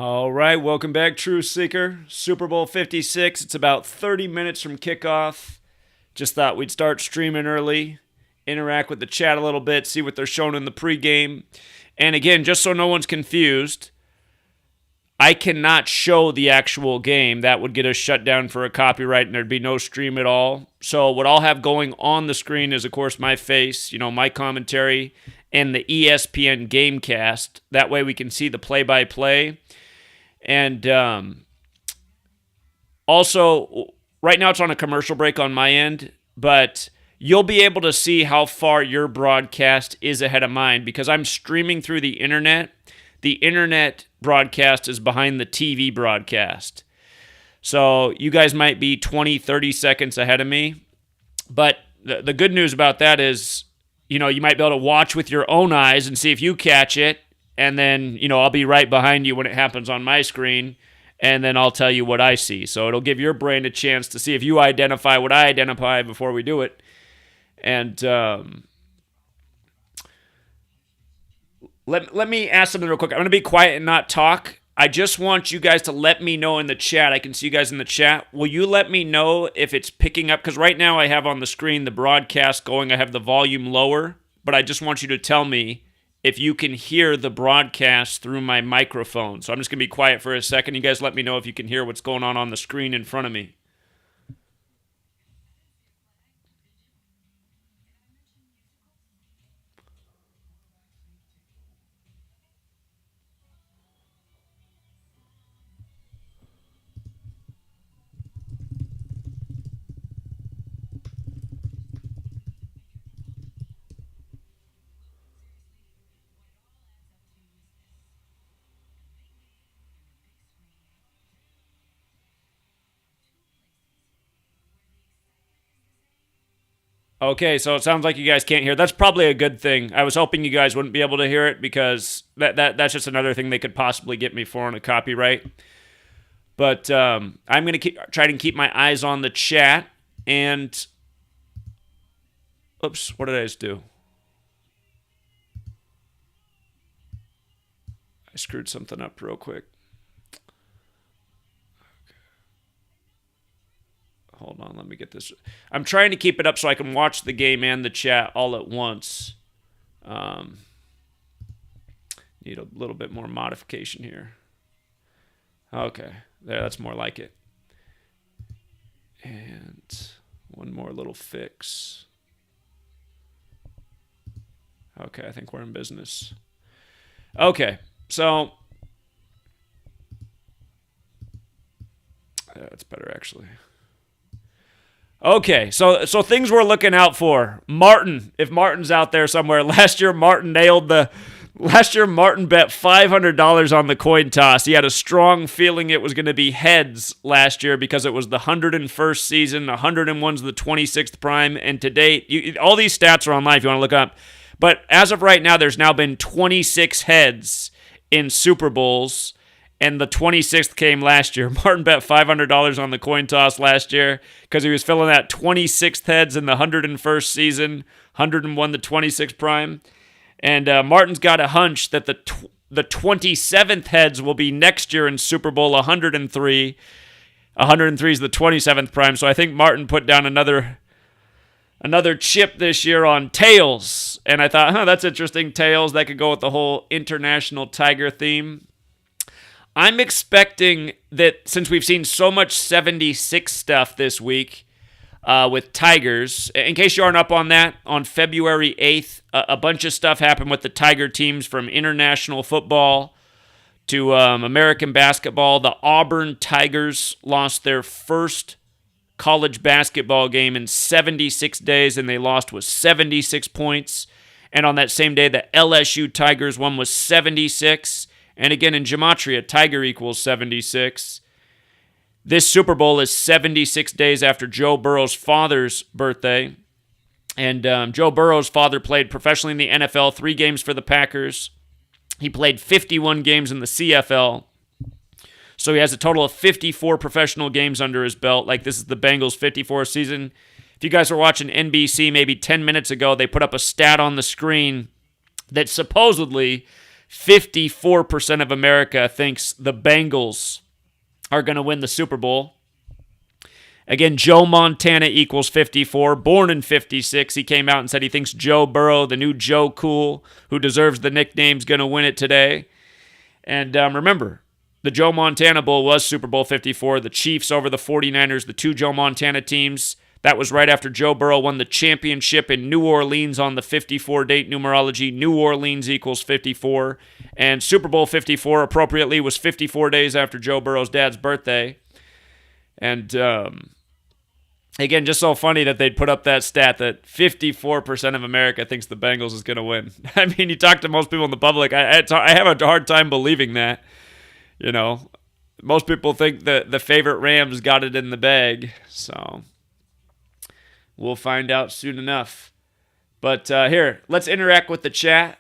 All right, welcome back, Truth Seeker. Super Bowl 56. It's about 30 minutes from kickoff. Just thought we'd start streaming early, interact with the chat a little bit, see what they're showing in the pregame. And again, just so no one's confused, I cannot show the actual game. That would get us shut down for a copyright, and there'd be no stream at all. So what I'll have going on the screen is, of course, my face, my commentary, and the ESPN Gamecast. That way we can see the play-by-play. And also, right now it's on a commercial break on my end, but you'll be able to see how far your broadcast is ahead of mine because I'm streaming through the internet. The internet broadcast is behind the TV broadcast. So you guys might be 20, 30 seconds ahead of me. But the good news about that is, you might be able to watch with your own eyes and see if you catch it. And then, I'll be right behind you when it happens on my screen. And then I'll tell you what I see. So it'll give your brain a chance to see if you identify what I identify before we do it. And let me ask something real quick. I'm going to be quiet and not talk. I just want you guys to let me know in the chat. I can see you guys in the chat. Will you let me know if it's picking up? Because right now I have on the screen the broadcast going. I have the volume lower. But I just want you to tell me if you can hear the broadcast through my microphone. So I'm just going to be quiet for a second. You guys let me know if you can hear what's going on the screen in front of me. Okay, so it sounds like you guys can't hear. That's probably a good thing. I was hoping you guys wouldn't be able to hear it because that's just another thing they could possibly get me for on a copyright. But I'm going to try to keep my eyes on the chat. And, oops, what did I just do? I screwed something up real quick. Hold on, let me get this. I'm trying to keep it up so I can watch the game and the chat all at once. Need a little bit more modification here. Okay, there, that's more like it. And one more little fix. Okay, I think we're in business. Okay, so that's better actually. Okay, so things we're looking out for. Martin, if Martin's out there somewhere. Last year Martin bet $500 on the coin toss. He had a strong feeling it was going to be heads last year because it was the 101st season. 101's the 26th prime. And to date, all these stats are online if you want to look up. But as of right now, there's now been 26 heads in Super Bowls. And the 26th came last year. Martin bet $500 on the coin toss last year because he was filling that 26th heads in the 101st season, 101 the 26th prime. And Martin's got a hunch that the 27th heads will be next year in Super Bowl 103. 103 is the 27th prime. So I think Martin put down another chip this year on tails. And I thought, that's interesting, tails. That could go with the whole international tiger theme. I'm expecting that since we've seen so much 76 stuff this week with Tigers, in case you aren't up on that, on February 8th, a bunch of stuff happened with the Tiger teams from international football to American basketball. The Auburn Tigers lost their first college basketball game in 76 days, and they lost with 76 points. And on that same day, the LSU Tigers won with 76. And again, in Gematria, Tiger equals 76. This Super Bowl is 76 days after Joe Burrow's father's birthday. And Joe Burrow's father played professionally in the NFL, 3 games for the Packers. He played 51 games in the CFL. So he has a total of 54 professional games under his belt. Like, this is the Bengals' 54th season. If you guys were watching NBC maybe 10 minutes ago, they put up a stat on the screen that supposedly 54% of America thinks the Bengals are going to win the Super Bowl. Again, Joe Montana equals 54. Born in 56, he came out and said he thinks Joe Burrow, the new Joe Cool, who deserves the nickname, is going to win it today. And remember, the Joe Montana Bowl was Super Bowl 54. The Chiefs over the 49ers, the two Joe Montana teams. That was right after Joe Burrow won the championship in New Orleans on the 54 date numerology. New Orleans equals 54. And Super Bowl 54, appropriately, was 54 days after Joe Burrow's dad's birthday. And again, just so funny that they'd put up that stat that 54% of America thinks the Bengals is going to win. I mean, you talk to most people in the public, I have a hard time believing that. You know, most people think that the favorite Rams got it in the bag. So we'll find out soon enough. But here, let's interact with the chat.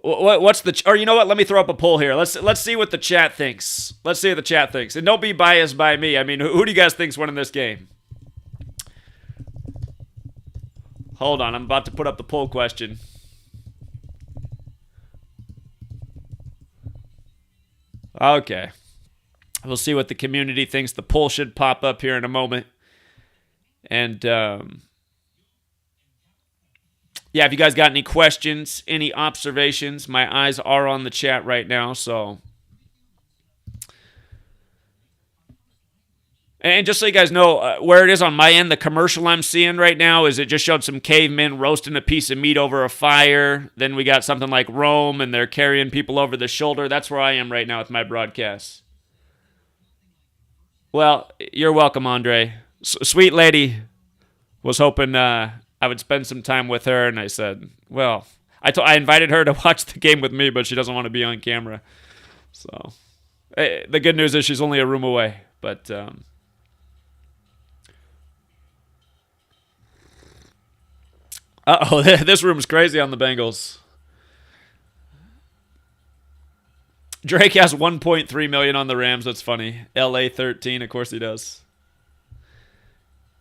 What's the? Or you know what? Let me throw up a poll here. Let's see what the chat thinks. Let's see what the chat thinks, and don't be biased by me. I mean, who do you guys think's winning this game? Hold on, I'm about to put up the poll question. Okay, we'll see what the community thinks. The poll should pop up here in a moment, and yeah, if you guys got any questions, any observations, my eyes are on the chat right now, so. And just so you guys know, where it is on my end, the commercial I'm seeing right now is it just showed some cavemen roasting a piece of meat over a fire. Then we got something like Rome, and they're carrying people over the shoulder. That's where I am right now with my broadcast. Well, you're welcome, Andre. Sweet lady was hoping I would spend some time with her, and I said, well, I invited her to watch the game with me, but she doesn't want to be on camera. So, the good news is she's only a room away. But, uh-oh, this room's crazy on the Bengals. Drake has 1.3 million on the Rams. That's funny. LA 13, of course he does.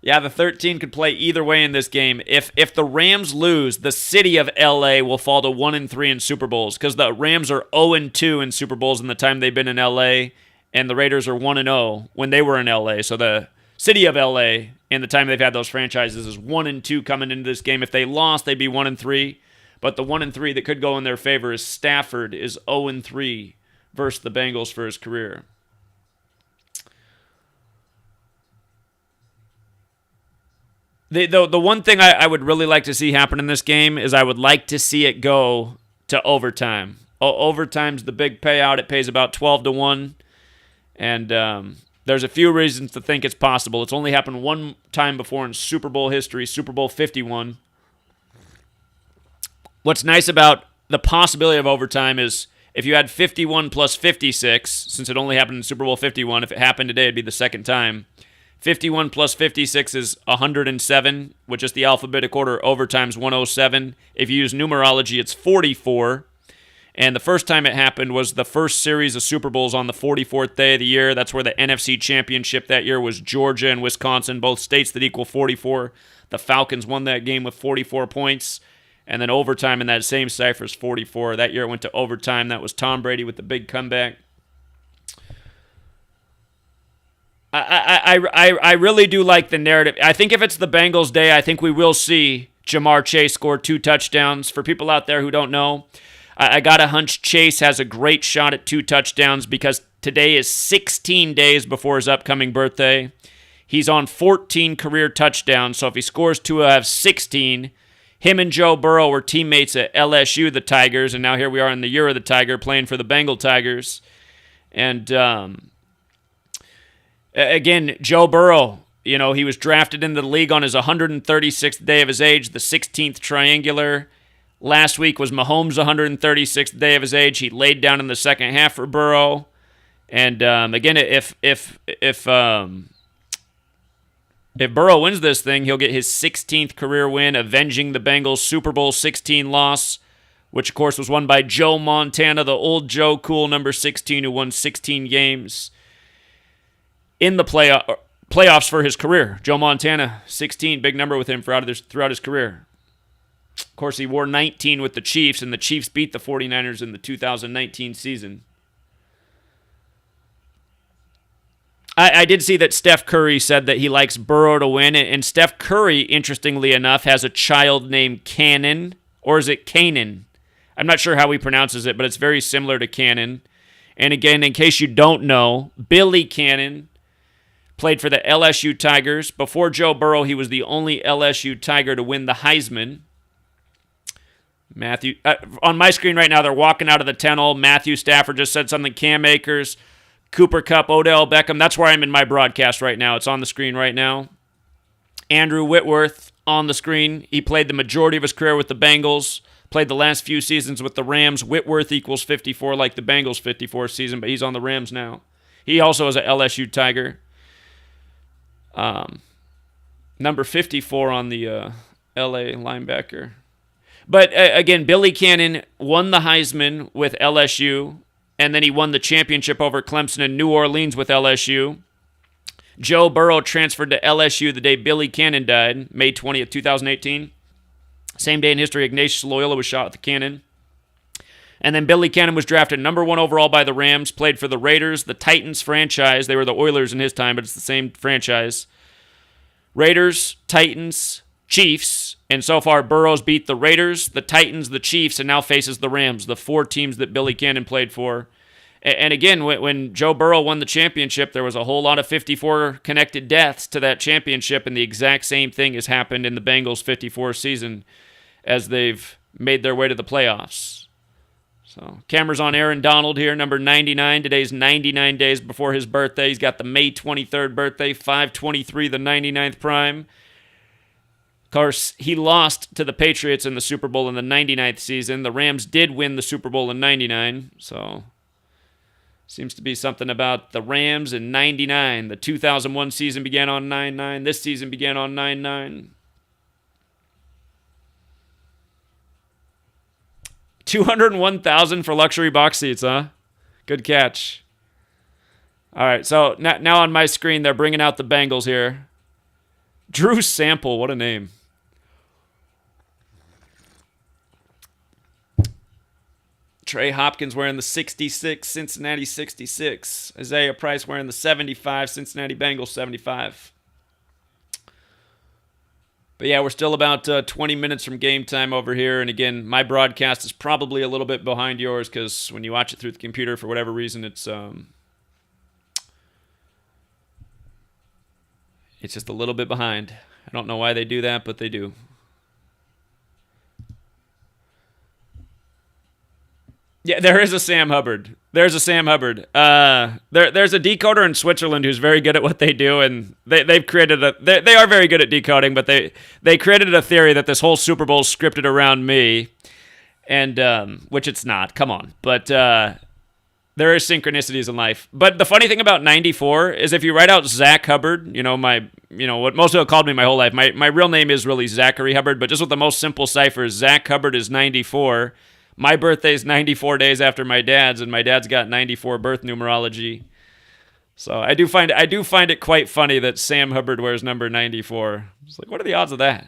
Yeah, the 13 could play either way in this game. If the Rams lose, the city of LA will fall to 1-3 in Super Bowls because the Rams are 0-2 in Super Bowls in the time they've been in LA, and the Raiders are 1-0 when they were in LA. So the city of LA in the time they've had those franchises is 1-2 coming into this game. If they lost, they'd be 1-3. But the 1-3 that could go in their favor is Stafford is 0-3 versus the Bengals for his career. The one thing I would really like to see happen in this game is I would like to see it go to overtime. Overtime's the big payout. It pays about 12-1. And there's a few reasons to think it's possible. It's only happened one time before in Super Bowl history, Super Bowl 51. What's nice about the possibility of overtime is if you had 51 plus 56, since it only happened in Super Bowl 51, if it happened today, it'd be the second time. 51 plus 56 is 107, which is the alphabetic order. Overtime's 107. If you use numerology, it's 44. And the first time it happened was the first series of Super Bowls on the 44th day of the year. That's where the NFC Championship that year was Georgia and Wisconsin, both states that equal 44. The Falcons won that game with 44 points. And then overtime in that same cipher is 44. That year it went to overtime. That was Tom Brady with the big comeback. I really do like the narrative. I think if it's the Bengals' day, I think we will see Jamar Chase score 2 touchdowns. For people out there who don't know, I got a hunch Chase has a great shot at 2 touchdowns because today is 16 days before his upcoming birthday. He's on 14 career touchdowns, so if he scores 2, he'll have 16. Him and Joe Burrow were teammates at LSU, the Tigers, and now here we are in the year of the Tiger playing for the Bengal Tigers. And again, Joe Burrow, you know, he was drafted into the league on his 136th day of his age, the 16th triangular. Last week was Mahomes' 136th day of his age. He laid down in the second half for Burrow. And again, if Burrow wins this thing, he'll get his 16th career win, avenging the Bengals' Super Bowl 16 loss, which, of course, was won by Joe Montana, the old Joe Cool, number 16, who won 16 games in the playoffs for his career. Joe Montana, 16, big number with him throughout his career. Of course, he wore 19 with the Chiefs, and the Chiefs beat the 49ers in the 2019 season. I did see that Steph Curry said that he likes Burrow to win, and Steph Curry, interestingly enough, has a child named Cannon, or is it Canaan? I'm not sure how he pronounces it, but it's very similar to Cannon. And again, in case you don't know, Billy Cannon played for the LSU Tigers. Before Joe Burrow, he was the only LSU Tiger to win the Heisman. Matthew, on my screen right now, they're walking out of the tunnel. Matthew Stafford just said something. Cam Akers, Cooper Kupp, Odell Beckham. That's where I'm in my broadcast right now. It's on the screen right now. Andrew Whitworth on the screen. He played the majority of his career with the Bengals. Played the last few seasons with the Rams. Whitworth equals 54 like the Bengals 54 season, but he's on the Rams now. He also is a LSU Tiger. Number 54 on the LA linebacker. But again, Billy Cannon won the Heisman with LSU, and then he won the championship over Clemson in New Orleans with LSU. Joe Burrow transferred to LSU the day Billy Cannon died, May 20th, 2018. Same day in history, Ignatius Loyola was shot with a cannon. And then Billy Cannon was drafted number 1 overall by the Rams, played for the Raiders, the Titans franchise. They were the Oilers in his time, but it's the same franchise. Raiders, Titans, Chiefs, and so far Burrow's beat the Raiders, the Titans, the Chiefs, and now faces the Rams, the 4 teams that Billy Cannon played for. And again, when Joe Burrow won the championship, there was a whole lot of 54 connected deaths to that championship, and the exact same thing has happened in the Bengals' 54 season as they've made their way to the playoffs. So, cameras on Aaron Donald here, number 99. Today's 99 days before his birthday. He's got the May 23rd birthday, 5/23, the 99th prime. Of course, he lost to the Patriots in the Super Bowl in the 99th season. The Rams did win the Super Bowl in 99, so seems to be something about the Rams in 99. The 2001 season began on 9/9. This season began on 9/9. 201,000 for luxury box seats, huh? Good catch. All right, so now on my screen, they're bringing out the Bengals here. Drew Sample, what a name. Trey Hopkins wearing the 66, Cincinnati 66. Isaiah Price wearing the 75, Cincinnati Bengals 75. But yeah, we're still about 20 minutes from game time over here. And again, my broadcast is probably a little bit behind yours because when you watch it through the computer, for whatever reason, it's just a little bit behind. I don't know why they do that, but they do. Yeah, there is a Sam Hubbard. There's a Sam Hubbard. There's a decoder in Switzerland who's very good at what they do, and they've created they are very good at decoding, but they created a theory that this whole Super Bowl is scripted around me, and which it's not. Come on, but there are synchronicities in life. But the funny thing about 94 is if you write out Zach Hubbard, what most people called me my whole life. My real name is really Zachary Hubbard, but just with the most simple ciphers, Zach Hubbard is 94. My birthday is 94 days after my dad's, and my dad's got 94 birth numerology. So I do find it quite funny that Sam Hubbard wears number 94. It's like, what are the odds of that?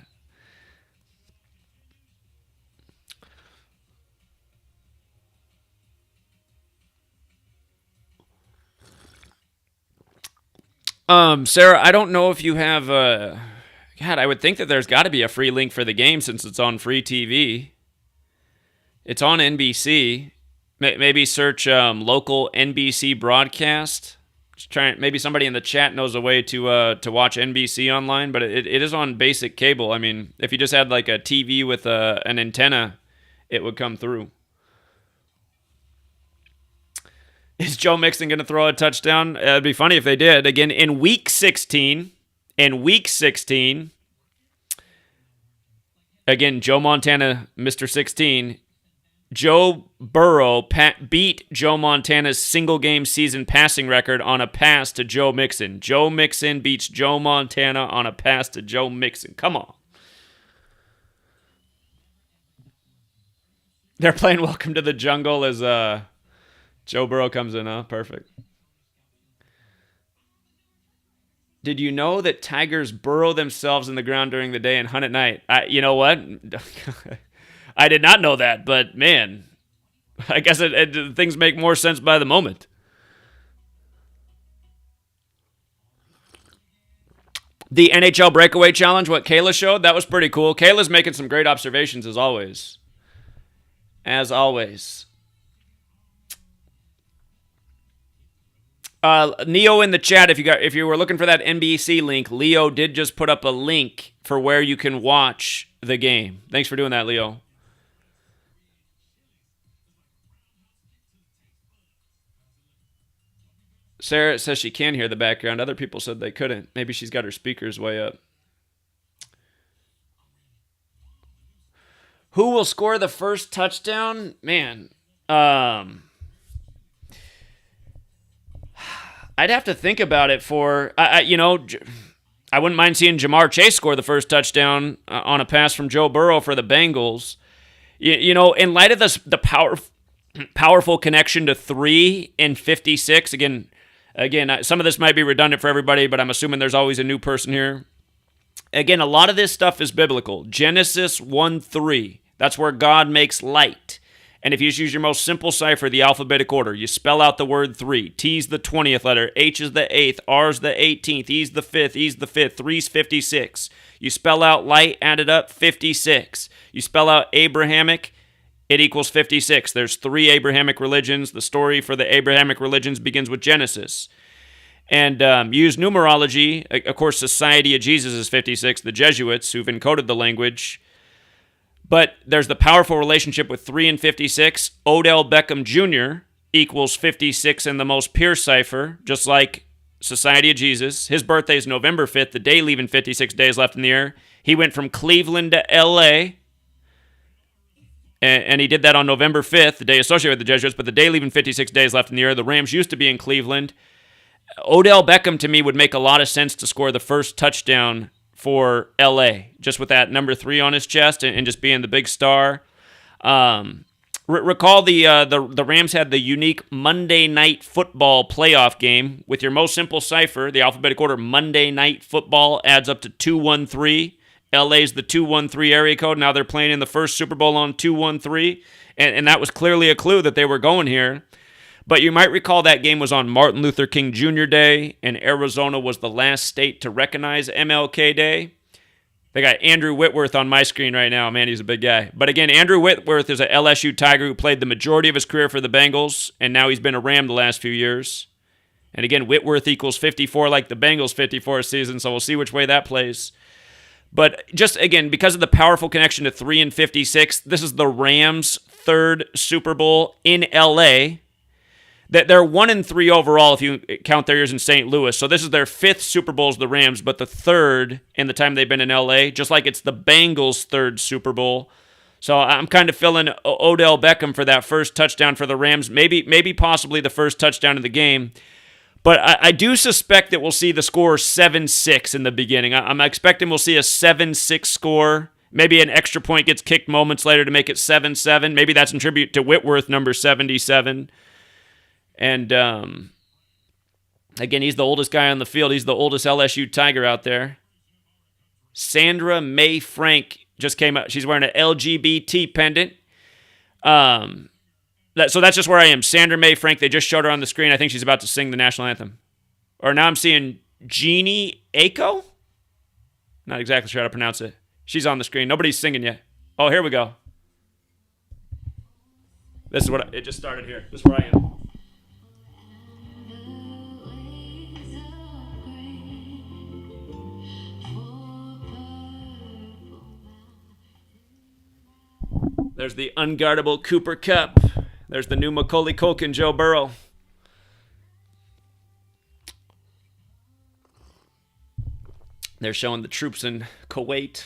Sarah, I don't know if you have God, I would think that there's got to be a free link for the game since it's on free TV. It's on NBC. Maybe search local NBC broadcast. Maybe somebody in the chat knows a way to watch NBC online, but it is on basic cable. I mean, if you just had like a TV with an antenna, it would come through. Is Joe Mixon going to throw a touchdown? It'd be funny if they did. Again, in Week 16, again, Joe Montana, Mr. 16, Joe Burrow beat Joe Montana's single-game season passing record on a pass to Joe Mixon. Joe Mixon beats Joe Montana on a pass to Joe Mixon. Come on. They're playing Welcome to the Jungle as Joe Burrow comes in, huh? Perfect. Did you know that tigers burrow themselves in the ground during the day and hunt at night? You know what? I did not know that, but man, I guess things make more sense by the moment. The NHL Breakaway Challenge, what Kayla showed, that was pretty cool. Kayla's making some great observations as always. As always. Neo in the chat, if you were looking for that NBC link, Leo did just put up a link for where you can watch the game. Thanks for doing that, Leo. Sarah says she can hear the background. Other people said they couldn't. Maybe she's got her speakers way up. Who will score the first touchdown? Man, I'd have to think about it I wouldn't mind seeing Jamar Chase score the first touchdown on a pass from Joe Burrow for the Bengals. In light of the powerful connection to 3 and 56, again, some of this might be redundant for everybody, but I'm assuming there's always a new person here. Again, a lot of this stuff is biblical. Genesis 1:3, that's where God makes light. And if you just use your most simple cipher, the alphabetic order, you spell out the word 3. T's the 20th letter, H is the 8th, R's the 18th, E's the 5th, E's the 5th, 3's 56. You spell out light, add it up, 56. You spell out Abrahamic, it equals 56. There's 3 Abrahamic religions. The story for the Abrahamic religions begins with Genesis. And use numerology. Of course, Society of Jesus is 56, the Jesuits who've encoded the language. But there's the powerful relationship with 3 and 56. Odell Beckham Jr. equals 56 in the most pure cipher, just like Society of Jesus. His birthday is November 5th, the day leaving 56 days left in the year. He went from Cleveland to L.A., and he did that on November 5th, the day associated with the Jesuits, but the day leaving 56 days left in the year. The Rams used to be in Cleveland. Odell Beckham, to me, would make a lot of sense to score the first touchdown for L.A., just with that number 3 on his chest and just being the big star. Recall the Rams had the unique Monday Night Football playoff game. With your most simple cipher, the alphabetic order, Monday Night Football adds up to 213. LA's the 213 area code. Now they're playing in the first Super Bowl on 213. And that was clearly a clue that they were going here. But you might recall that game was on Martin Luther King Jr. Day, and Arizona was the last state to recognize MLK Day. They got Andrew Whitworth on my screen right now. Man, he's a big guy. But again, Andrew Whitworth is a LSU Tiger who played the majority of his career for the Bengals, and now he's been a Ram the last few years. And again, Whitworth equals 54 like the Bengals 54 season, so we'll see which way that plays. But just, again, because of the powerful connection to 3 and 56, this is the Rams' third Super Bowl in L.A. They're 1-3 overall if you count their years in St. Louis. So this is their 5th Super Bowls, the Rams, but the 3rd in the time they've been in L.A., just like it's the Bengals' 3rd Super Bowl. So I'm kind of feeling Odell Beckham for that first touchdown for the Rams, maybe possibly the first touchdown of the game. But I do suspect that we'll see the score 7-6 in the beginning. I'm expecting we'll see a 7-6 score. Maybe an extra point gets kicked moments later to make it 7-7. Maybe that's in tribute to Whitworth, number 77. And, again, he's the oldest guy on the field. He's the oldest LSU Tiger out there. Sandra Mae Frank just came out. She's wearing an LGBT pendant. So that's just where I am. Sandra Mae Frank, they just showed her on the screen. I think she's about to sing the national anthem. Or now I'm seeing Jeannie Aiko? Not exactly sure how to pronounce it. She's on the screen. Nobody's singing yet. Oh, here we go. This is it just started here. This is where I am. There's the unguardable Cooper Kupp. There's the new Macaulay Culkin, Joe Burrow. They're showing the troops in Kuwait.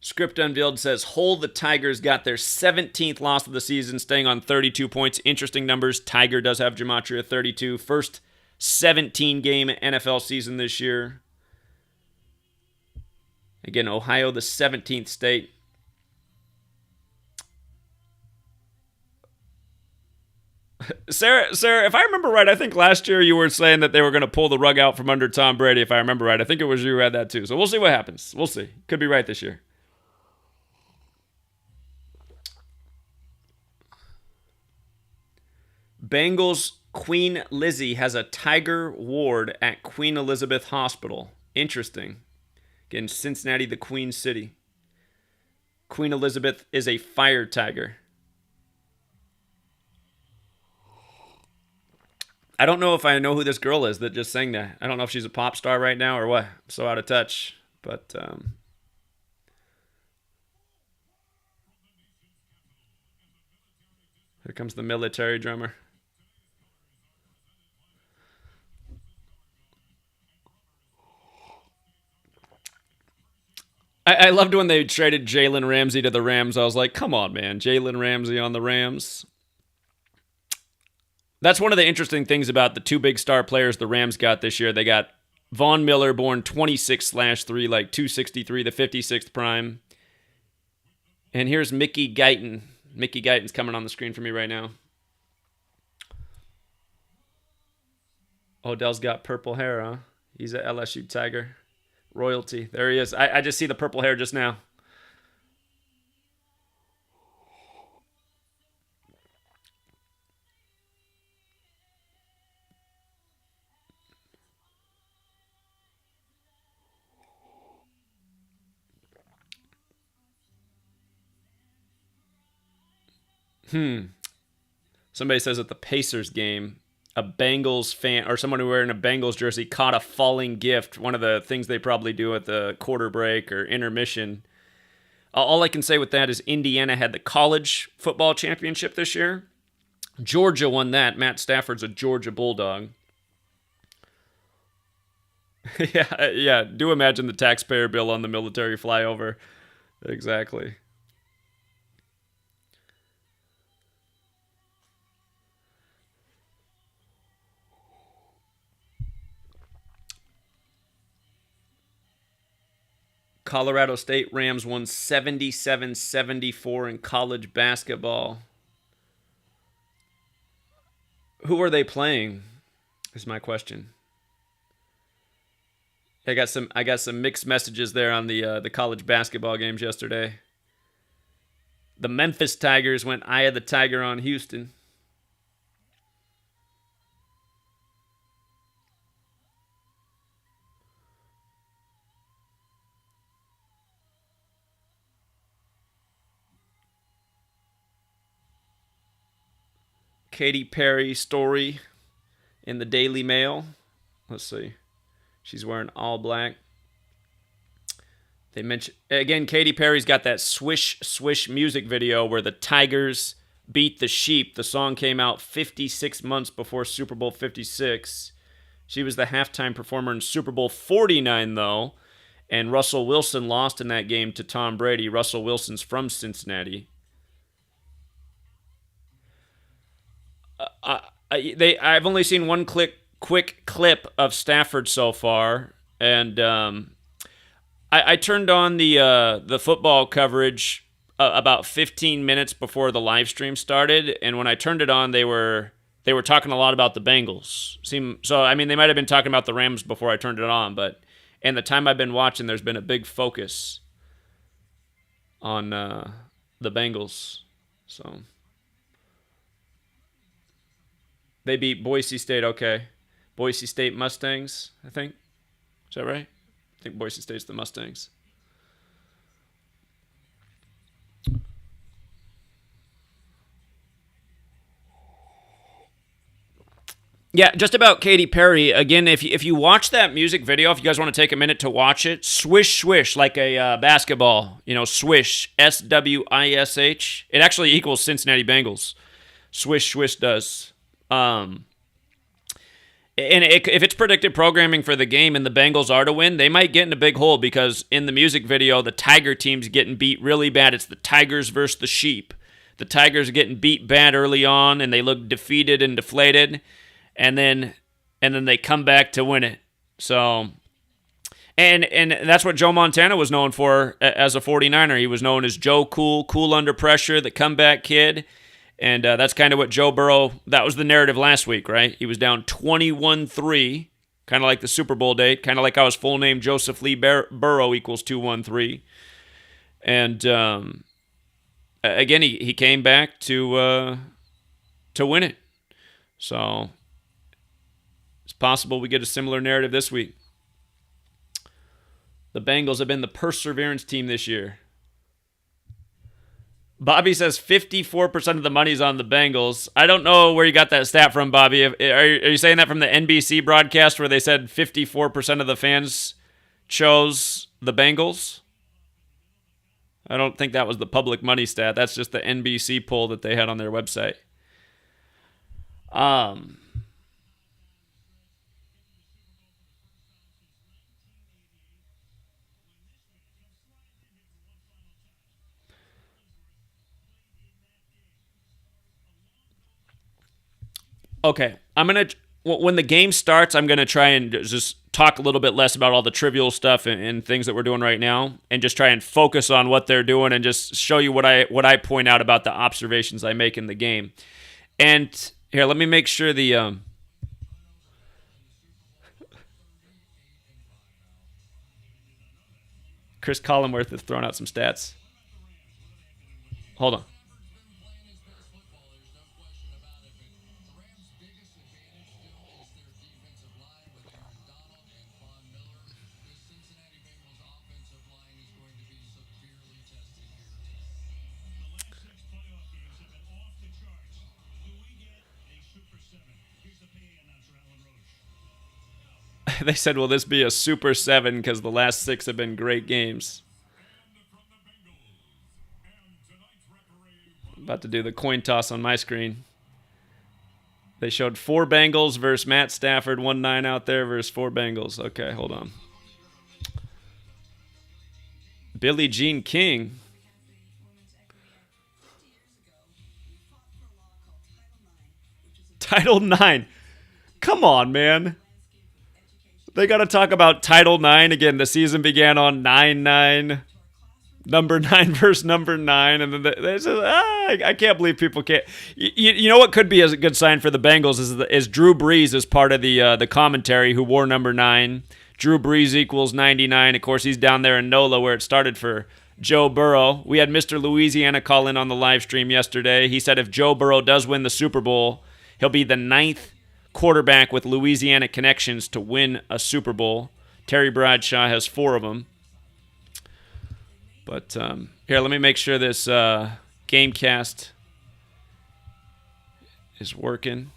Script Unveiled says, Hull, the Tigers got their 17th loss of the season, staying on 32 points. Interesting numbers. Tiger does have Gematria 32. First 17-game NFL season this year. Again, Ohio, the 17th state. Sarah, if I remember right, I think last year you were saying that they were going to pull the rug out from under Tom Brady, if I remember right. I think it was you who had that too. So we'll see what happens. We'll see. Could be right this year. Bengals Queen Lizzie has a Tiger ward at Queen Elizabeth Hospital. Interesting. Again, Cincinnati, the Queen City. Queen Elizabeth is a fire tiger. I don't know if I know who this girl is that just sang that. I don't know if she's a pop star right now or what. I'm so out of touch. But here comes the military drummer. I loved when they traded Jalen Ramsey to the Rams. I was like, come on, man. Jalen Ramsey on the Rams. That's one of the interesting things about the two big star players the Rams got this year. They got Von Miller, born 26/3, like 263, the 56th prime. And here's Mickey Guyton. Mickey Guyton's coming on the screen for me right now. Odell's got purple hair, huh? He's an LSU Tiger. Royalty. There he is. I just see the purple hair just now. Somebody says at the Pacers game, a Bengals fan or someone wearing a Bengals jersey caught a falling gift. One of the things they probably do at the quarter break or intermission. All I can say with that is Indiana had the college football championship this year. Georgia won that. Matt Stafford's a Georgia Bulldog. Yeah. Do imagine the taxpayer bill on the military flyover. Exactly. Colorado State Rams won 77-74 in college basketball. Who are they playing? Is my question. I got some mixed messages there on the college basketball games yesterday. The Memphis Tigers went Eye of the Tiger on Houston. Katy Perry story in the Daily Mail. Let's see. She's wearing all black. They mentioned again, Katy Perry's got that Swish Swish music video where the Tigers beat the Sheep. The song came out 56 months before Super Bowl 56. She was the halftime performer in Super Bowl 49, though, and Russell Wilson lost in that game to Tom Brady. Russell Wilson's from Cincinnati. I've only seen one quick clip of Stafford so far, and I turned on the football coverage about 15 minutes before the live stream started, and when I turned it on, they were talking a lot about the Bengals. They might have been talking about the Rams before I turned it on, but in the time I've been watching, there's been a big focus on the Bengals. So. They beat Boise State, okay. Boise State Mustangs, I think. Is that right? I think Boise State's the Mustangs. Yeah, just about Katy Perry. Again, if you watch that music video, if you guys want to take a minute to watch it, swish, swish, like a basketball, swish, SWISH. It actually equals Cincinnati Bengals. Swish, swish does. And if it's predictive programming for the game and the Bengals are to win, they might get in a big hole because in the music video, the Tiger team's getting beat really bad. It's the Tigers versus the Sheep. The Tigers are getting beat bad early on, and they look defeated and deflated, and then they come back to win it. So, and that's what Joe Montana was known for as a 49er. He was known as Joe Cool under pressure, the comeback kid. And that's kind of what Joe Burrow, that was the narrative last week, right? He was down 21-3, kind of like the Super Bowl date, kind of like how his full name, Joseph Lee Burrow, equals 213. And again, he came back to win it. So it's possible we get a similar narrative this week. The Bengals have been the perseverance team this year. Bobby says 54% of the money's on the Bengals. I don't know where you got that stat from, Bobby. Are you saying that from the NBC broadcast where they said 54% of the fans chose the Bengals? I don't think that was the public money stat. That's just the NBC poll that they had on their website. Okay, when the game starts, I'm gonna try and just talk a little bit less about all the trivial stuff and things that we're doing right now, and just try and focus on what they're doing and just show you what I point out about the observations I make in the game. And here, let me make sure the Chris Collinworth has thrown out some stats. Hold on. They said, will this be a Super 7 because the last 6 have been great games. I'm about to do the coin toss on my screen. They showed 4 Bengals versus Matt Stafford, 1-9 out there versus 4 Bengals. Okay, hold on. Billie Jean King. Title 9. Come on, man. They got to talk about Title 9 again. The season began on 9-9. Number 9 versus number 9. And then they said, I can't believe people can't. You know what could be a good sign for the Bengals is Drew Brees is part of the commentary who wore number 9. Drew Brees equals 99. Of course, he's down there in NOLA where it started for Joe Burrow. We had Mr. Louisiana call in on the live stream yesterday. He said if Joe Burrow does win the Super Bowl, he'll be the 9th quarterback with Louisiana connections to win a Super Bowl. Terry Bradshaw has 4 of them. But here, let me make sure this Gamecast is working.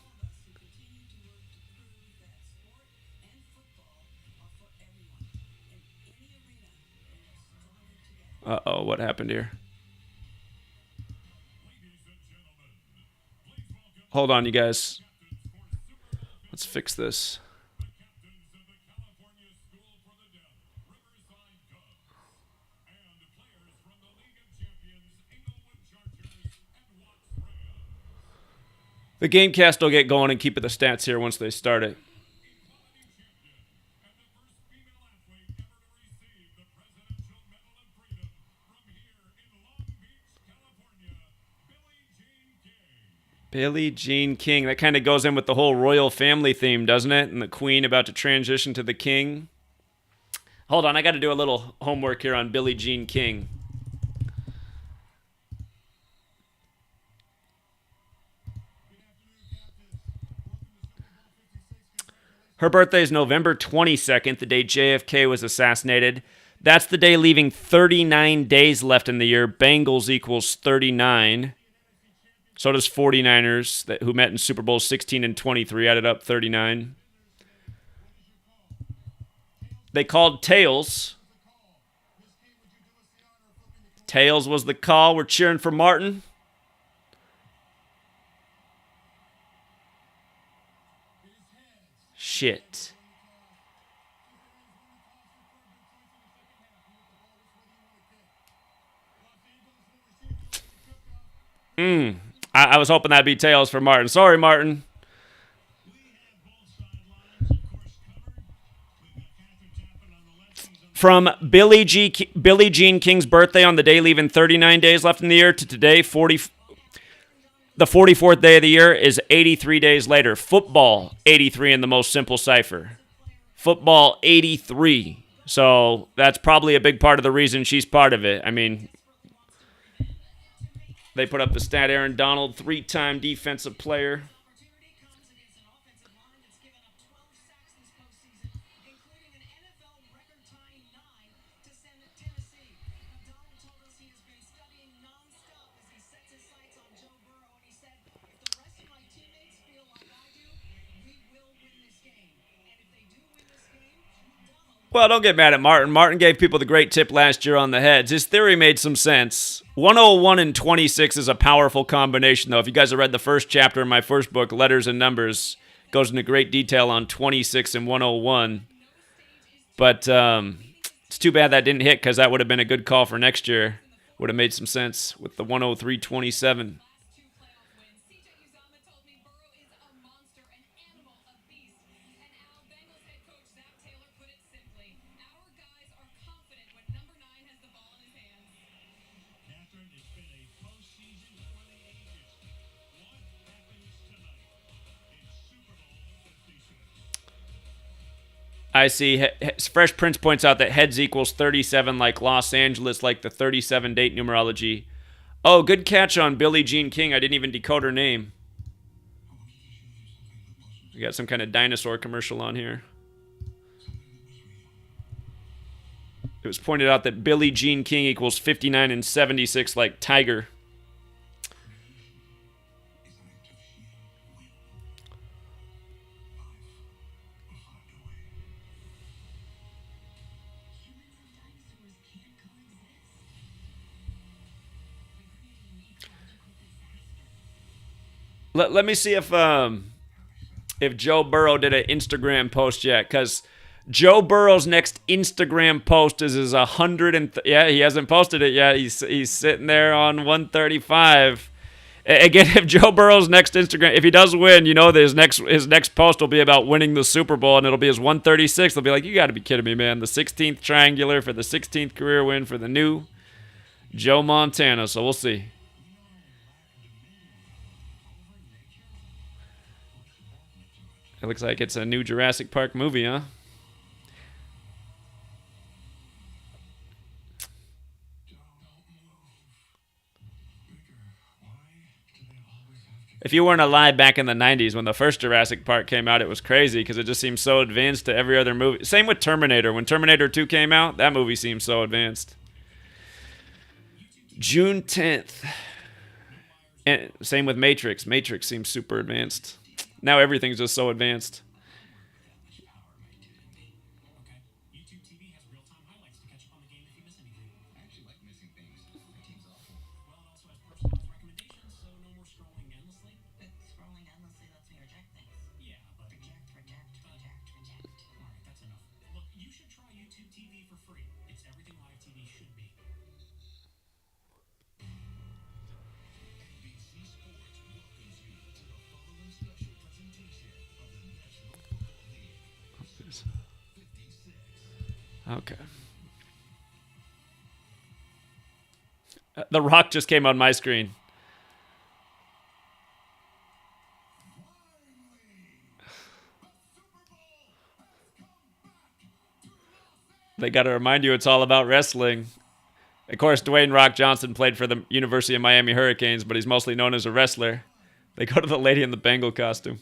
Uh-oh, what happened here? Hold on, you guys. Let's fix this. The Gamecast will get going and keep the stats here once they start it. Billie Jean King. That kind of goes in with the whole royal family theme, doesn't it? And the queen about to transition to the king. Hold on, I got to do a little homework here on Billie Jean King. Her birthday is November 22nd, the day JFK was assassinated. That's the day leaving 39 days left in the year. Bengals equals 39. So does 49ers, who met in Super Bowl 16 and 23, added up 39. They called Tails. Tails was the call. We're cheering for Martin. shit. I was hoping that'd be tails for Martin. Sorry, Martin. From Billie Jean King's birthday on the day, leaving 39 days left in the year, to today, the 44th day of the year is 83 days later. Football, 83 in the most simple cipher. Football, 83. So that's probably a big part of the reason she's part of it. I mean, they put up the stat, Aaron Donald, 3-time defensive player. Well, don't get mad at Martin. Martin gave people the great tip last year on the heads. His theory made some sense. 101 and 26 is a powerful combination, though. If you guys have read the first chapter in my first book, Letters and Numbers, it goes into great detail on 26 and 101. But it's too bad that didn't hit, because that would have been a good call for next year. Would have made some sense with the 103-27. I see. Fresh Prince points out that heads equals 37 like Los Angeles, like the 37 date numerology. Oh, good catch on Billie Jean King. I didn't even decode her name. We got some kind of dinosaur commercial on here. It was pointed out that Billie Jean King equals 59 and 76 like Tiger. Let me see if Joe Burrow did an Instagram post yet, because Joe Burrow's next Instagram post is his 100 yeah, he hasn't posted it yet. He's sitting there on 135. Again, if Joe Burrow's next Instagram, if he does win, you know that his next post will be about winning the Super Bowl, and it'll be his 136. They'll be like, you got to be kidding me, man! The 16th triangular for the 16th career win for the new Joe Montana. So we'll see. It looks like it's a new Jurassic Park movie, huh? If you weren't alive back in the 90s when the first Jurassic Park came out, it was crazy because it just seemed so advanced to every other movie. Same with Terminator. When Terminator 2 came out, that movie seemed so advanced. June 10th. And same with Matrix. Matrix seems super advanced. Now everything's just so advanced. Okay. The Rock just came on my screen. They got to remind you it's all about wrestling. Of course, Dwayne Rock Johnson played for the University of Miami Hurricanes, but he's mostly known as a wrestler. They go to the lady in the Bengal costume.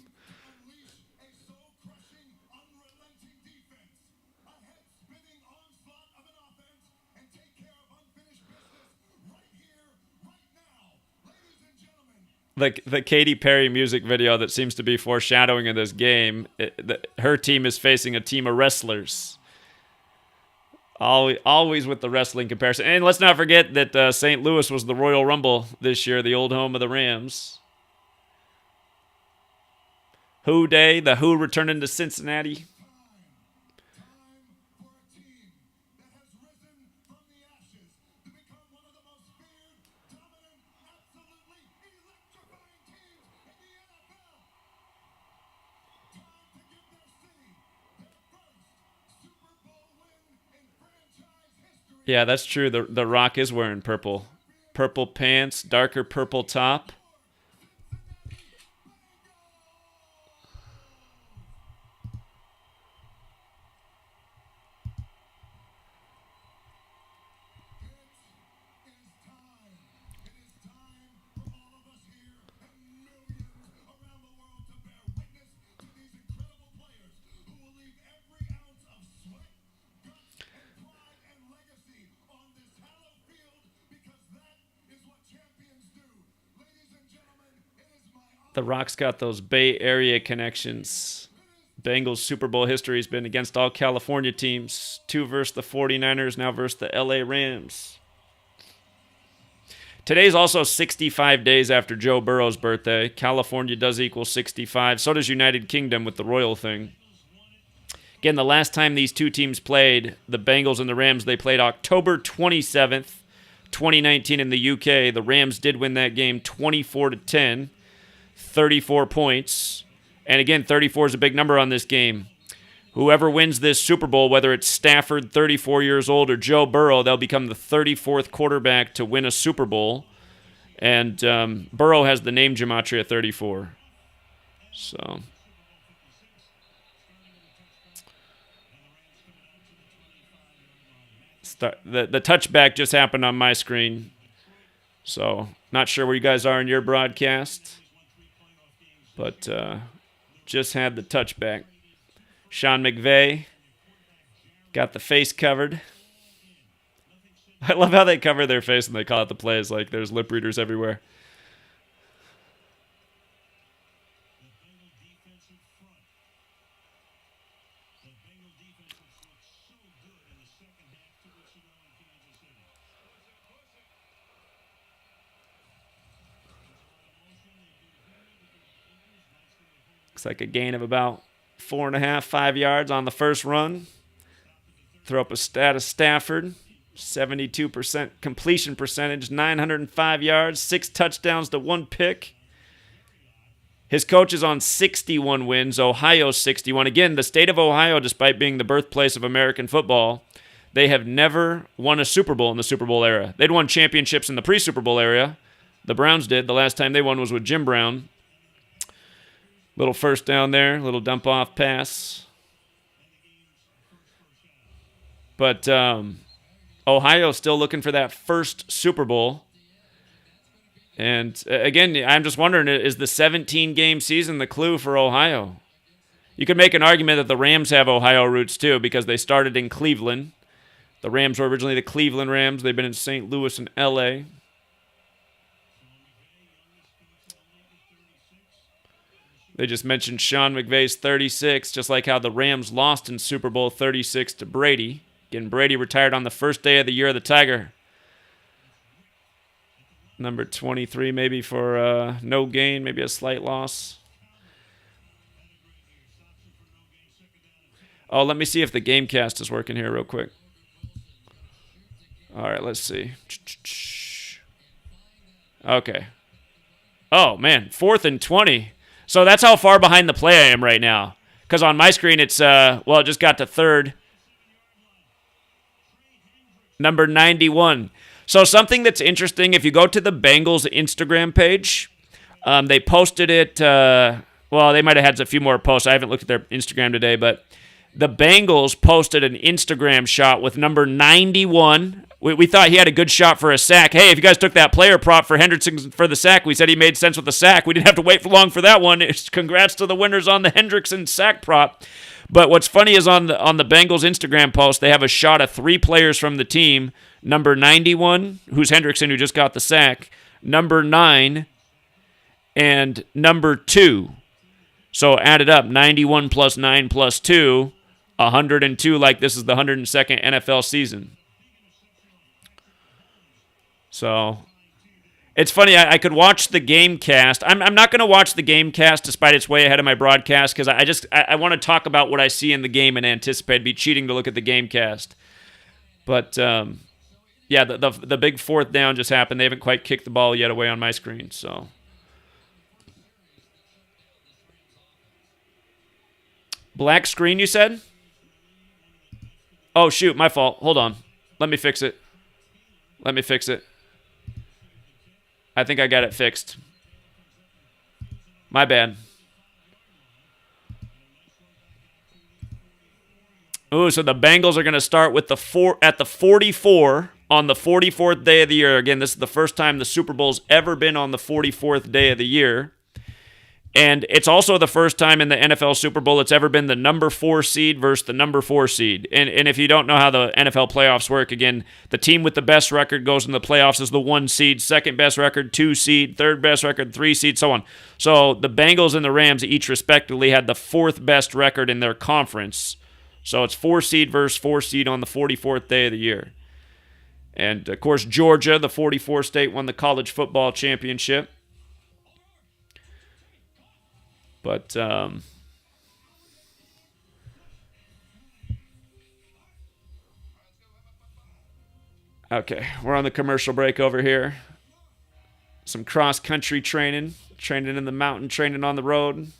The Katy Perry music video that seems to be foreshadowing in this game, her team is facing a team of wrestlers. Always with the wrestling comparison. And let's not forget that St. Louis was the Royal Rumble this year, the old home of the Rams. Who Day, the Who returning to Cincinnati. Yeah, that's true. The Rock is wearing purple. Purple pants, darker purple top. The Rock's got those Bay Area connections. Bengals Super Bowl history has been against all California teams. 2 versus the 49ers, now versus the LA Rams. Today's also 65 days after Joe Burrow's birthday. California does equal 65. So does United Kingdom with the royal thing. Again, the last time these two teams played, the Bengals and the Rams, they played October 27th, 2019 in the UK. The Rams did win that game 24-10. 34 points. And again, 34 is a big number on this game. Whoever wins this Super Bowl, whether it's Stafford, 34 years old, or Joe Burrow, they'll become the 34th quarterback to win a Super Bowl. And Burrow has the name Gematria 34. So the touchback just happened on my screen. So not sure where you guys are in your broadcast. But just had the touchback. Sean McVay got the face covered. I love how they cover their face and they call it the plays like there's lip readers everywhere. Looks like a gain of about 4.5, 5 yards on the first run. Throw up a stat of Stafford. 72% completion percentage, 905 yards, 6 touchdowns to 1 pick. His coach is on 61 wins, Ohio 61. Again, the state of Ohio, despite being the birthplace of American football, they have never won a Super Bowl in the Super Bowl era. They'd won championships in the pre-Super Bowl era. The Browns did. The last time they won was with Jim Brown. Little first down there, little dump off pass. But Ohio's still looking for that first Super Bowl. And again, I'm just wondering, is the 17-game season the clue for Ohio? You could make an argument that the Rams have Ohio roots too because they started in Cleveland. The Rams were originally the Cleveland Rams. They've been in St. Louis and L.A. They just mentioned Sean McVay's 36, just like how the Rams lost in Super Bowl 36 to Brady. Again, Brady retired on the first day of the year of the Tiger. Number 23 maybe for no gain, maybe a slight loss. Oh, let me see if the Gamecast is working here real quick. All right, let's see. Okay. Oh, man, 4th and 20. So that's how far behind the play I am right now. Because on my screen, it's, it just got to 3rd. Number 91. So something that's interesting, if you go to the Bengals Instagram page, they posted it, they might have had a few more posts. I haven't looked at their Instagram today, but the Bengals posted an Instagram shot with number 91. We thought he had a good shot for a sack. Hey, if you guys took that player prop for Hendrickson for the sack, we said he made sense with the sack. We didn't have to wait for long for that one. Congrats to the winners on the Hendrickson sack prop. But what's funny is on the Bengals Instagram post, they have a shot of 3 players from the team. Number 91, who's Hendrickson, who just got the sack. Number 9, and number 2. So added up, 91 plus 9 plus 2, 102, like this is the 102nd NFL season. So, It's funny. I could watch the game cast. I'm not going to watch the game cast despite it's way ahead of my broadcast because I want to talk about what I see in the game and anticipate. It'd be cheating to look at the game cast. But yeah, the big fourth down just happened. They haven't quite kicked the ball yet away on my screen. So black screen, you said? Oh shoot, my fault. Hold on. Let me fix it. I think I got it fixed. My bad. Ooh, so the Bengals are going to start with at the 44 on the 44th day of the year. Again, this is the first time the Super Bowl's ever been on the 44th day of the year. And it's also the first time in the NFL Super Bowl it's ever been the number 4 seed versus the number 4 seed. And if you don't know how the NFL playoffs work, again, the team with the best record goes in the playoffs as the 1 seed, second best record, 2 seed, third best record, 3 seed, so on. So the Bengals and the Rams each respectively had the 4th best record in their conference. So it's 4 seed versus 4 seed on the 44th day of the year. And, of course, Georgia, the 44 state, won the college football championship. But okay, we're on the commercial break over here. Some cross-country training in the mountain, training on the road.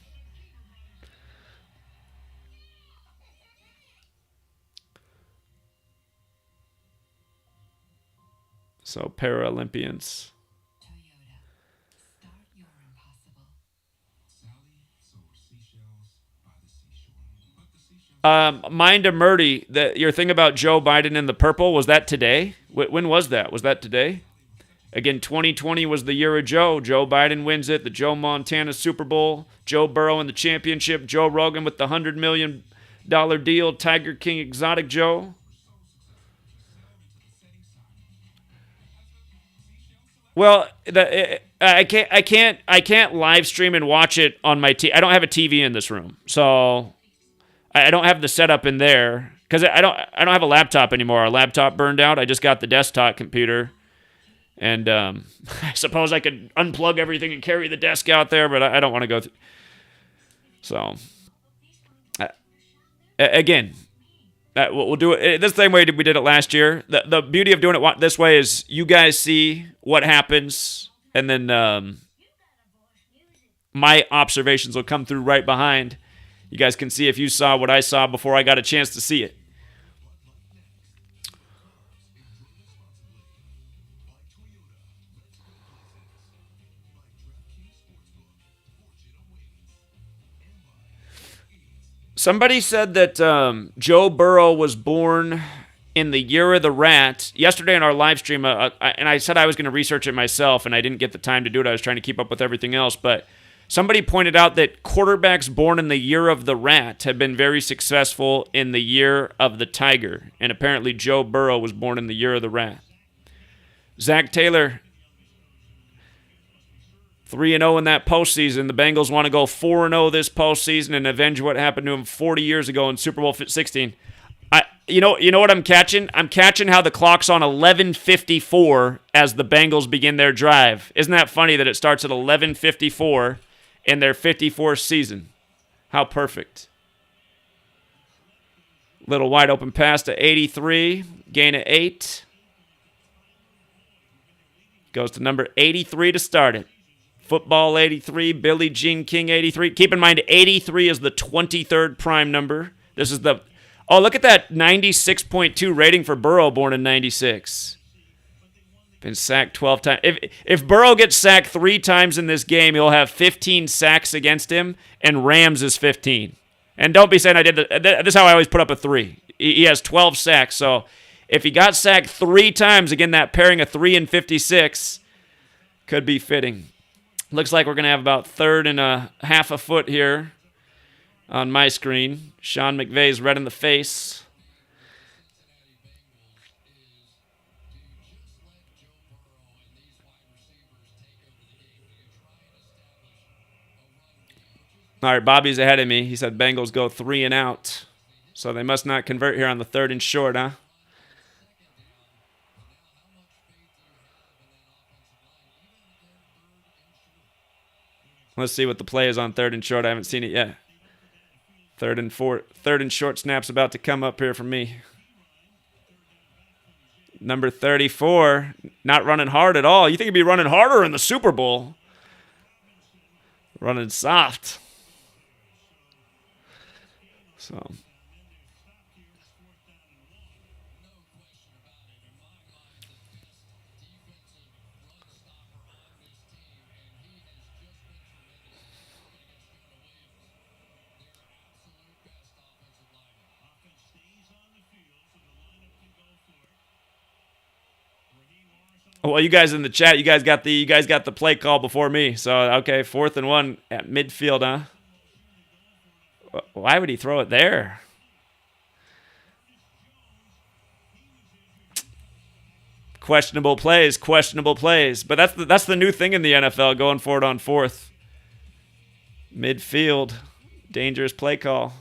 So Paralympians. Mind a Murdy, your thing about Joe Biden in the purple, was that today? When was that? Was that today? Again, 2020 was the year of Joe. Joe Biden wins it. The Joe Montana Super Bowl. Joe Burrow in the championship. Joe Rogan with the $100 million deal. Tiger King Exotic Joe. Well, I can't live stream and watch it on my TV. I don't have a TV in this room, so I don't have the setup in there because I don't have a laptop anymore. Our laptop burned out. I just got the desktop computer, and I suppose I could unplug everything and carry the desk out there, but I don't want to go through. So, again, we'll do it the same way we did it last year. The beauty of doing it this way is you guys see what happens, and then my observations will come through right behind. You guys can see if you saw what I saw before I got a chance to see it. Somebody said that Joe Burrow was born in the year of the rat. Yesterday in our live stream, and I said I was going to research it myself, and I didn't get the time to do it. I was trying to keep up with everything else, but somebody pointed out that quarterbacks born in the year of the rat have been very successful in the year of the tiger. And apparently Joe Burrow was born in the year of the rat. Zach Taylor, 3-0 in that postseason. The Bengals want to go 4-0 this postseason and avenge what happened to him 40 years ago in Super Bowl 16. You know what I'm catching? I'm catching how the clock's on 11:54 as the Bengals begin their drive. Isn't that funny that it starts at 11:54 in their 54th season? How perfect. Little wide open pass to 83, gain of 8. Goes to number 83 to start it. Football 83, Billie Jean King 83. Keep in mind 83 is the 23rd prime number. This is the... Oh, look at that 96.2 rating for Burrow, born in 96. Been sacked 12 times. If Burrow gets sacked 3 times in this game, he'll have 15 sacks against him, and Rams is 15. And don't be saying I did this is how I always put up a 3. He has 12 sacks, so if he got sacked 3 times, again, that pairing of 3 and 56 could be fitting. Looks like we're going to have about 3rd and a half a foot here on my screen. Sean McVay's red in the face. All right, Bobby's ahead of me. He said Bengals go 3 and out. So they must not convert here on the 3rd and short, huh? Let's see what the play is on 3rd and short. I haven't seen it yet. 3rd and short snap's about to come up here for me. Number 34, not running hard at all. You think he'd be running harder in the Super Bowl? Running soft. So. Well, you guys in the chat, you guys got the play call before me. So okay, 4th and 1 at midfield, huh? Why would he throw it there? Questionable plays. But that's the new thing in the NFL, going for it on 4th. Midfield, dangerous play call.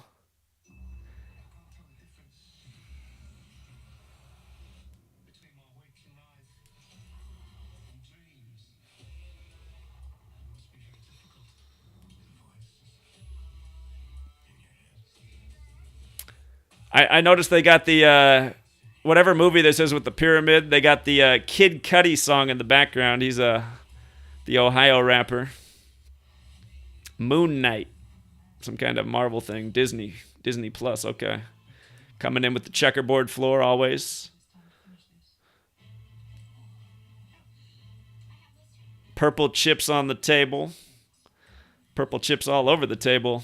I noticed they got the whatever movie this is with the pyramid. They got the Kid Cudi song in the background. He's the Ohio rapper. Moon Knight, some kind of Marvel thing. Disney Plus. Okay, coming in with the checkerboard floor always. Purple chips on the table. Purple chips all over the table.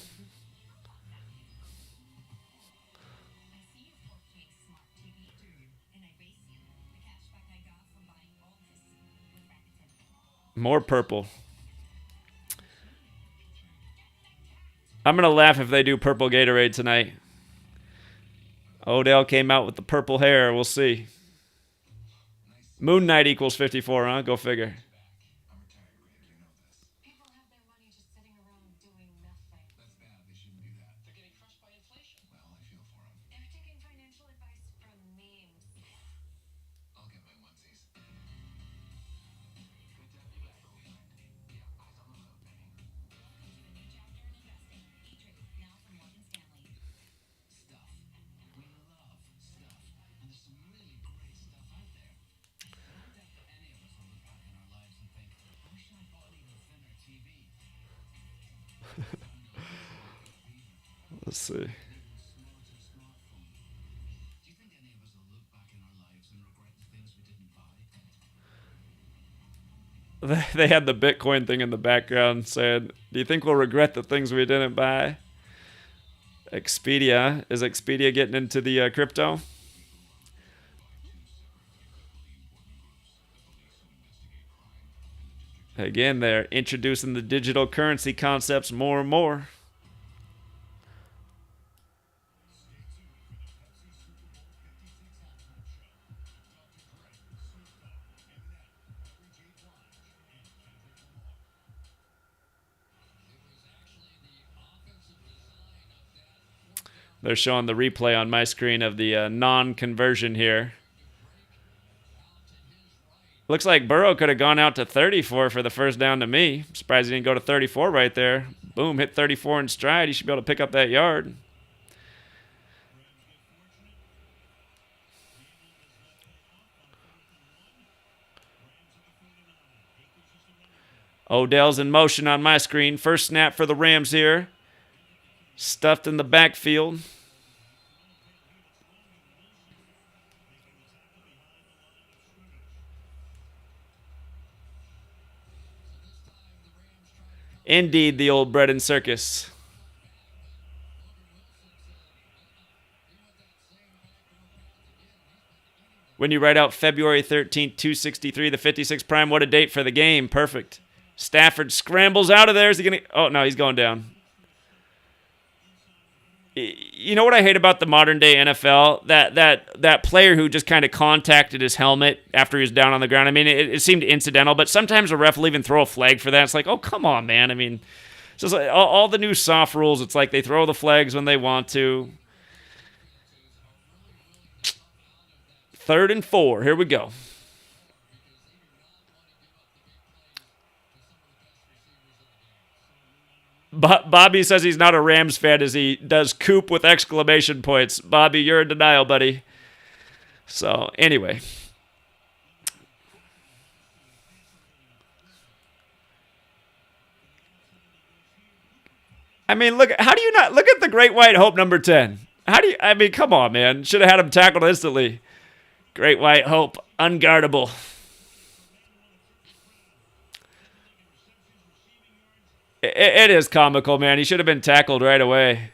More purple. I'm going to laugh if they do purple Gatorade tonight. Odell came out with the purple hair. We'll see. Moon Knight equals 54, huh? Go figure. Let's see. They had the Bitcoin thing in the background saying, do you think we'll regret the things we didn't buy? Expedia. Is Expedia getting into the crypto? Again, they're introducing the digital currency concepts more and more. They're showing the replay on my screen of the non-conversion here. Looks like Burrow could have gone out to 34 for the first down to me. I'm surprised he didn't go to 34 right there. Boom, hit 34 in stride. He should be able to pick up that yard. Odell's in motion on my screen. First snap for the Rams here. Stuffed in the backfield. Indeed, the old bread and circus. When you write out February 13th, 263, the 56 prime, what a date for the game. Perfect. Stafford scrambles out of there. Is he going to... Oh, no, he's going down. You know what I hate about the modern day NFL? That player who just kind of contacted his helmet after he was down on the ground. I mean, it seemed incidental, but sometimes a ref will even throw a flag for that. It's like, oh, come on, man. I mean, it's just like all the new soft rules. It's like they throw the flags when they want to. 3rd and 4. Here we go. Bobby says he's not a Rams fan as he does Coop with exclamation points. Bobby, you're in denial, buddy. So, anyway. I mean, how do you not look at the Great White Hope number 10? Come on, man. Should have had him tackled instantly. Great White Hope, unguardable. It is comical, man. He should have been tackled right away.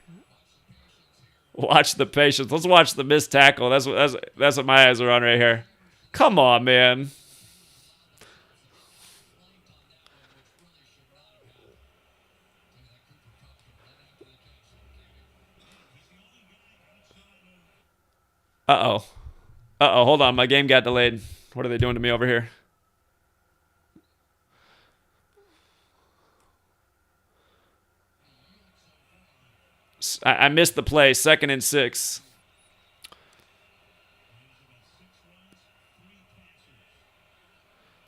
Watch the patience. Let's watch the missed tackle. That's what my eyes are on right here. Come on, man. Uh-oh. Uh-oh, hold on. My game got delayed. What are they doing to me over here? I missed the play. 2nd and 6.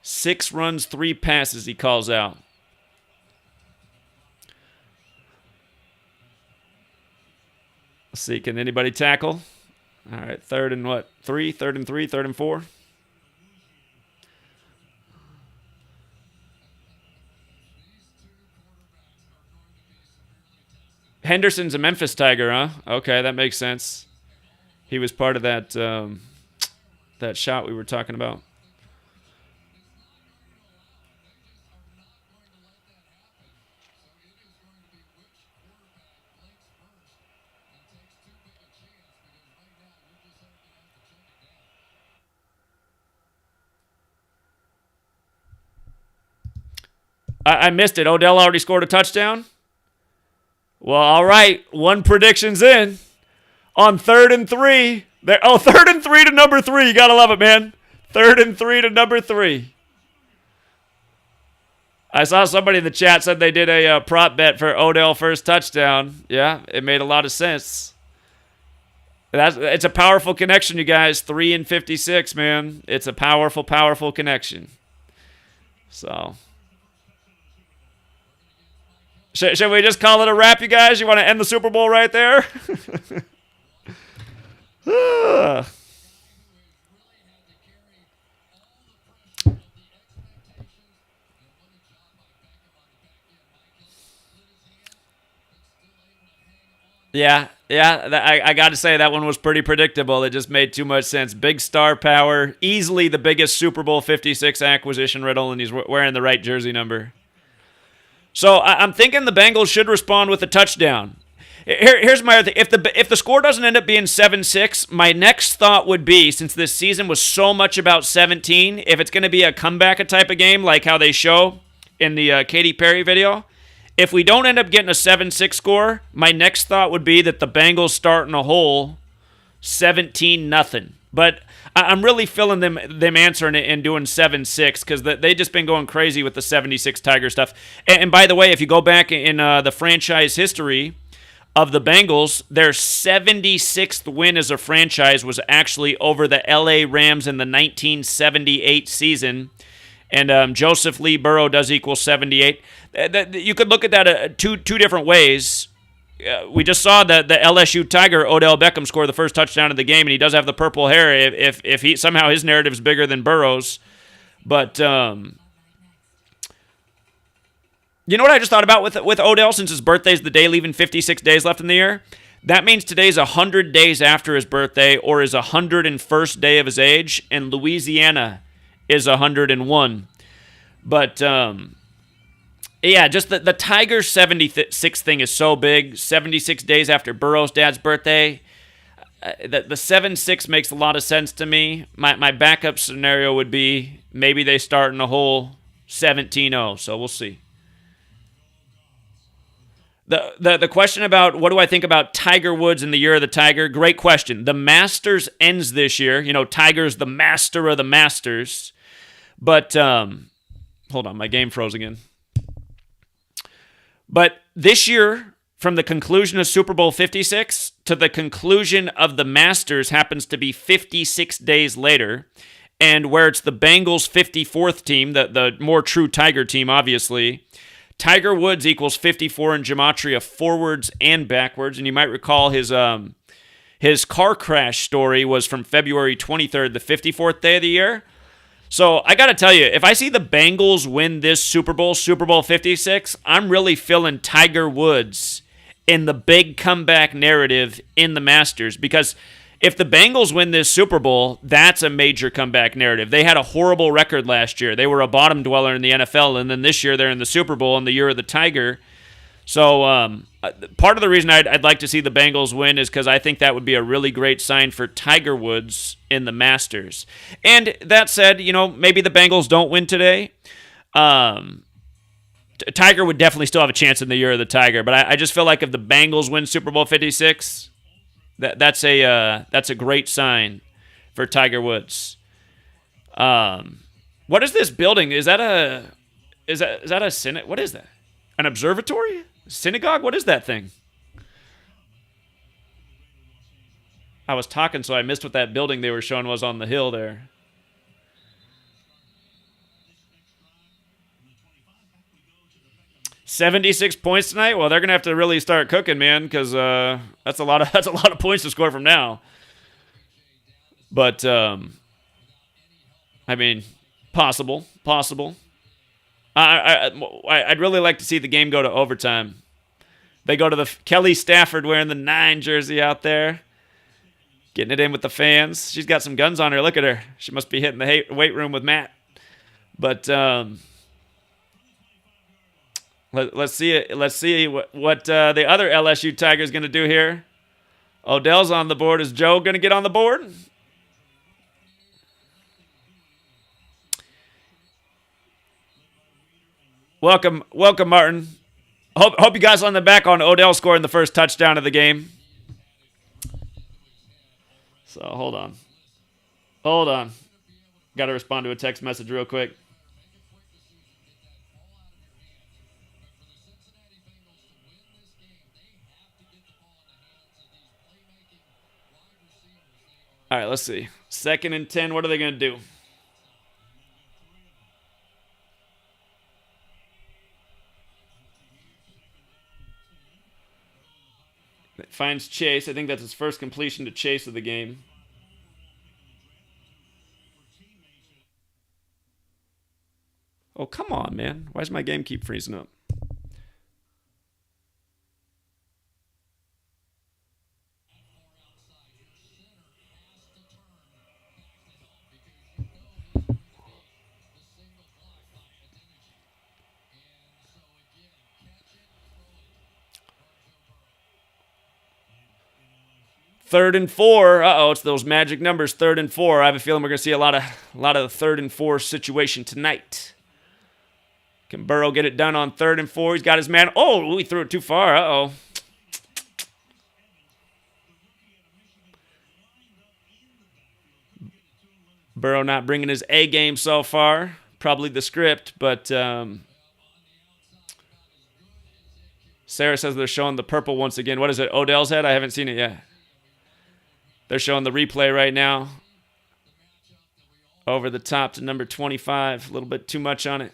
Six runs, 3 passes, he calls out. Let's see, can anybody tackle? All right, 3rd and what? 3, 3rd and 3, 3rd and 4. Henderson's a Memphis Tiger, huh? Okay, that makes sense. He was part of that that shot we were talking about. I missed it. Odell already scored a touchdown? Well, all right. 1 prediction's in. On 3rd and 3. 3rd and 3 to number 3. You got to love it, man. 3rd and 3 to number 3. I saw somebody in the chat said they did a prop bet for Odell first touchdown. Yeah, it made a lot of sense. It's a powerful connection, you guys. 3 and 56, man. It's a powerful, powerful connection. So... Should we just call it a wrap, you guys? You want to end the Super Bowl right there? Yeah, I got to say that one was pretty predictable. It just made too much sense. Big star power, easily the biggest Super Bowl 56 acquisition, Riddle, and he's wearing the right jersey number. So I'm thinking the Bengals should respond with a touchdown. Here's my other thing. If the score doesn't end up being 7-6, my next thought would be, since this season was so much about 17, if it's going to be a comeback type of game like how they show in the Katy Perry video, if we don't end up getting a 7-6 score, my next thought would be that the Bengals start in a hole 17-0. But I'm really feeling them answering it and doing 7-6 because they just been going crazy with the 76 Tiger stuff. And by the way, if you go back in the franchise history of the Bengals, their 76th win as a franchise was actually over the LA Rams in the 1978 season. And Joseph Lee Burrow does equal 78. You could look at that two different ways. We just saw the LSU Tiger, Odell Beckham, score the first touchdown of the game, and he does have the purple hair. If he somehow his narrative is bigger than Burrow's, but you know what I just thought about with Odell, since his birthday's the day, leaving 56 days left in the year. That means today's 100 days after his birthday, or his 101st day of his age, and Louisiana is 101. But yeah, just the Tigers 76 thing is so big. 76 days after Burrow's dad's birthday. The 7-6 makes a lot of sense to me. My backup scenario would be maybe they start in a hole 17-0, so we'll see. The question about what do I think about Tiger Woods in the year of the Tiger? Great question. The Masters ends this year. You know, Tiger's the master of the Masters. But, hold on, my game froze again. But this year, from the conclusion of Super Bowl 56 to the conclusion of the Masters happens to be 56 days later. And where it's the Bengals' 54th team, the more true Tiger team, obviously, Tiger Woods equals 54 in Gematria forwards and backwards. And you might recall his car crash story was from February 23rd, the 54th day of the year. So I got to tell you, if I see the Bengals win this Super Bowl 56, I'm really feeling Tiger Woods in the big comeback narrative in the Masters. Because if the Bengals win this Super Bowl, that's a major comeback narrative. They had a horrible record last year. They were a bottom dweller in the NFL, and then this year they're in the Super Bowl in the year of the Tiger. So part of the reason I'd like to see the Bengals win is because I think that would be a really great sign for Tiger Woods in the Masters. And that said, maybe the Bengals don't win today. Tiger would definitely still have a chance in the year of the Tiger, but I just feel like if the Bengals win Super Bowl 56, that's a great sign for Tiger Woods. What is this building? Is that a Senate? What is that? An observatory? Synagogue? What is that thing? I was talking, so I missed what that building they were showing was on the hill there. $76 points tonight. Well, they're gonna have to really start cooking, man, because that's a lot of points to score from now. But I mean, possible. I'd really like to see the game go to overtime. They go to the Kelly Stafford wearing the 9 jersey out there, getting it in with the fans. She's got some guns on her. Look at her. She must be hitting the weight room with Matt. But let's see it. Let's see what the other LSU Tiger is going to do here. Odell's on the board. Is Joe going to get on the board? Welcome, Martin. Hope you guys on the back on Odell scoring the first touchdown of the game. So hold on. Got to respond to a text message real quick. All right, let's see. 2nd and 10. What are they going to do? Finds Chase. I think that's his first completion to Chase of the game. Oh, come on, man. Why does my game keep freezing up? Third and 4. It's those magic numbers. 3rd and 4. I have a feeling we're going to see a lot of the 3rd and 4 situation tonight. Can Burrow get it done on 3rd and 4? He's got his man. Oh, he threw it too far. Burrow not bringing his A game so far. Probably the script, but Sarah says they're showing the purple once again. What is it? Odell's head? I haven't seen it yet. They're showing the replay right now. Over the top to number 25. A little bit too much on it.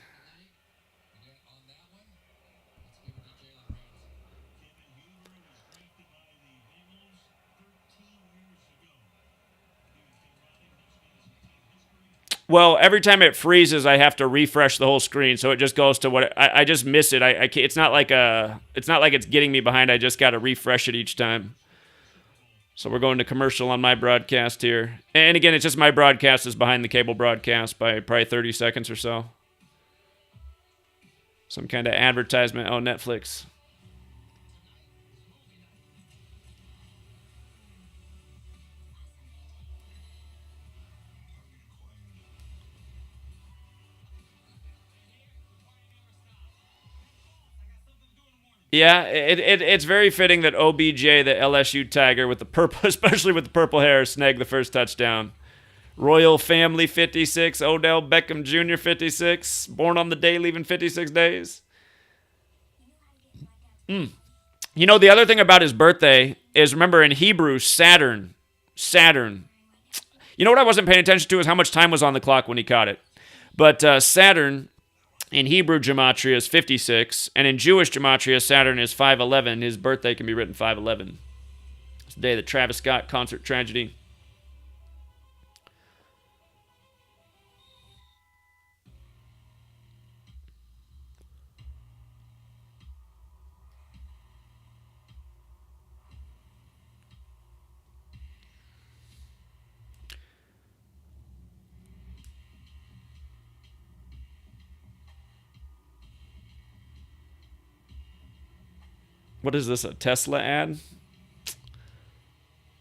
Well, every time it freezes, I have to refresh the whole screen, so it just goes to what I just miss it. I can't, it's not like it's getting me behind. I just got to refresh it each time. So we're going to commercial on my broadcast here. And again, it's just my broadcast is behind the cable broadcast by probably 30 seconds or so. Some kind of advertisement. Oh, Netflix. Yeah, it's very fitting that OBJ, the LSU Tiger, with the purple, especially with the purple hair, snagged the first touchdown. Royal Family 56, Odell Beckham Jr. 56, born on the day, leaving 56 days. You know, the other thing about his birthday is, remember in Hebrew, Saturn. You know what I wasn't paying attention to is how much time was on the clock when he caught it. But Saturn In Hebrew gematria is 56, and in Jewish gematria, Saturn is 511. His birthday can be written 511. It's the day of the Travis Scott concert tragedy. What is this, a Tesla ad?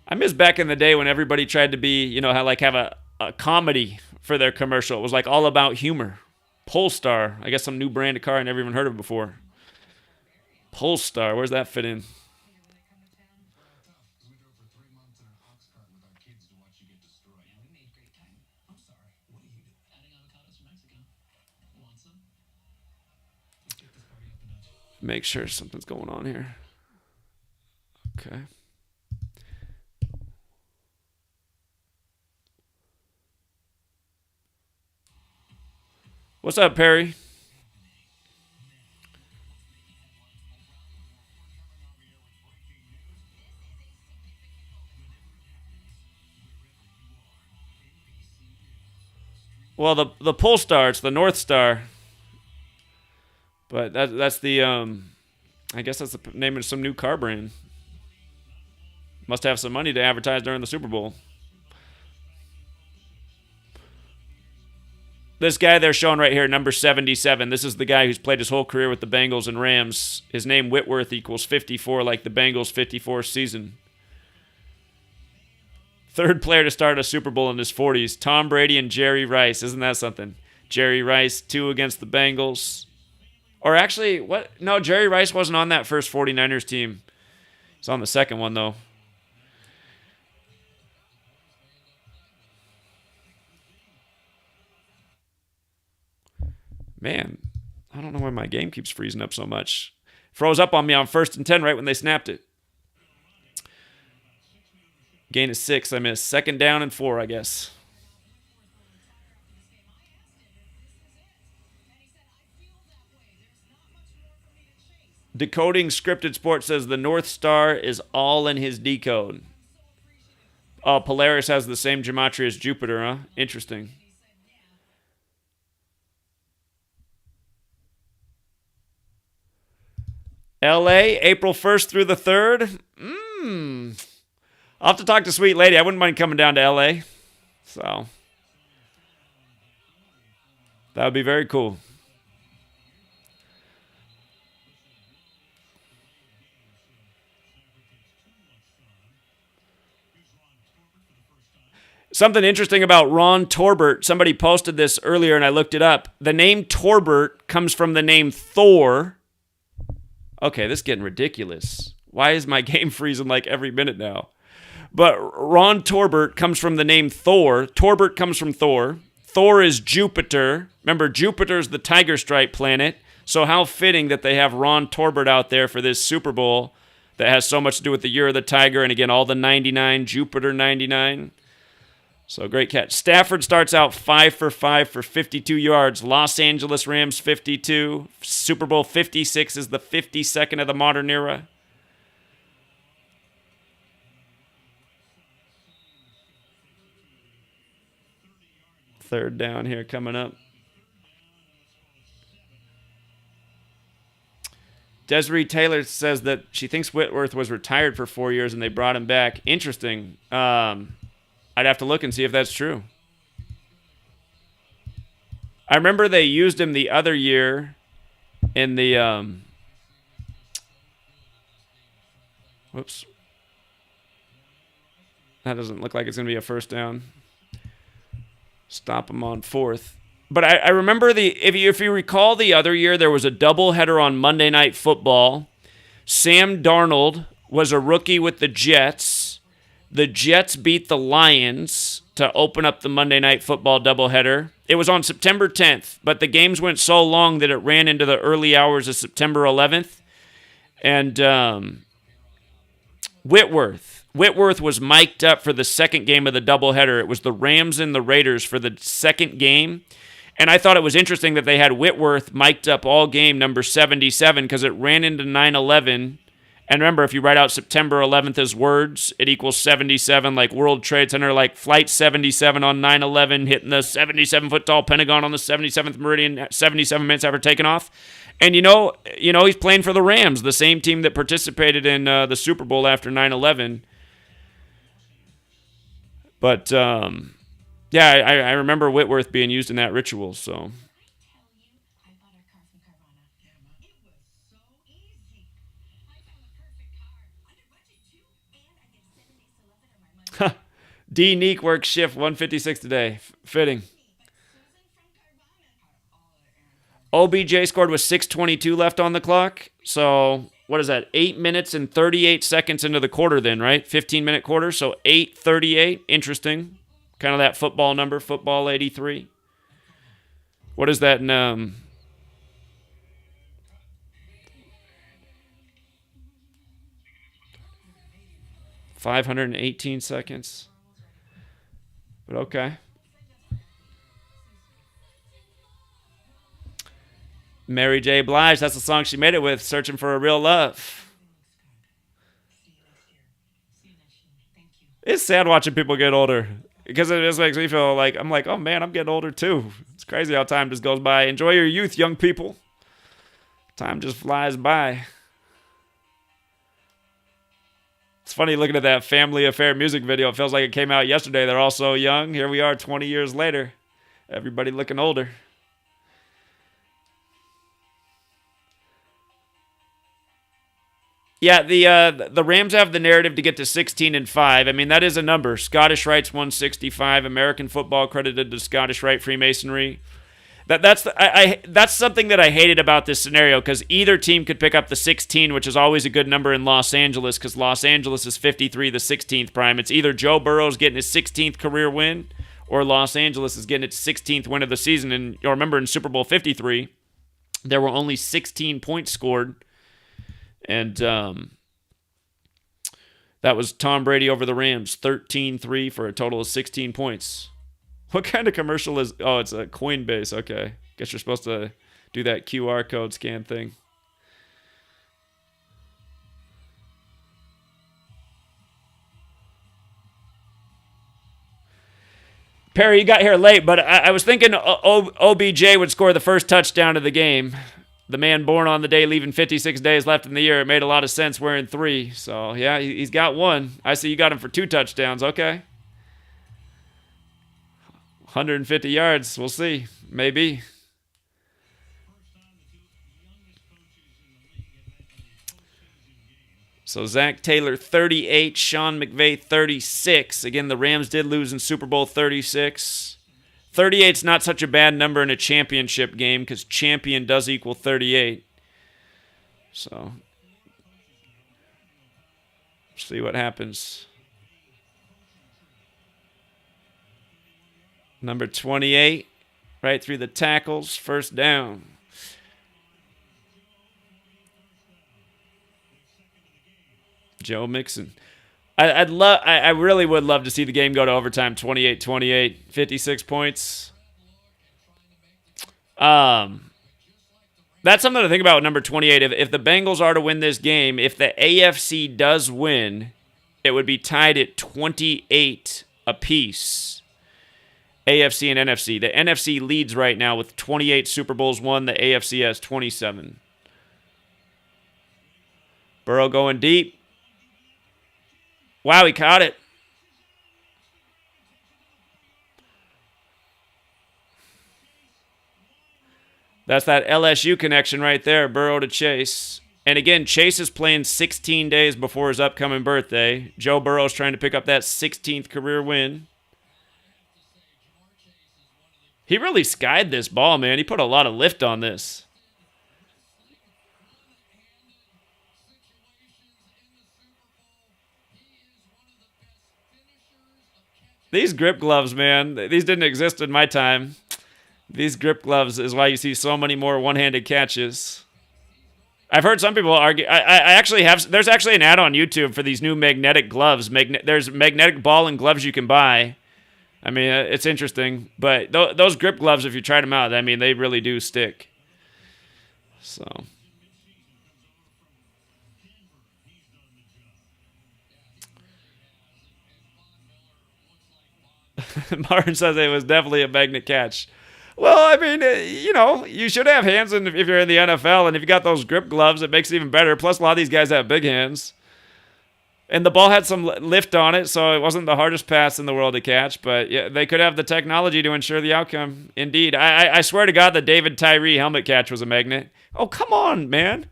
I miss back in the day when everybody tried to be, have a comedy for their commercial. It was like all about humor. Polestar, I guess some new brand of car I never even heard of before. Polestar, where's that fit in? Make sure something's going on here. Okay. What's up, Perry? Well, the Polestar, it's the North Star. But that's the I guess that's the name of some new car brand. Must have some money to advertise during the Super Bowl. This guy they're showing right here, number 77. This is the guy who's played his whole career with the Bengals and Rams. His name Whitworth equals 54, like the Bengals' 54th season. Third player to start a Super Bowl in his 40s. Tom Brady and Jerry Rice. Isn't that something? Jerry Rice, 2 against the Bengals. Or actually, what? No, Jerry Rice wasn't on that first 49ers team. He's on the second one, though. Man, I don't know why my game keeps freezing up so much. Froze up on me on 1st and 10 right when they snapped it. Gain is 6. I missed. 2nd down and 4, I guess. Decoding Scripted Sports says the North Star is all in his decode. Oh, Polaris has the same gematria as Jupiter, huh? Interesting. LA, April 1st through the 3rd. I'll have to talk to Sweet Lady. I wouldn't mind coming down to LA. So, that would be very cool. Something interesting about Ron Torbert. Somebody posted this earlier and I looked it up. The name Torbert comes from the name Thor. Okay, this is getting ridiculous. Why is my game freezing like every minute now? But Ron Torbert comes from the name Thor. Torbert comes from Thor. Thor is Jupiter. Remember, Jupiter's the tiger stripe planet. So how fitting that they have Ron Torbert out there for this Super Bowl that has so much to do with the year of the tiger. And again, all the 99, Jupiter 99. So great catch. Stafford starts out 5 for 5 for 52 yards. Los Angeles Rams 52. Super Bowl 56 is the 52nd of the modern era. Third down here coming up. Desiree Taylor says that she thinks Whitworth was retired for 4 years and they brought him back. Interesting. I'd have to look and see if that's true. I remember they used him the other year in the whoops. That doesn't look like it's going to be a first down. Stop him on 4th. But I remember if you recall the other year, there was a doubleheader on Monday Night Football. Sam Darnold was a rookie with the Jets. The Jets beat the Lions to open up the Monday Night Football doubleheader. It was on September 10th, but the games went so long that it ran into the early hours of September 11th. And Whitworth was mic'd up for the second game of the doubleheader. It was the Rams and the Raiders for the second game. And I thought it was interesting that they had Whitworth mic'd up all game, number 77, because it ran into 9/11. And remember, if you write out September 11th as words, it equals 77, like World Trade Center, like Flight 77 on 9/11, hitting the 77-foot tall Pentagon on the 77th meridian, 77 minutes after taking off. And he's playing for the Rams, the same team that participated in the Super Bowl after 9/11. But yeah, I remember Whitworth being used in that ritual. So. D. Neek works shift 156 today. Fitting. OBJ scored with 6:22 left on the clock. So what is that? 8 minutes and 38 seconds into the quarter then, right? 15-minute quarter. So 8:38. Interesting. Kind of that football number, football 83. What is that in 518 seconds? But okay. Mary J. Blige, that's the song she made it with, Searching for a Real Love. It's sad watching people get older because it just makes me feel like, I'm like, oh man, I'm getting older too. It's crazy how time just goes by. Enjoy your youth, young people. Time just flies by. It's funny looking at that Family Affair music video. It feels like it came out yesterday. They're all so young. Here we are 20 years later. Everybody looking older. Yeah, the Rams have the narrative to get to 16-5. I mean, that is a number. Scottish Rite's 165. American football credited to Scottish Rite Freemasonry. That's something that I hated about this scenario, because either team could pick up the 16, which is always a good number in Los Angeles, because Los Angeles is 53, the 16th prime. It's either Joe Burrow's getting his 16th career win, or Los Angeles is getting its 16th win of the season. And you'll remember in Super Bowl 53, there were only 16 points scored, and that was Tom Brady over the Rams, 13-3 for a total of 16 points. What kind of commercial is... Oh, it's a Coinbase. Okay. Guess you're supposed to do that QR code scan thing. Perry, you got here late, but I was thinking OBJ would score the first touchdown of the game. The man born on the day, leaving 56 days left in the year. It made a lot of sense wearing 3. So, yeah, he's got one. I see you got him for 2 touchdowns. Okay. 150 yards. We'll see. Maybe. So Zach Taylor, 38. Sean McVay, 36. Again, the Rams did lose in Super Bowl 36. 38's not such a bad number in a championship game, because champion does equal 38. So, see what happens. Number 28, right through the tackles, first down. Joe Mixon. I really would love to see the game go to overtime, 28-28, 56 points. That's something to think about with number 28. If the Bengals are to win this game, if the AFC does win, it would be tied at 28 apiece. AFC and NFC. The NFC leads right now with 28 Super Bowls won. The AFC has 27. Burrow going deep. Wow, he caught it. That's that LSU connection right there, Burrow to Chase. And again, Chase is playing 16 days before his upcoming birthday. Joe Burrow's trying to pick up that 16th career win. He really skied this ball, man. He put a lot of lift on this. These grip gloves, man, these didn't exist in my time. These grip gloves is why you see so many more one-handed catches. I've heard some people argue. I actually have. There's actually an ad on YouTube for these new magnetic gloves. There's magnetic ball and gloves you can buy. I mean, it's interesting, but those grip gloves, if you tried them out, I mean, they really do stick. So. Martin says it was definitely a magnet catch. Well, I mean, you should have hands if you're in the NFL, and if you got those grip gloves, it makes it even better. Plus, a lot of these guys have big hands. And the ball had some lift on it, so it wasn't the hardest pass in the world to catch. But yeah, they could have the technology to ensure the outcome. Indeed. I swear to God that David Tyree helmet catch was a magnet. Oh, come on, man.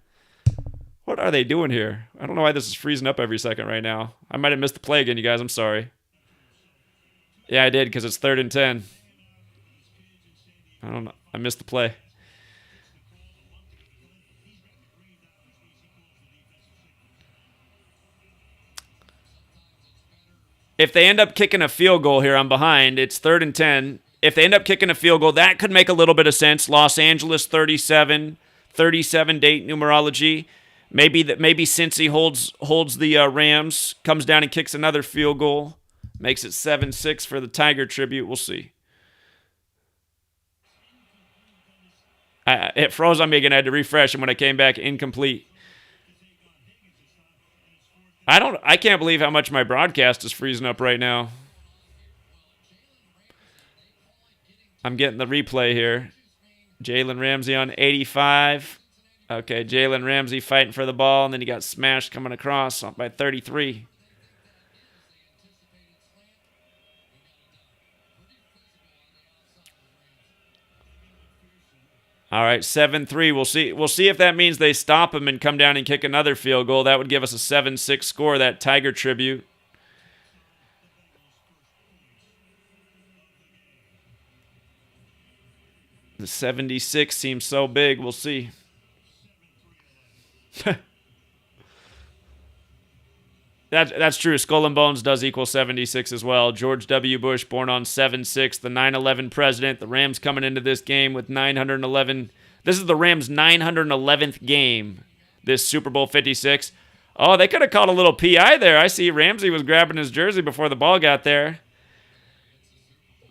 What are they doing here? I don't know why this is freezing up every second right now. I might have missed the play again, you guys. I'm sorry. Yeah, I did, because it's 3rd and 10. I don't know. I missed the play. If they end up kicking a field goal here, I'm behind. It's 3rd and 10. If they end up kicking a field goal, that could make a little bit of sense. Los Angeles 37 date numerology. Maybe Cincy holds the Rams, comes down and kicks another field goal, makes it 7-6 for the Tiger tribute. We'll see. It froze on me again. I had to refresh, and when I came back, incomplete. I can't believe how much my broadcast is freezing up right now. I'm getting the replay here. Jalen Ramsey on 85. Okay, Jalen Ramsey fighting for the ball, and then he got smashed coming across by 33. All right, 7-3. We'll see if that means they stop him and come down and kick another field goal. That would give us a 7-6 score, that Tiger tribute. The 76 seems so big. We'll see. That's true. Skull and Bones does equal 76 as well. George W. Bush, born on 7-6, the 9/11 president. The Rams coming into this game with 911. This is the Rams' 911th game, this Super Bowl 56. Oh, they could have called a little PI there. I see Ramsey was grabbing his jersey before the ball got there.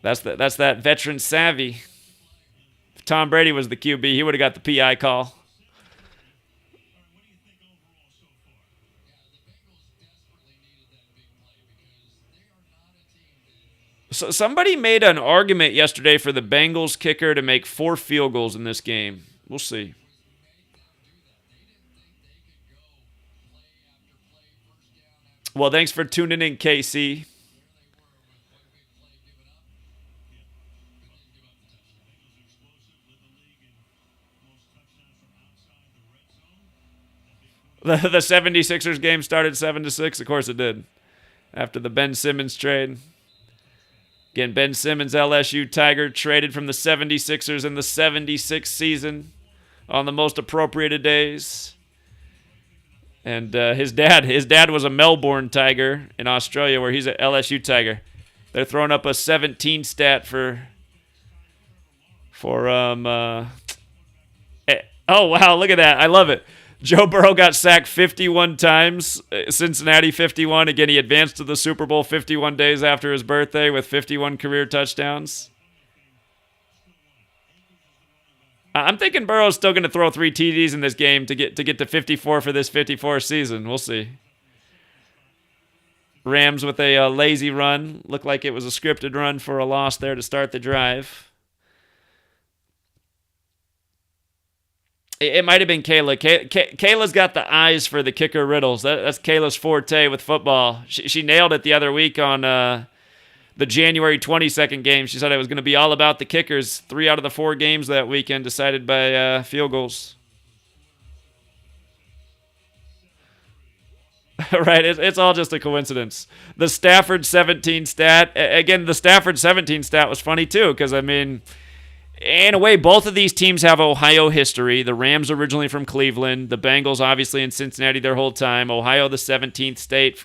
That's that veteran savvy. If Tom Brady was the QB, he would have got the PI call. So somebody made an argument yesterday for the Bengals kicker to make 4 field goals in this game. We'll see. Well, thanks for tuning in, KC. The 76ers game started 7-6. Of course it did. After the Ben Simmons trade. Again, Ben Simmons, LSU Tiger, traded from the 76ers in the 76th season on the most appropriated days. And his dad was a Melbourne Tiger in Australia, where he's an LSU Tiger. They're throwing up a 17 stat for oh wow, look at that. I love it. Joe Burrow got sacked 51 times. Cincinnati 51. Again, he advanced to the Super Bowl 51 days after his birthday with 51 career touchdowns. I'm thinking Burrow's still going to throw 3 TDs in this game to get to 54 for this 54 season. We'll see. Rams with a lazy run. Looked like it was a scripted run for a loss there to start the drive. It might have been Kayla. Kayla's got the eyes for the kicker riddles. That's Kayla's forte with football. She nailed it the other week on the January 22nd game. She said it was going to be all about the kickers. 3 out of the 4 games that weekend decided by field goals. Right, it's all just a coincidence. The Stafford 17 stat. Again, the Stafford 17 stat was funny too, because, I mean, in a way, both of these teams have Ohio history. The Rams originally from Cleveland. The Bengals obviously in Cincinnati their whole time. Ohio, the 17th state.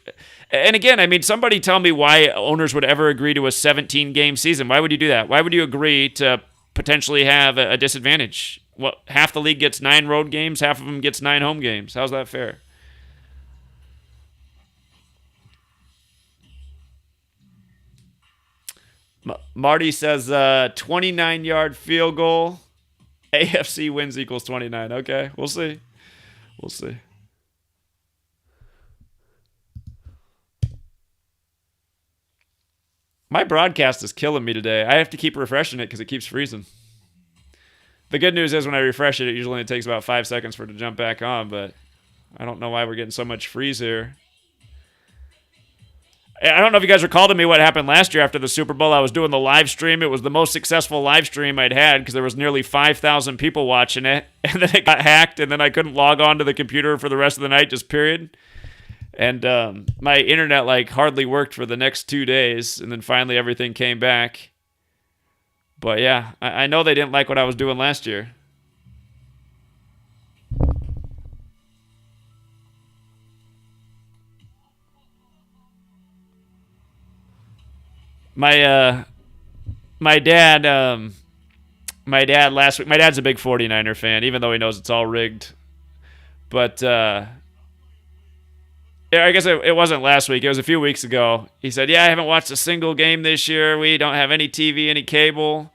And again, I mean, somebody tell me why owners would ever agree to a 17-game season. Why would you do that? Why would you agree to potentially have a disadvantage? Well, half the league gets 9 road games. Half of them gets 9 home games. How's that fair? Marty says 29-yard field goal. AFC wins equals 29. Okay, we'll see. We'll see. My broadcast is killing me today. I have to keep refreshing it because it keeps freezing. The good news is when I refresh it, it usually only takes about 5 seconds for it to jump back on, but I don't know why we're getting so much freeze here. I don't know if you guys recall to me what happened last year after the Super Bowl. I was doing the live stream. It was the most successful live stream I'd had because there was nearly 5,000 people watching it, and then it got hacked, and then I couldn't log on to the computer for the rest of the night, just period. And my internet hardly worked for the next 2 days, and then finally everything came back. But yeah, I know they didn't like what I was doing last year. My dad last week. My dad's a big 49er fan, even though he knows it's all rigged. But I guess it wasn't last week. It was a few weeks ago. He said, "Yeah, I haven't watched a single game this year. We don't have any TV, any cable."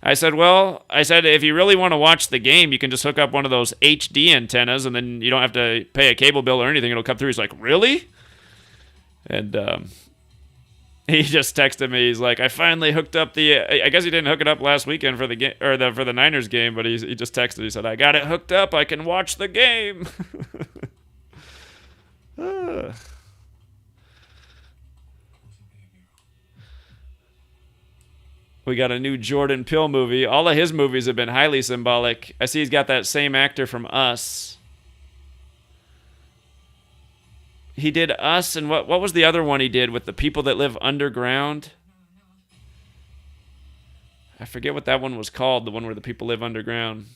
I said, if you really want to watch the game, you can just hook up one of those HD antennas, and then you don't have to pay a cable bill or anything. It'll come through." He's like, "Really?" And he just texted me. He's like, "I finally hooked up the." I guess he didn't hook it up last weekend for the game or for the Niners game, but he just texted. He said, "I got it hooked up. I can watch the game." We got a new Jordan Peele movie. All of his movies have been highly symbolic. I see he's got that same actor from Us. He did Us, and what was the other one he did with the people that live underground? I forget what that one was called, the one where the people live underground.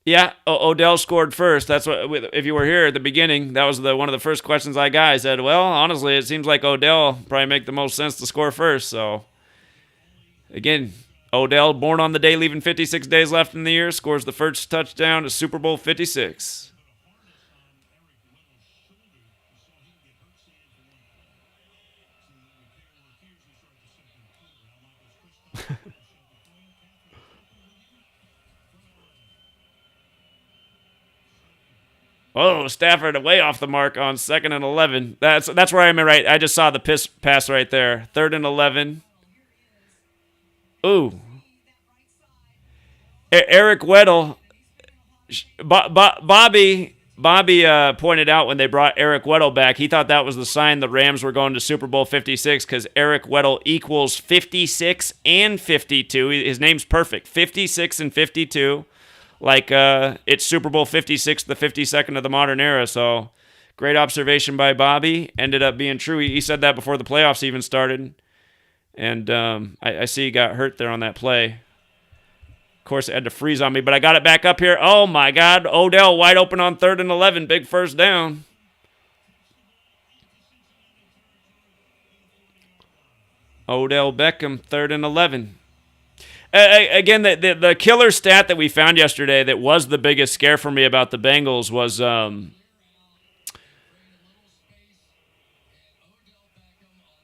Yeah, Odell scored first. That's what. If you were here at the beginning, that was one of the first questions I got. I said, "Well, honestly, it seems like Odell probably make the most sense to score first." So, again, Odell, born on the day, leaving 56 days left in the year, scores the first touchdown to Super Bowl 56. Oh, Stafford way off the mark on 2nd and 11. That's where I'm at right. I just saw the pass right there. 3rd and 11. Ooh. Eric Weddle. Bobby pointed out when they brought Eric Weddle back, he thought that was the sign the Rams were going to Super Bowl 56 because Eric Weddle equals 56 and 52. His name's perfect. 56 and 52. It's Super Bowl 56, the 52nd of the modern era. So, great observation by Bobby. Ended up being true. He said that before the playoffs even started. And I see he got hurt there on that play. Of course, it had to freeze on me, but I got it back up here. Oh, my God. Odell wide open on 3rd and 11. Big first down. Odell Beckham, 3rd and 11. Again, the killer stat that we found yesterday that was the biggest scare for me about the Bengals was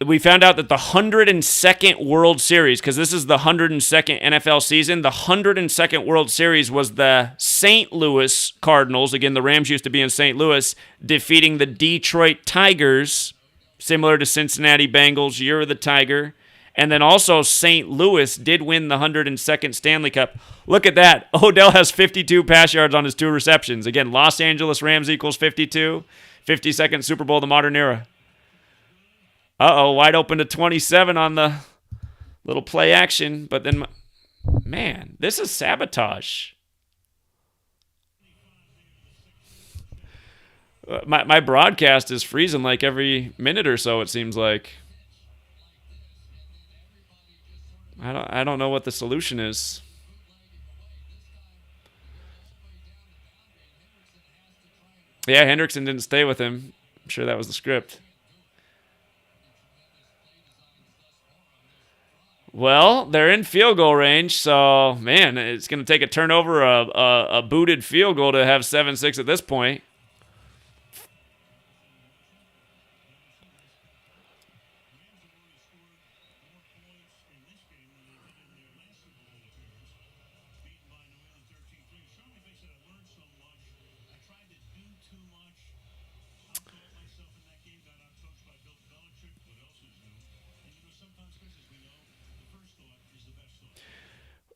we found out that the 102nd World Series, because this is the 102nd NFL season, the 102nd World Series was the St. Louis Cardinals. Again, the Rams used to be in St. Louis, defeating the Detroit Tigers, similar to Cincinnati Bengals, Year of the Tiger. And then also St. Louis did win the 102nd Stanley Cup. Look at that. Odell has 52 pass yards on his 2 receptions. Again, Los Angeles Rams equals 52. 52nd Super Bowl of the modern era. Uh-oh, wide open to 27 on the little play action. But then, man, this is sabotage. My broadcast is freezing like every minute or so, it seems like. I don't know what the solution is. Yeah, Hendrickson didn't stay with him. I'm sure that was the script. Well, they're in field goal range, so, man, it's going to take a turnover, a booted field goal to have 7-6 at this point.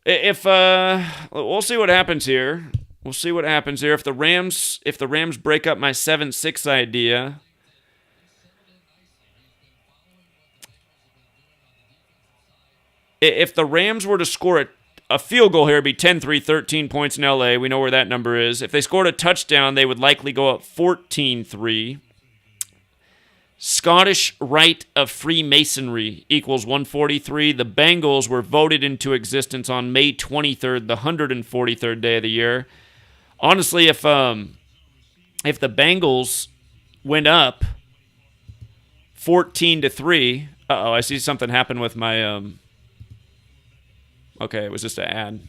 If we'll see what happens here. We'll see what happens here. If the Rams break up my 7-6 idea, if the Rams were to score a field goal here, it'd be 10-3, 13 points in LA. We know where that number is. If they scored a touchdown, they would likely go up 14-3. Scottish Rite of Freemasonry equals 143. The Bengals were voted into existence on May 23rd, the 143rd day of the year. Honestly, if the Bengals went up 14-3, I see something happen with my okay, it was just an ad.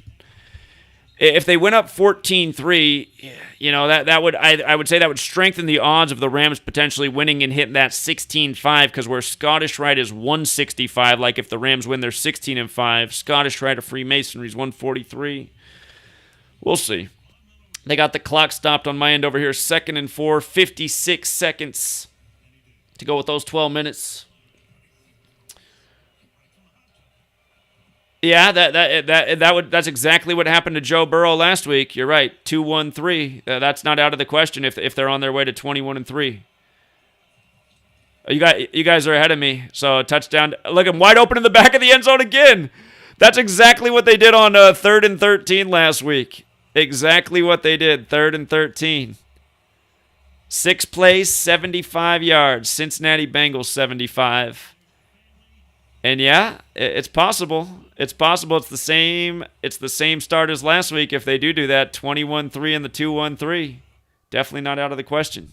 If they went up 14-3, that would I would say that would strengthen the odds of the Rams potentially winning and hitting that 16-5, because where Scottish Rite is 165, like if the Rams win, they're 16-5. Scottish Rite of Freemasonry is 143. We'll see. They got the clock stopped on my end over here. 2nd and 4, 56 seconds to go with those 12 minutes. Yeah, that's exactly what happened to Joe Burrow last week. You're right, 2-1-3. That's not out of the question if they're on their way to 21-3. You guys are ahead of me. So touchdown. Look, I'm wide open in the back of the end zone again. That's exactly what they did on 3rd and 13 last week. Exactly what they did, 3rd and 13. 6 plays, 75 yards. Cincinnati Bengals 75. And yeah, it's possible. It's possible. It's the same start as last week if they do that. 21-3 and the 2-1-3. Definitely not out of the question.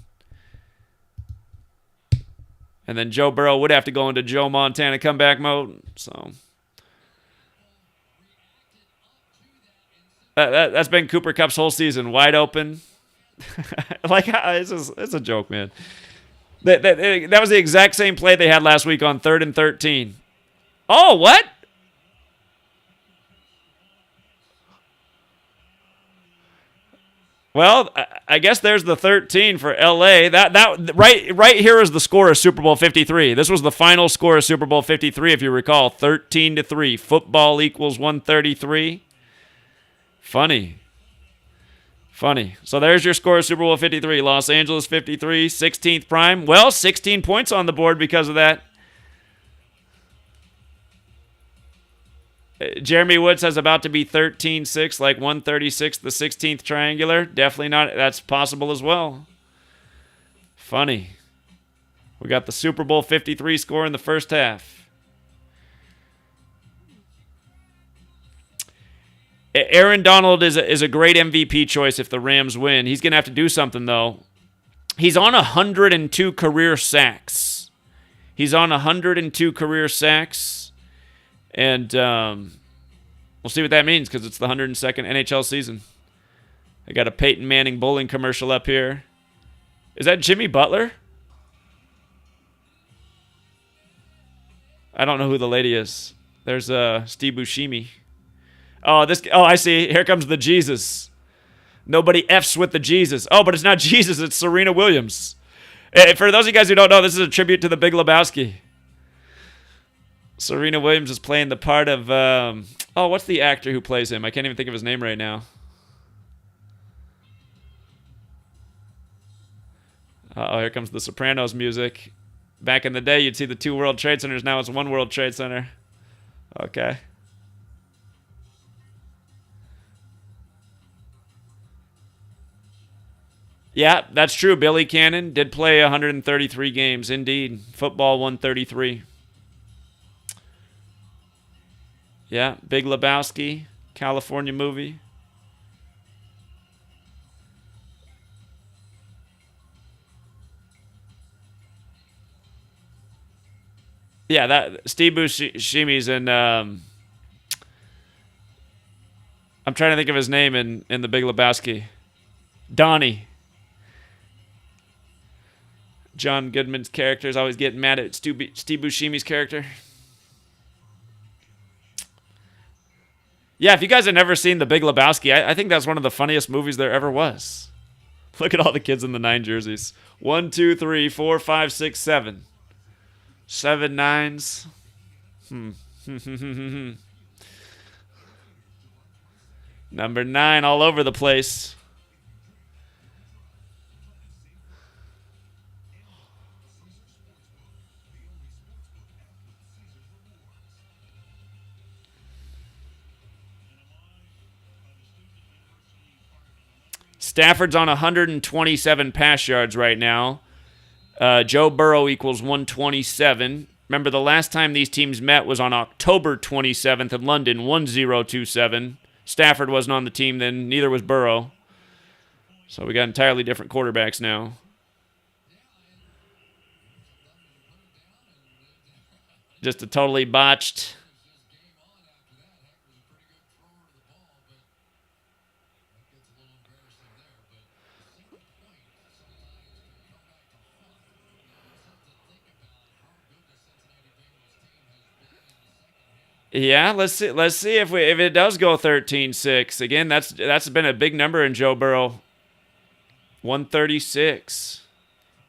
And then Joe Burrow would have to go into Joe Montana comeback mode. So that's been Cooper Kupp's whole season, wide open. It's a joke, man. That was the exact same play they had last week on 3rd and 13. Oh, what? Well, I guess there's the 13 for LA. That right here is the score of Super Bowl 53. This was the final score of Super Bowl 53, if you recall, 13-3. Football equals 133. Funny. So there's your score of Super Bowl 53. Los Angeles 53, 16th prime. Well, 16 points on the board because of that. Jeremy Wood says about to be 13-6, like 136, the 16th triangular. Definitely not. That's possible as well. Funny. We got the Super Bowl 53 score in the first half. Aaron Donald is a great MVP choice if the Rams win. He's going to have to do something, though. He's on 102 career sacks. And we'll see what that means because it's the 102nd NHL season. I got a Peyton Manning bowling commercial up here. Is that Jimmy Butler? I don't know who the lady is. There's Steve Buscemi. Oh, I see. Here comes the Jesus. Nobody F's with the Jesus. Oh, but it's not Jesus. It's Serena Williams. For those of you guys who don't know, this is a tribute to the Big Lebowski. Serena Williams is playing the part of, what's the actor who plays him? I can't even think of his name right now. Here comes the Sopranos music. Back in the day, you'd see the 2 World Trade Centers. Now it's 1 World Trade Center. Okay. Yeah, that's true. Billy Cannon did play 133 games. Indeed. Football 133. Yeah, Big Lebowski, California movie. Yeah, that Steve Buscemi's in I'm trying to think of his name in The Big Lebowski. Donnie. John Goodman's character is always getting mad at Steve Buscemi's character. Yeah, if you guys have never seen The Big Lebowski, I think that's one of the funniest movies there ever was. Look at all the kids in the 9 jerseys. 1, 2, 3, 4, 5, 6, 7. 7 nines. Number 9 all over the place. Stafford's on 127 pass yards right now. Joe Burrow equals 127. Remember, the last time these teams met was on October 27th in London, 1027. Stafford wasn't on the team then, neither was Burrow. So we got entirely different quarterbacks now. Just a totally botched. Yeah, let's see if it does go 13-6. Again, that's been a big number in Joe Burrow. 136.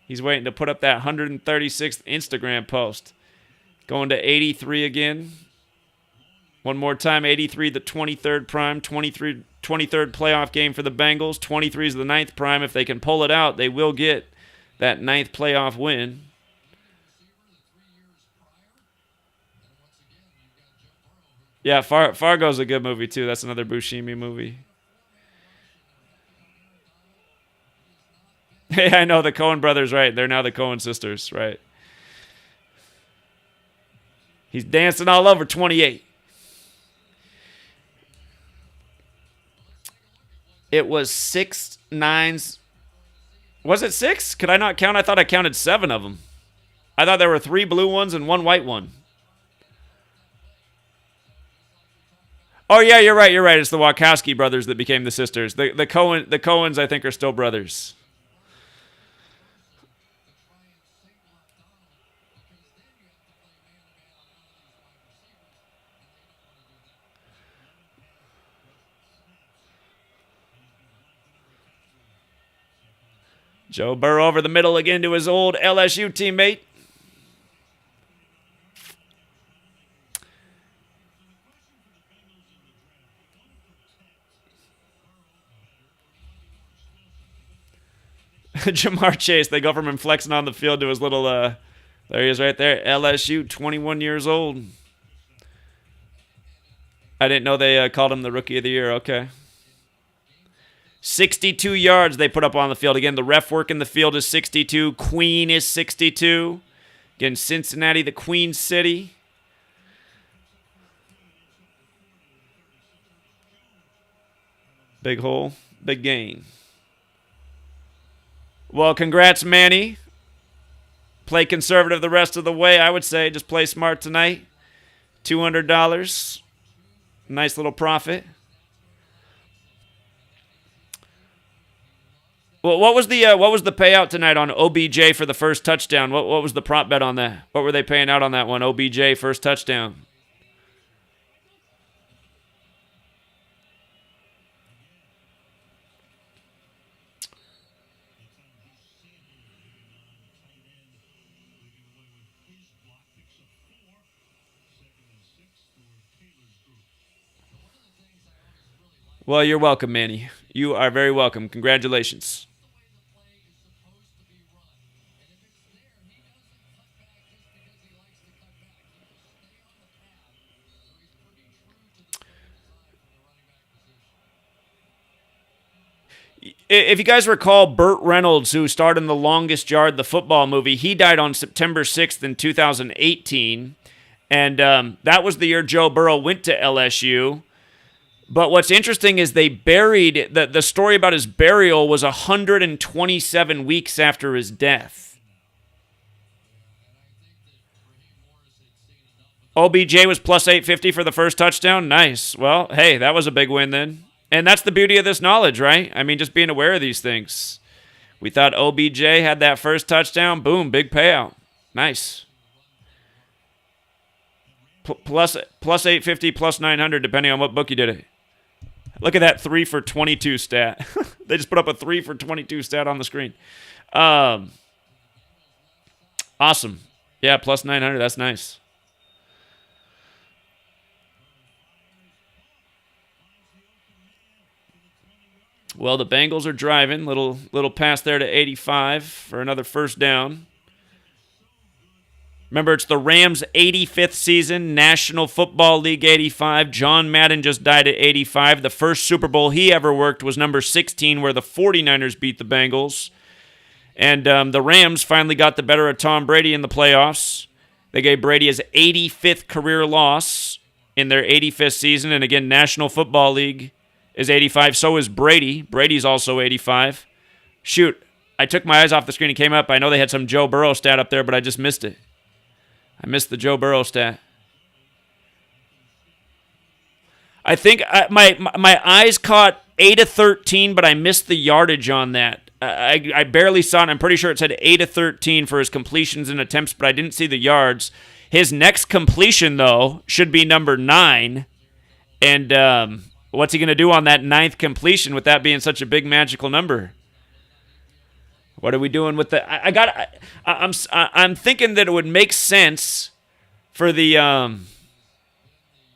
He's waiting to put up that 136th Instagram post. Going to 83 again. One more time, 83, the 23rd prime, 23rd playoff game for the Bengals. 23 is the 9th prime. If they can pull it out, they will get that 9th playoff win. Yeah, Fargo's a good movie, too. That's another Buscemi movie. Hey, I know the Coen brothers, right? They're now the Coen sisters, right? He's dancing all over 28. It was 6 nines. Was it 6? Could I not count? I thought I counted 7 of them. I thought there were 3 blue ones and 1 white one. Oh, yeah, you're right. It's the Wachowski brothers that became the sisters. The Coens, I think, are still brothers. Joe Burrow over the middle again to his old LSU teammate. Jamar Chase, they go from him flexing on the field to his little, there he is right there, LSU, 21 years old. I didn't know they called him the Rookie of the Year. Okay. 62 yards they put up on the field. Again, the ref work in the field is 62. Queen is 62. Again, Cincinnati, the Queen City. Big hole, big gain. Well, congrats, Manny. Play conservative the rest of the way, I would say. Just play smart tonight. $200. Nice little profit. Well, what was the payout tonight on OBJ for the first touchdown? What was the prop bet on that? What were they paying out on that one? OBJ first touchdown. Well, you're welcome, Manny. You are very welcome. Congratulations. If you guys recall, Burt Reynolds, who starred in The Longest Yard, the football movie, he died on September 6th in 2018. And that was the year Joe Burrow went to LSU. But what's interesting is they buried, the story about his burial was 127 weeks after his death. OBJ was plus 850 for the first touchdown. Nice. Well, hey, that was a big win then. And that's the beauty of this knowledge, right? I mean, just being aware of these things. We thought OBJ had that first touchdown. Boom, big payout. Nice. Plus 850, plus 900, depending on what book you did it. Look at that 3 for 22 stat. They just put up a 3 for 22 stat on the screen. Awesome. Yeah, plus 900. That's nice. Well, the Bengals are driving. Little pass there to 85 for another first down. Remember, it's the Rams' 85th season, National Football League 85. John Madden just died at 85. The first Super Bowl he ever worked was number 16, where the 49ers beat the Bengals. And the Rams finally got the better of Tom Brady in the playoffs. They gave Brady his 85th career loss in their 85th season. And again, National Football League is 85. So is Brady. Brady's also 85. Shoot, I took my eyes off the screen and came up. I know they had some Joe Burrow stat up there, but I just missed it. I missed the Joe Burrow stat. I think my eyes caught 8 of 13, but I missed the yardage on that. I barely saw it. I'm pretty sure it said 8 of 13 for his completions and attempts, but I didn't see the yards. His next completion, though, should be number 9. And what's he going to do on that 9th completion with that being such a big magical number? What are we doing with the? I'm thinking that it would make sense for the.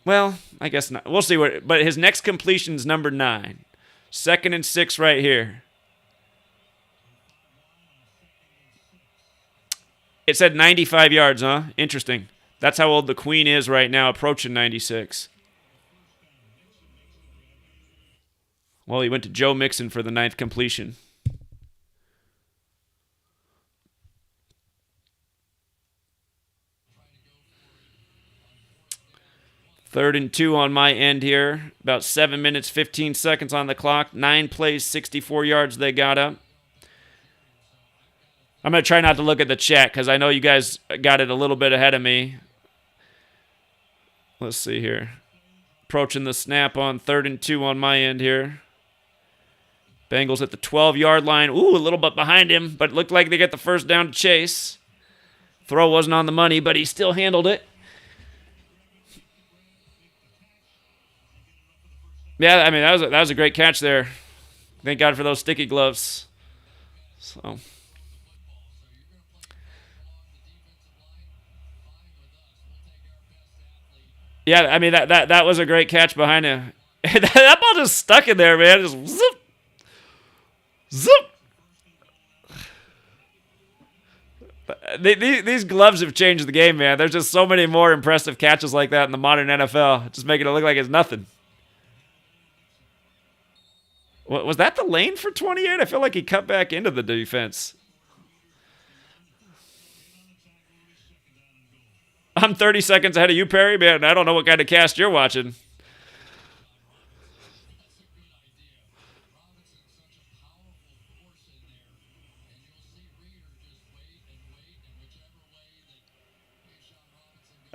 Well, I guess not. We'll see what. But his next completion is number 9, 2nd and 6 right here. It said 95 yards, huh? Interesting. That's how old the Queen is right now, approaching 96. Well, he went to Joe Mixon for the 9th completion. Third and 2 on my end here. About 7 minutes, 15 seconds on the clock. 9 plays, 64 yards they got up. I'm going to try not to look at the chat because I know you guys got it a little bit ahead of me. Let's see here. Approaching the snap on 3rd and 2 on my end here. Bengals at the 12-yard line. Ooh, a little bit behind him, but it looked like they get the first down to Chase. Throw wasn't on the money, but he still handled it. Yeah, I mean, that was a great catch there. Thank God for those sticky gloves. So, yeah, I mean that was a great catch behind him. That ball just stuck in there, man. Just zip, zip. These gloves have changed the game, man. There's just so many more impressive catches like that in the modern NFL, just making it look like it's nothing. Was that the lane for 28? I feel like he cut back into the defense. I'm 30 seconds ahead of you, Perry. Man, I don't know what kind of cast you're watching.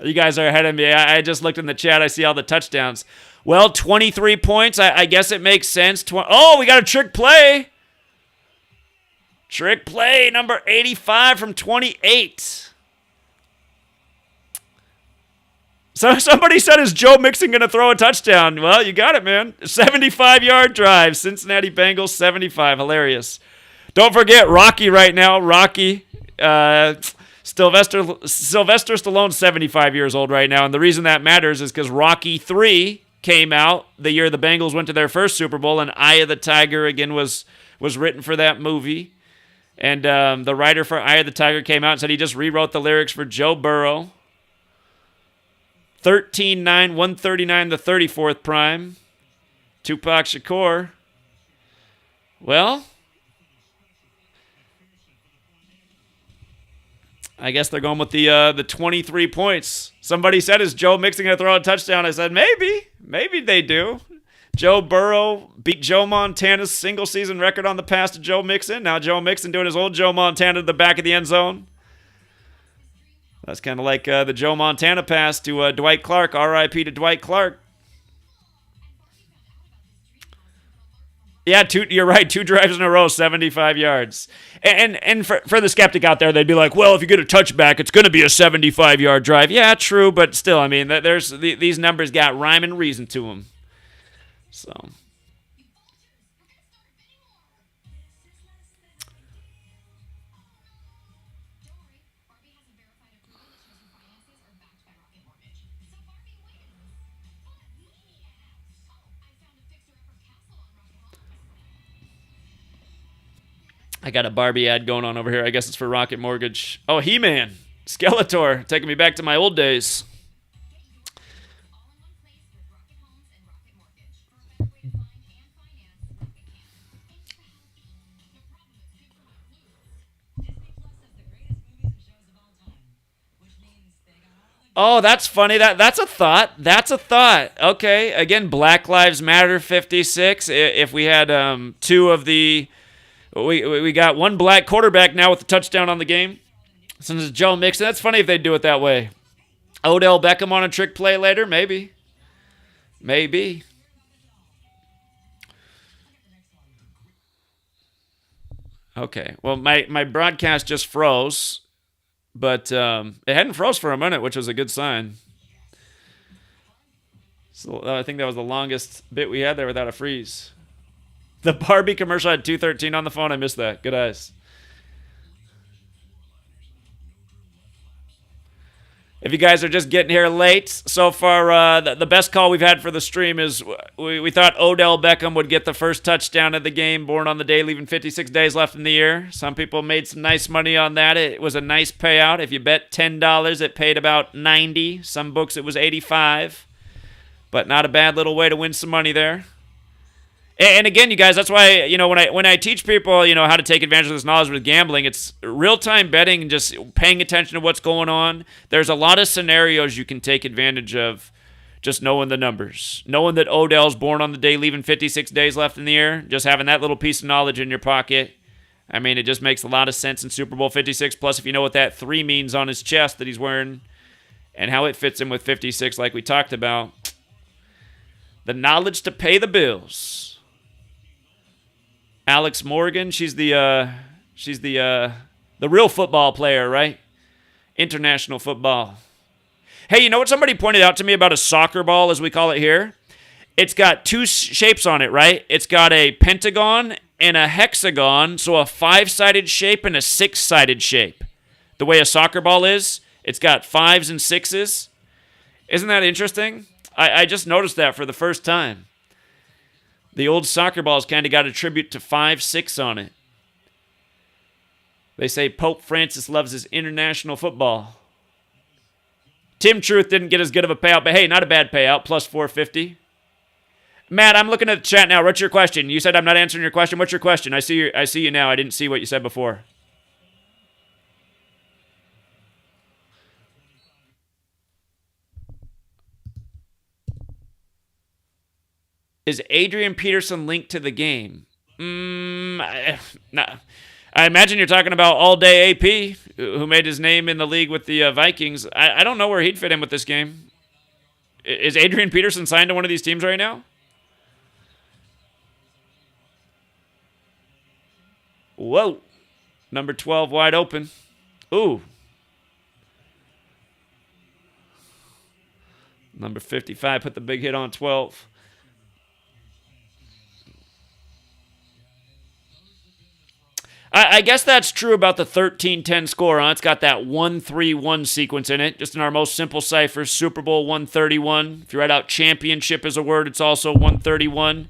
You guys are ahead of me. I just looked in the chat. I see all the touchdowns. Well, 23 points. I guess it makes sense. Oh, we got a trick play. Trick play, number 85 from 28. So somebody said, is Joe Mixon going to throw a touchdown? Well, you got it, man. 75-yard drive. Cincinnati Bengals, 75. Hilarious. Don't forget Rocky right now. Rocky. Sylvester Stallone's 75 years old right now, and the reason that matters is because Rocky 3 came out the year the Bengals went to their first Super Bowl, and Eye of the Tiger, again, was written for that movie. And the writer for Eye of the Tiger came out and said he just rewrote the lyrics for Joe Burrow. 13-9, 139, the 34th prime. Tupac Shakur. Well, I guess they're going with the 23 points. Somebody said, is Joe Mixon going to throw a touchdown? I said, maybe. Maybe they do. Joe Burrow beat Joe Montana's single-season record on the pass to Joe Mixon. Now Joe Mixon doing his old Joe Montana to the back of the end zone. That's kind of like the Joe Montana pass to Dwight Clark. R.I.P. to Dwight Clark. Yeah, you're right. 2 drives in a row, 75 yards. And for the skeptic out there, they'd be like, well, if you get a touchback, it's going to be a 75-yard drive. Yeah, true, but still, I mean, these numbers got rhyme and reason to them. So... I got a Barbie ad going on over here. I guess it's for Rocket Mortgage. Oh, He-Man. Skeletor. Taking me back to my old days. Oh, that's funny. That's a thought. That's a thought. Okay. Again, Black Lives Matter 56. If we had 2 of the... We got 1 black quarterback now with the touchdown on the game. Since it's Joe Mixon. That's funny if they do it that way. Odell Beckham on a trick play later? Maybe. Maybe. Okay. Well, my broadcast just froze. But it hadn't froze for a minute, which was a good sign. So I think that was the longest bit we had there without a freeze. The Barbie commercial had 213 on the phone. I missed that. Good eyes. If you guys are just getting here late, so far the best call we've had for the stream is we thought Odell Beckham would get the first touchdown of the game, born on the day, leaving 56 days left in the year. Some people made some nice money on that. It was a nice payout. If you bet $10, it paid about 90. Some books it was 85. But not a bad little way to win some money there. And again, you guys, that's why, when I teach people, how to take advantage of this knowledge with gambling, it's real-time betting and just paying attention to what's going on. There's a lot of scenarios you can take advantage of just knowing the numbers. Knowing that Odell's born on the day, leaving 56 days left in the year, just having that little piece of knowledge in your pocket. I mean, it just makes a lot of sense in Super Bowl 56. Plus, if you know what that 3 means on his chest that he's wearing and how it fits in with 56 like we talked about, the knowledge to pay the bills. Alex Morgan, she's the real football player, right? International football. Hey, you know what somebody pointed out to me about a soccer ball, as we call it here? It's got 2 shapes on it, right? It's got a pentagon and a hexagon, so a 5-sided shape and a 6-sided shape. The way a soccer ball is, it's got 5s and 6s. Isn't that interesting? I just noticed that for the first time. The old soccer balls kind of got a tribute to 5-6 on it. They say Pope Francis loves his international football. Tim Truth didn't get as good of a payout, but hey, not a bad payout, plus 450. Matt, I'm looking at the chat now. What's your question? You said I'm not answering your question. What's your question? I see you now. I didn't see what you said before. Is Adrian Peterson linked to the game? I imagine you're talking about all-day AP, who made his name in the league with the Vikings. I don't know where he'd fit in with this game. Is Adrian Peterson signed to one of these teams right now? Whoa. Number 12 wide open. Ooh. Number 55 put the big hit on 12. I guess that's true about the 13-10 score. Huh? It's got that 1-3-1 sequence in it. Just in our most simple cipher, Super Bowl 131. If you write out championship as a word, it's also 131.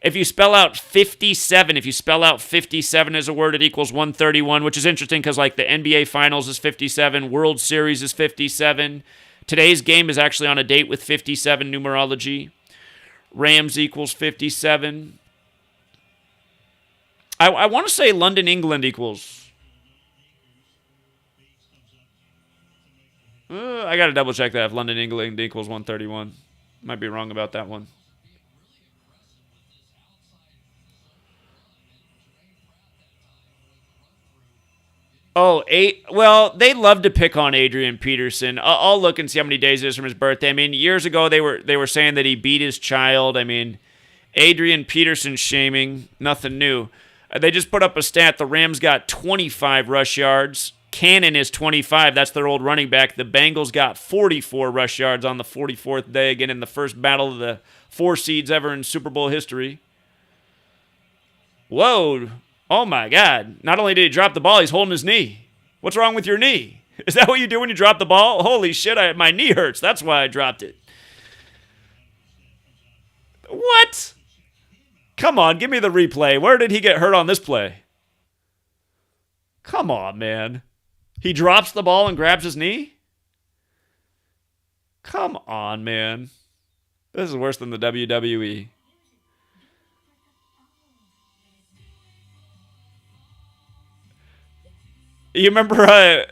If you spell out 57, as a word, it equals 131, which is interesting because like the NBA Finals is 57, World Series is 57. Today's game is actually on a date with 57 numerology. Rams equals 57. I want to say London, England equals. I got to double check that if London, England equals 131. Might be wrong about that one. Oh, eight. Well, they love to pick on Adrian Peterson. I'll look and see how many days it is from his birthday. I mean, years ago they were saying that he beat his child. I mean, Adrian Peterson shaming, nothing new. They just put up a stat. The Rams got 25 rush yards. Cannon is 25. That's their old running back. The Bengals got 44 rush yards on the 44th day, again in the first battle of the 4 seeds ever in Super Bowl history. Whoa. Oh, my God. Not only did he drop the ball, he's holding his knee. What's wrong with your knee? Is that what you do when you drop the ball? Holy shit, my knee hurts. That's why I dropped it. What? Come on, give me the replay. Where did he get hurt on this play? Come on, man. He drops the ball and grabs his knee? Come on, man. This is worse than the WWE. You remember,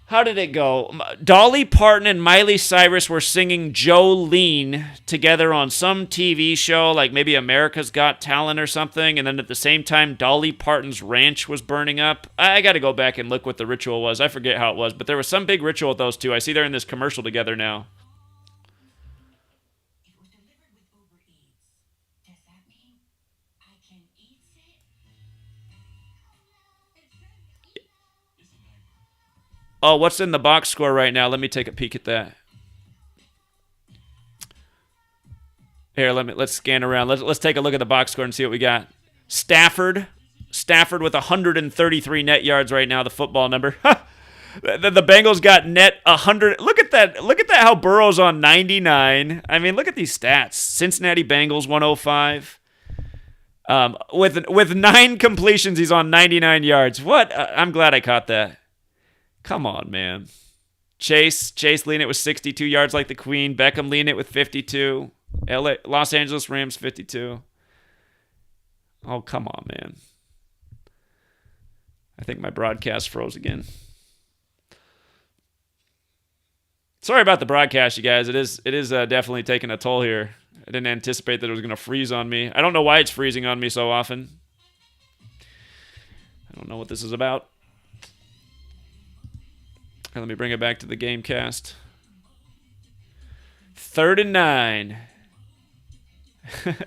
how did it go? Dolly Parton and Miley Cyrus were singing Jolene together on some TV show, like maybe America's Got Talent or something, and then at the same time, Dolly Parton's ranch was burning up. I got to go back and look what the ritual was. I forget how it was, but there was some big ritual with those two. I see they're in this commercial together now. Oh, what's in the box score right now? Let me take a peek at that. Here, let's scan around. Let's take a look at the box score and see what we got. Stafford with 133 net yards right now, the football number. the Bengals got net 100. Look at that. Look at that, how Burrow's on 99. I mean, look at these stats. Cincinnati Bengals 105. With 9 completions, he's on 99 yards. What? I'm glad I caught that. Come on, man. Chase leading it with 62 yards like the Queen. Beckham leading it with 52. Los Angeles Rams 52. Oh, come on, man. I think my broadcast froze again. Sorry about the broadcast, you guys. It is definitely taking a toll here. I didn't anticipate that it was going to freeze on me. I don't know why it's freezing on me so often. I don't know what this is about. Let me bring it back to the Gamecast. 3rd and 9.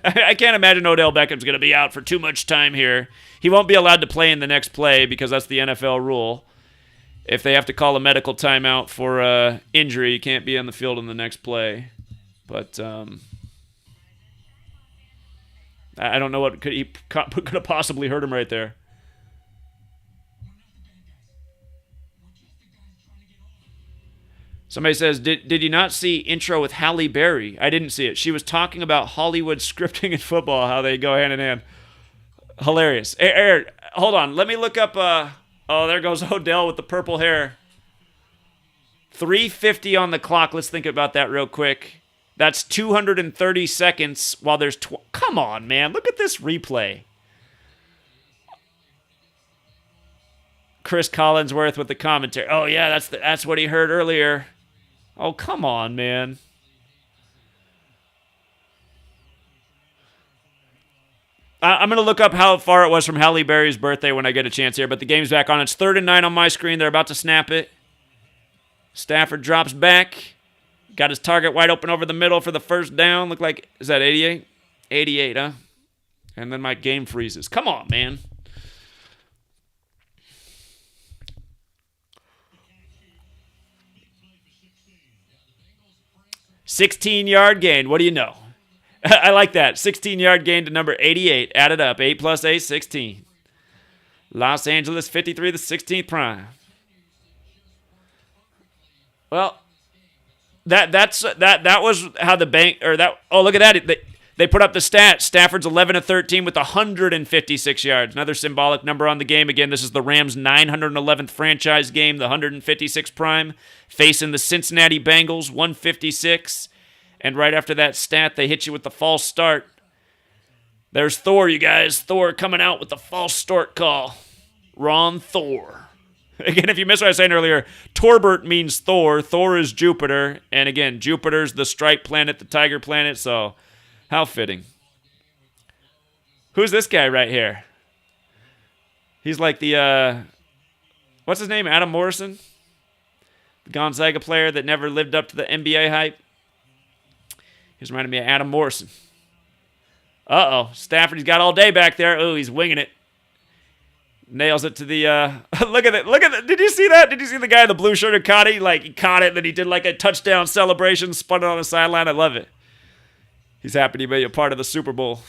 I can't imagine Odell Beckham's going to be out for too much time here. He won't be allowed to play in the next play because that's the NFL rule. If they have to call a medical timeout for injury, he can't be on the field in the next play. But I don't know what could have possibly hurt him right there. Somebody says, did you not see intro with Halle Berry? I didn't see it. She was talking about Hollywood scripting and football, how they go hand in hand. Hilarious. Aaron, hold on. Let me look up. Oh, there goes Odell with the purple hair. 3:50 on the clock. Let's think about that real quick. That's 230 seconds while there's... Come on, man. Look at this replay. Chris Collinsworth with the commentary. Oh, yeah, that's what he heard earlier. Oh, come on, man. I'm going to look up how far it was from Halle Berry's birthday when I get a chance here, but the game's back on. It's 3rd and 9 on my screen. They're about to snap it. Stafford drops back. Got his target wide open over the middle for the first down. Look like, is that 88? 88, huh? And then my game freezes. Come on, man. $16-yard gain. What do you know? I like that. 16-yard gain to number 88. Add it up. 8 plus 8, 16. Los Angeles 53, the 16th prime. Well, that was how the bank or that. Oh, look at that. They put up the stat. Stafford's 11 of 13 with 156 yards. Another symbolic number on the game. Again, this is the Rams' 911th franchise game, the 156 prime, facing the Cincinnati Bengals, 156. And right after that stat, they hit you with the false start. There's Thor, you guys. Thor coming out with the false start call. Ron Thor. Again, if you missed what I was saying earlier, Torbert means Thor. Thor is Jupiter. And again, Jupiter's the stripe planet, the tiger planet. So, how fitting. Who's this guy right here? He's like the What's his name? Adam Morrison? The Gonzaga player that never lived up to the NBA hype. He's reminding me of Adam Morrison. Uh-oh. Stafford, he's got all day back there. Oh, he's winging it. Nails it to the, look at it. Look at it. Did you see that? Did you see the guy in the blue shirt who caught it? He caught it, and then he did like a touchdown celebration, spun it on the sideline. I love it. He's happy to be a part of the Super Bowl.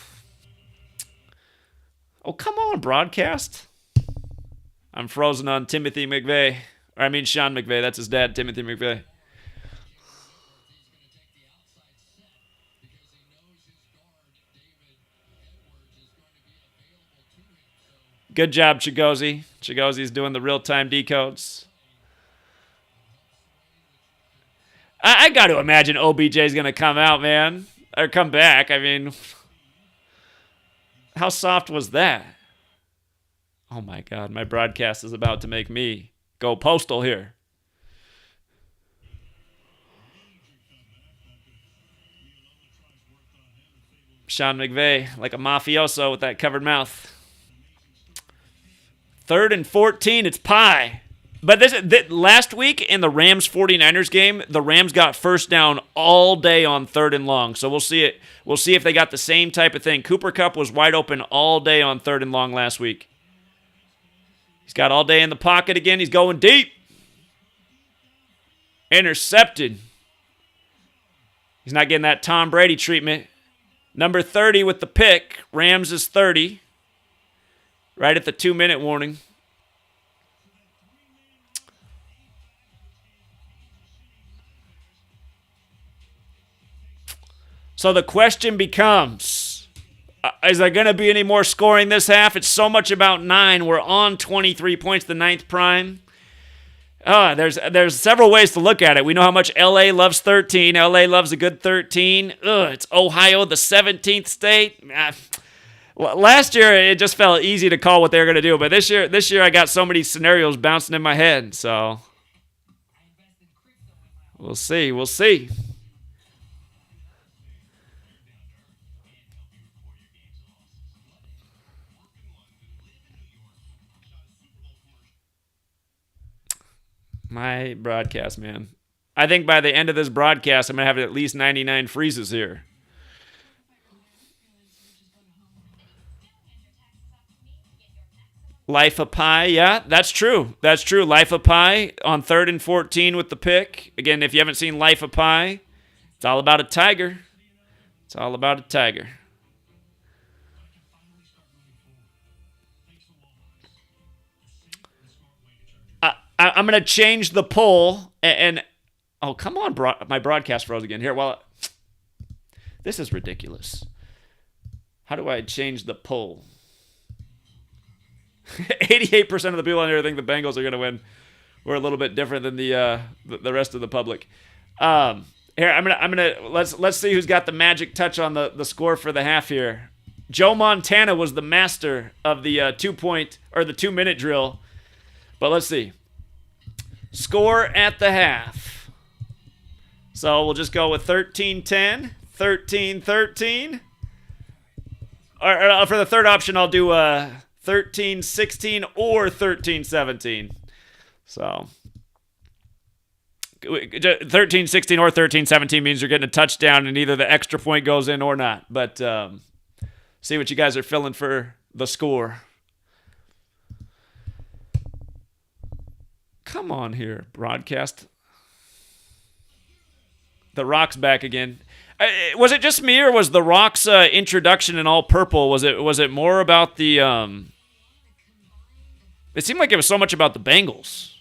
Oh, come on, broadcast. I'm frozen on Timothy McVeigh. Or I mean Sean McVeigh. That's his dad, Timothy McVeigh. Good job, Chigozie. Chigozie's doing the real-time decodes. I got to imagine OBJ's going to come out, man. Or come back. I mean, how soft was that? Oh, my God. My broadcast is about to make me go postal here. Sean McVay, like a mafioso with that covered mouth. 3rd and 14, it's pie. But last week in the Rams 49ers game, the Rams got first down all day on 3rd and long. So we'll see it. We'll see if they got the same type of thing. Cooper Kupp was wide open all day on 3rd and long last week. He's got all day in the pocket again. He's going deep. Intercepted. He's not getting that Tom Brady treatment. Number 30 with the pick. Rams is 30. Right at the 2-minute warning. So the question becomes, is there going to be any more scoring this half? It's so much about 9. We're on 23 points, the 9th prime. There's several ways to look at it. We know how much LA loves 13. LA loves a good 13. It's Ohio, the 17th state. Last year, it just felt easy to call what they were going to do. But this year, I got so many scenarios bouncing in my head. So we'll see. We'll see. My broadcast, man. I think by the end of this broadcast, I'm going to have at least 99 freezes here. Life of Pi, yeah, that's true. That's true. Life of Pi on 3rd and 14 with the pick. Again, if you haven't seen Life of Pi, it's all about a tiger. It's all about a tiger. I'm going to change the poll and oh, come on, my broadcast froze again. Here, this is ridiculous. How do I change the poll? 88% of the people on here think the Bengals are going to win. We're a little bit different than the rest of the public. Here, let's see who's got the magic touch on the score for the half here. Joe Montana was the master of the 2-point or the 2-minute drill. But let's see. Score at the half. So we'll just go with 13-10, 13-13. Or for the third option, I'll do 13-16 or 13-17. So 13-16 or 13-17 means you're getting a touchdown and either the extra point goes in or not. But see what you guys are feeling for the score. Come on here, broadcast. The Rock's back again. Was it just me, or was The Rock's introduction in all purple? Was it more about the? It seemed like it was so much about the Bengals.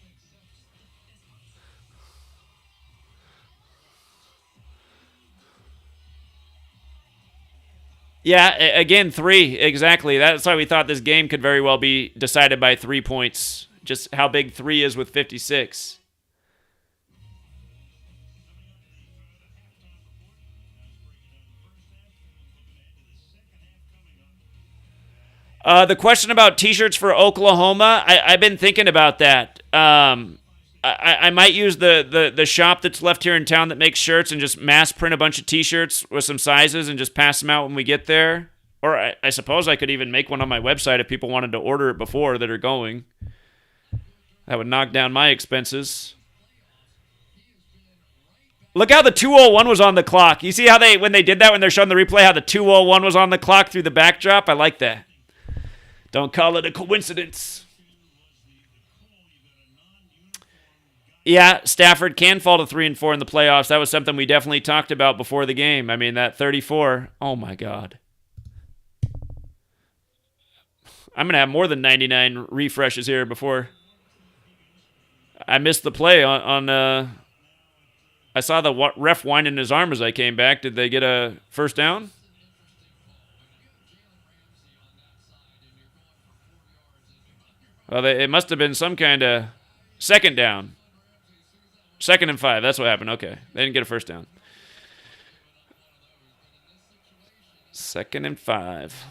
Yeah, again, 3 exactly. That's why we thought this game could very well be decided by 3 points. Just how big 3 is with 56. The question about T-shirts for Oklahoma, I've been thinking about that. I might use the shop that's left here in town that makes shirts and just mass print a bunch of T-shirts with some sizes and just pass them out when we get there. Or I suppose I could even make one on my website if people wanted to order it before that are going. That would knock down my expenses. Look how the 2:01 was on the clock. You see how when they did that, when they're showing the replay, how the 2:01 was on the clock through the backdrop? I like that. Don't call it a coincidence. Yeah, Stafford can fall to 3-4 in the playoffs. That was something we definitely talked about before the game. I mean, that 34. Oh, my God. I'm going to have more than 99 refreshes here before. I missed the play on I saw the ref winding his arm as I came back. Did they get a first down? Well, it must have been some kind of second down. 2nd and 5. That's what happened. Okay. They didn't get a first down. 2nd and 5.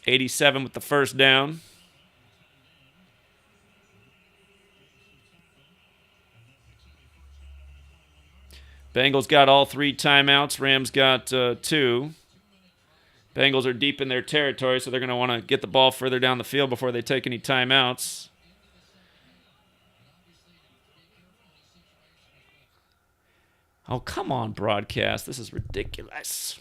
$87 with the first down. Bengals got all 3 timeouts. Rams got 2. Bengals are deep in their territory, so they're going to want to get the ball further down the field before they take any timeouts. Oh, come on, broadcast. This is ridiculous.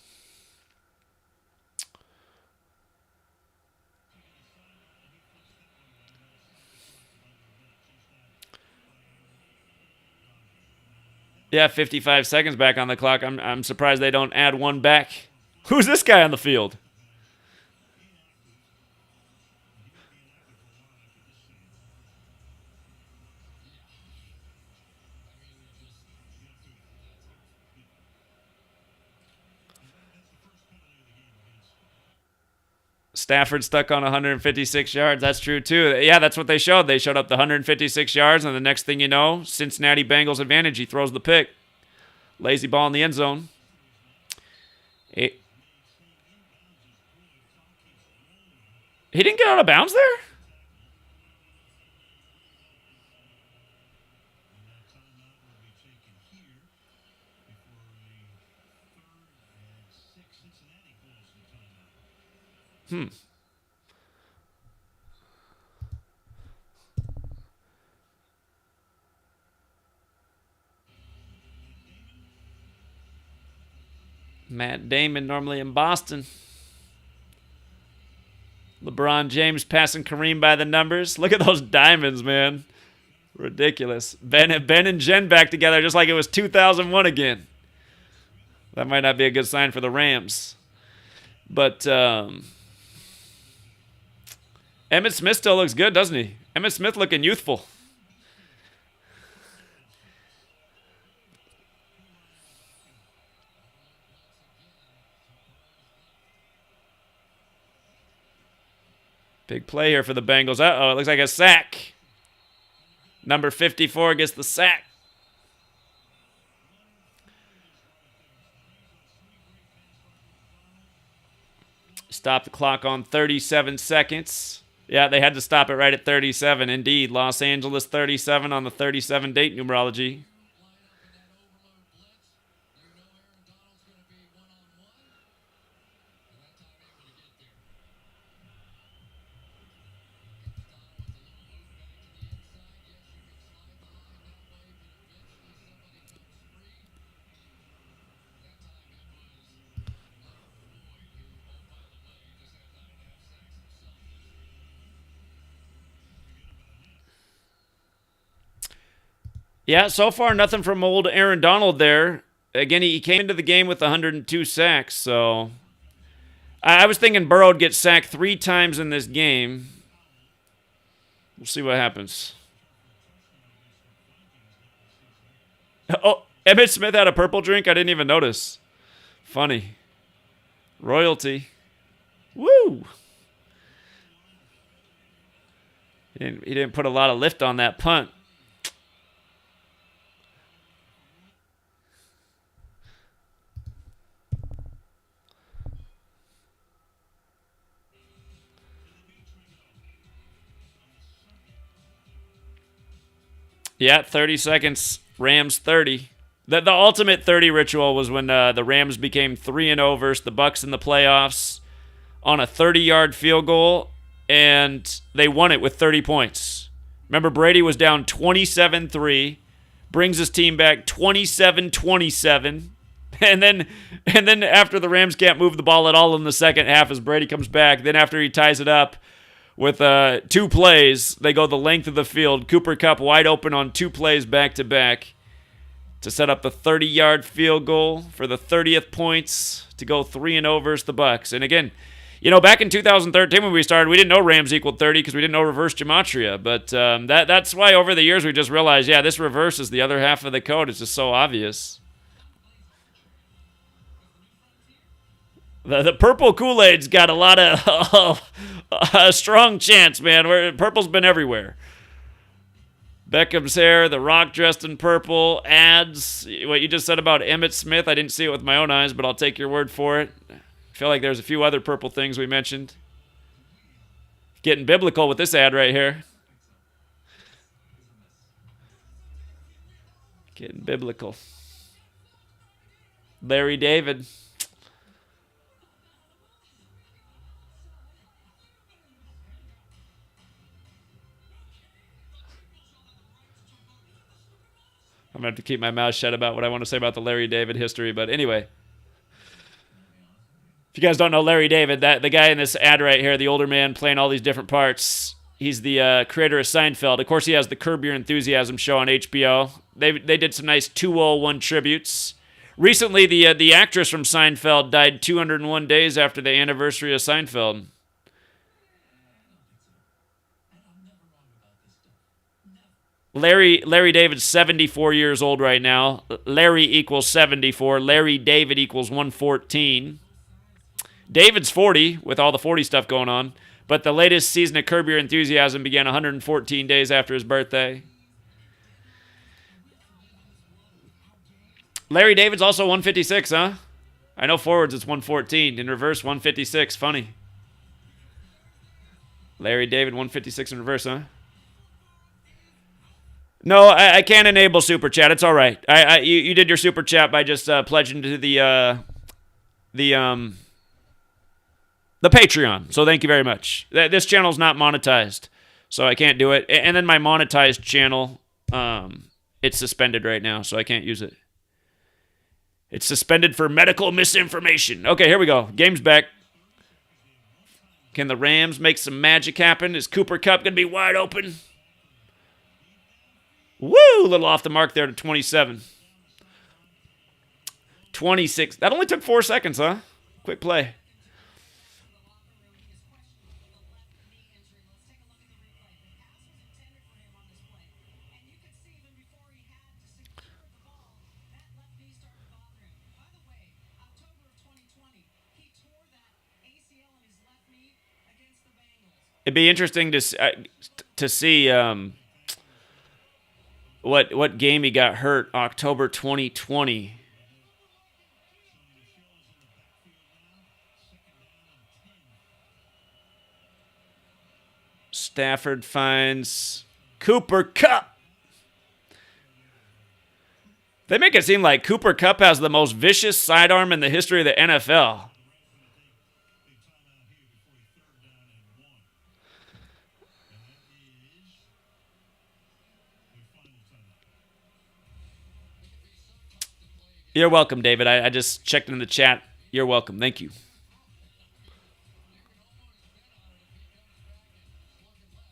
Yeah, 55 seconds back on the clock. I'm surprised they don't add one back. Who's this guy on the field? Stafford stuck on 156 yards. That's true, too. Yeah, that's what they showed. They showed up the 156 yards, and the next thing you know, Cincinnati Bengals advantage. He throws the pick. Lazy ball in the end zone. He didn't get out of bounds there? Matt Damon normally in Boston. LeBron James passing Kareem by the numbers. Look at those diamonds, man. Ridiculous. Ben and Jen back together just like it was 2001 again. That might not be a good sign for the Rams. But Emmitt Smith still looks good, doesn't he? Emmitt Smith looking youthful. Big play here for the Bengals. Uh-oh, it looks like a sack. Number 54 gets the sack. Stop the clock on 37 seconds. Yeah, they had to stop it right at 37. Indeed, Los Angeles 37 on the 37 date numerology. Yeah, so far nothing from old Aaron Donald there. Again, he came into the game with 102 sacks, so I was thinking Burrow would get sacked 3 times in this game. We'll see what happens. Oh, Emmitt Smith had a purple drink? I didn't even notice. Funny. Royalty. Woo! He didn't put a lot of lift on that punt. Yeah, 30 seconds. Rams 30. The ultimate 30 ritual was when the Rams became 3-0 versus the Bucs in the playoffs. on a 30-yard field goal, and they won it with 30 points. Remember, Brady was down 27-3, brings his team back 27-27, and then after the Rams can't move the ball at all in the second half as Brady comes back, then after he ties it up with 2 plays, they go the length of the field. Cooper Kupp wide open on 2 plays back-to-back to set up the 30-yard field goal for the 30th points to go 3-0 versus the Bucs. And again, back in 2013 when we started, we didn't know Rams equaled 30 because we didn't know reverse gematria. But that's why over the years we just realized, this reverse is the other half of the code. It's just so obvious. The purple Kool-Aid's got a lot of a strong chance, man. Purple's been everywhere. Beckham's hair, The Rock dressed in purple, ads. What you just said about Emmitt Smith, I didn't see it with my own eyes, but I'll take your word for it. I feel like there's a few other purple things we mentioned. Getting biblical with this ad right here. Getting biblical. Larry David. I'm going to have to keep my mouth shut about what I want to say about the Larry David history. But anyway, if you guys don't know Larry David, the guy in this ad right here, the older man playing all these different parts, he's the creator of Seinfeld. Of course, he has the Curb Your Enthusiasm show on HBO. They did some nice 201 tributes. Recently, the actress from Seinfeld died 201 days after the anniversary of Seinfeld. Larry David's 74 years old right now. Larry equals 74. Larry David equals 114. David's 40 with all the 40 stuff going on. But the latest season of Curb Your Enthusiasm began 114 days after his birthday. Larry David's also 156, huh? I know forwards it's 114. In reverse, 156. Funny. Larry David, 156 in reverse, huh? No, I can't enable Super Chat. It's all right. You did your Super Chat by just pledging to the Patreon. So thank you very much. This channel's not monetized, so I can't do it. And then my monetized channel, it's suspended right now, so I can't use it. It's suspended for medical misinformation. Okay, here we go. Game's back. Can the Rams make some magic happen? Is Cooper Kupp going to be wide open? Woo! A little off the mark there to 27. 26. That only took 4 seconds, huh? Quick play. It'd be interesting to see what game he got hurt October 2020. Stafford finds Cooper Kupp. They make it seem like Cooper Kupp has the most vicious sidearm in the history of the NFL. You're welcome, David. I just checked in the chat. You're welcome. Thank you.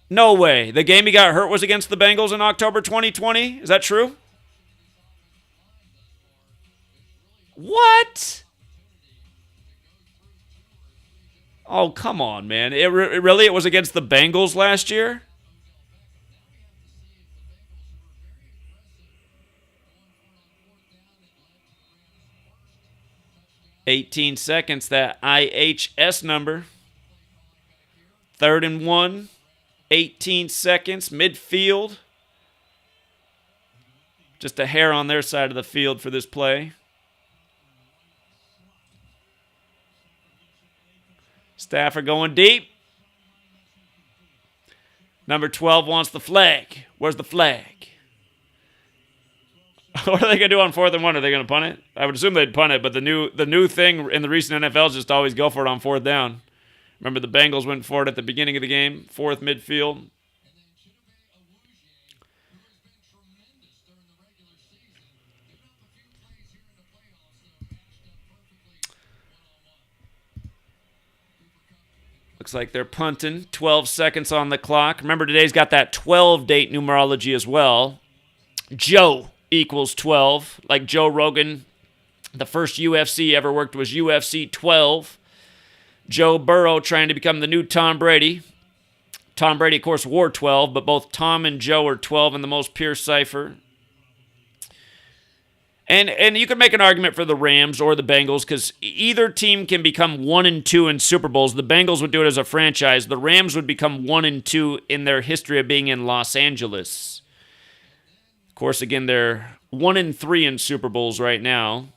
No way. The game he got hurt was against the Bengals in October 2020? Is that true? What? Oh, come on, man. It was against the Bengals last year? $18 seconds, that IHS number. 3rd and 1, 18 seconds, midfield. Just a hair on their side of the field for this play. Stafford going deep. Number 12 wants the flag. Where's the flag? What are they going to do on 4th and 1? Are they going to punt it? I would assume they'd punt it, but the new thing in the recent NFL is just always go for it on 4th down. Remember the Bengals went for it at the beginning of the game, fourth midfield. Looks like they're punting. 12 seconds on the clock. Remember, today's got that 12 date numerology as well. Joe equals 12. Like Joe Rogan, the first UFC ever worked was UFC 12. Joe Burrow trying to become the new Tom Brady. Tom Brady, of course, wore 12, but both Tom and Joe are 12 in the most pure cipher. And you can make an argument for the Rams or the Bengals because either team can become 1-2 in Super Bowls. The Bengals would do it as a franchise. The Rams would become 1-2 in their history of being in Los Angeles. Of course, again, they're 1-3 in Super Bowls right now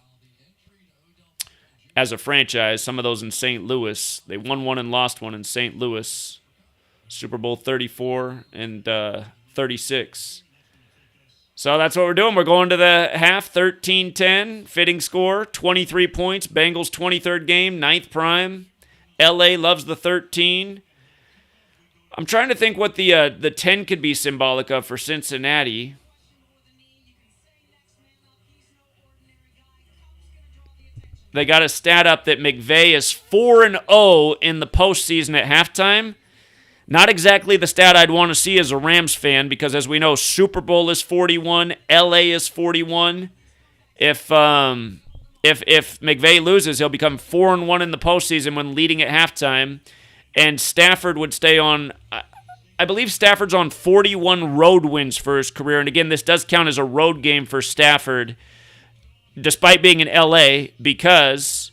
as a franchise. Some of those in St. Louis. They won one and lost one in St. Louis. Super Bowl 34 and 36. So that's what we're doing. We're going to the half, 13-10. Fitting score, 23 points. Bengals 23rd game, 9th prime. LA loves the 13. I'm trying to think what the 10 could be symbolic of for Cincinnati. They got a stat up that McVay is 4-0 in the postseason at halftime. Not exactly the stat I'd want to see as a Rams fan because, as we know, Super Bowl is 41, LA is 41. If McVay loses, he'll become 4-1 in the postseason when leading at halftime, and Stafford would stay on. I believe Stafford's on 41 road wins for his career, and again, this does count as a road game for Stafford, despite being in LA, because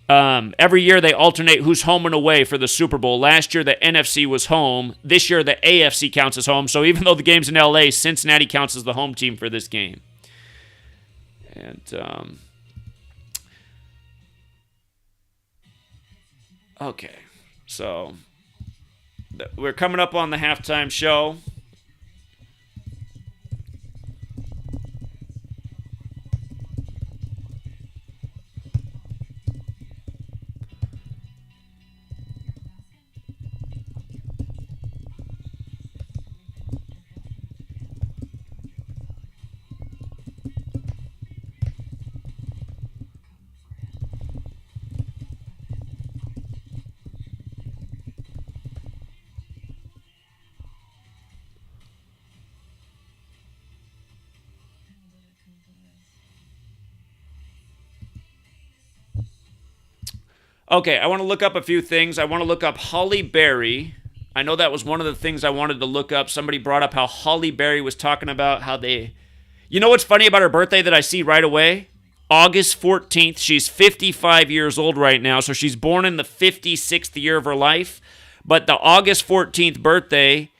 every year they alternate who's home and away for the Super Bowl. Last year the NFC was home. This year the AFC counts as home. So even though the game's in LA, Cincinnati counts as the home team for this game. And okay, so we're coming up on the halftime show. Okay, I want to look up a few things. I want to look up Holly Berry. I know that was one of the things I wanted to look up. Somebody brought up how Holly Berry was talking about how they... You know what's funny about her birthday that I see right away? August 14th. She's 55 years old right now, so she's born in the 56th year of her life. But the August 14th birthday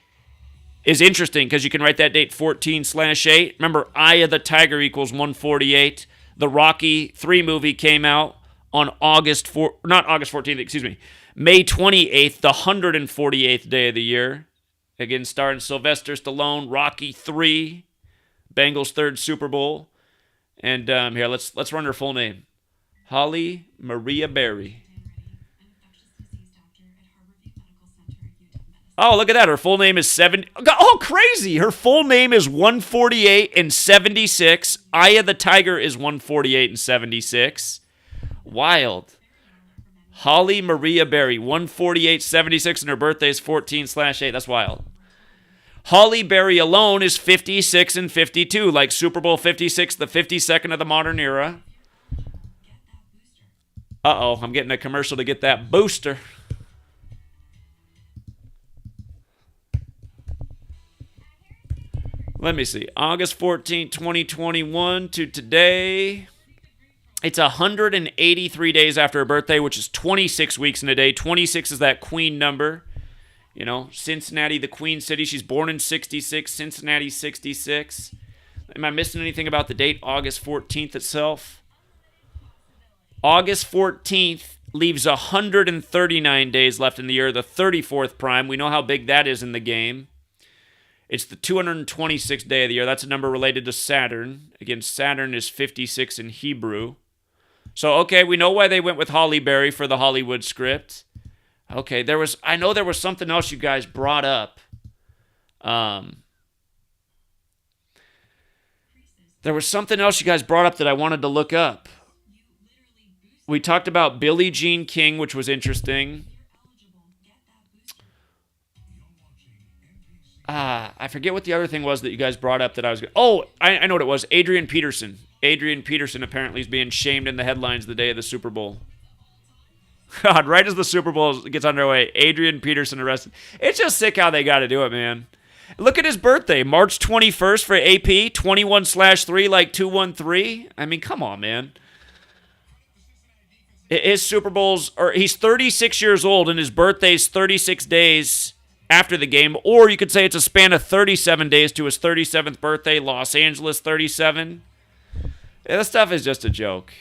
is interesting because you can write that date 14/8. Remember, Eye of the Tiger equals 148. The Rocky 3 movie came out on May 28th, the 148th day of the year. Again, starring Sylvester Stallone, Rocky 3, Bengals' third Super Bowl. And here, let's run her full name. Holly Maria Berry. Oh, look at that. Her full name is 7. Oh, crazy. Her full name is 148 and 76. Eye of the Tiger is 148 and 76. Wild. Holly Maria Berry, 148.76, and her birthday is 14/8. That's wild. Holly Berry alone is 56 and 52, like Super Bowl 56, the 52nd of the modern era. Uh-oh, I'm getting a commercial to get that booster. Let me see. August 14, 2021 to today. It's 183 days after her birthday, which is 26 weeks in a day. 26 is that queen number. You know, Cincinnati, the queen city. She's born in 66. Cincinnati, 66. Am I missing anything about the date, August 14th itself? August 14th leaves 139 days left in the year, the 34th prime. We know how big that is in the game. It's the 226th day of the year. That's a number related to Saturn. Again, Saturn is 56 in Hebrew. So, okay, we know why they went with Halle Berry for the Hollywood script. Okay, I know there was something else you guys brought up. There was something else you guys brought up that I wanted to look up. We talked about Billie Jean King, which was interesting. I forget what the other thing was that you guys brought up that I was... I know what it was. Adrian Peterson. Adrian Peterson apparently is being shamed in the headlines the day of the Super Bowl. God, right as the Super Bowl gets underway, Adrian Peterson arrested. It's just sick how they got to do it, man. Look at his birthday, March 21st for AP, 21/3, like 213. I mean, come on, man. His Super Bowls, or he's 36 years old, and his birthday's 36 days after the game. Or you could say it's a span of 37 days to his 37th birthday, Los Angeles 37. Yeah, this stuff is just a joke.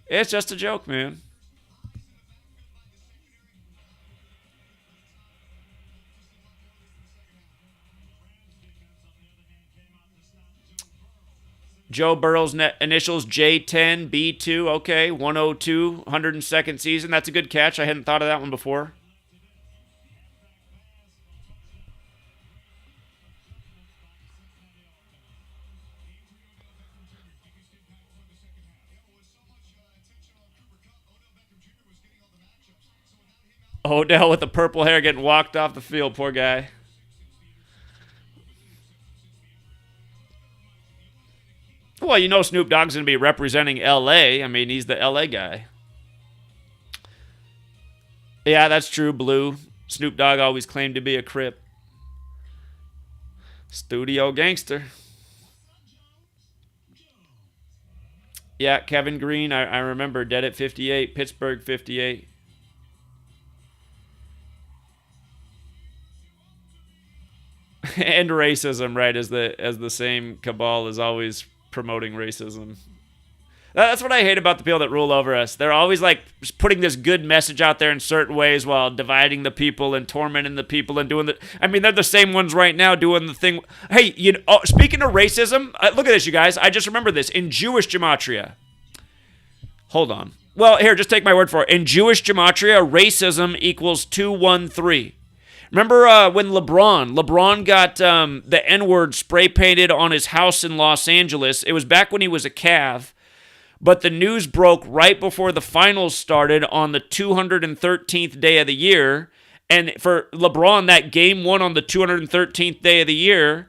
It's just a joke, man. Joe Burrow's initials J10, B2. Okay, 102, 102nd season. That's a good catch. I hadn't thought of that one before. Odell with the purple hair getting walked off the field. Poor guy. Well, you know Snoop Dogg's going to be representing L.A. I mean, he's the L.A. guy. Yeah, that's true, Blue. Snoop Dogg always claimed to be a Crip. Studio gangster. Yeah, Kevin Green, I remember. Dead at 58. Pittsburgh 58. And racism, right, as the same cabal is always promoting racism. That's what I hate about the people that rule over us. They're always like putting this good message out there in certain ways while dividing the people and tormenting the people and doing the... I mean, they're the same ones right now doing the thing... Hey, speaking of racism, look at this, you guys. I just remember this. In Jewish Gematria... Hold on. Well, here, just take my word for it. In Jewish Gematria, racism equals 213. Remember when LeBron got the N-word spray painted on his house in Los Angeles? It was back when he was a Cav, but the news broke right before the finals started on the 213th day of the year. And for LeBron, that game one on the 213th day of the year,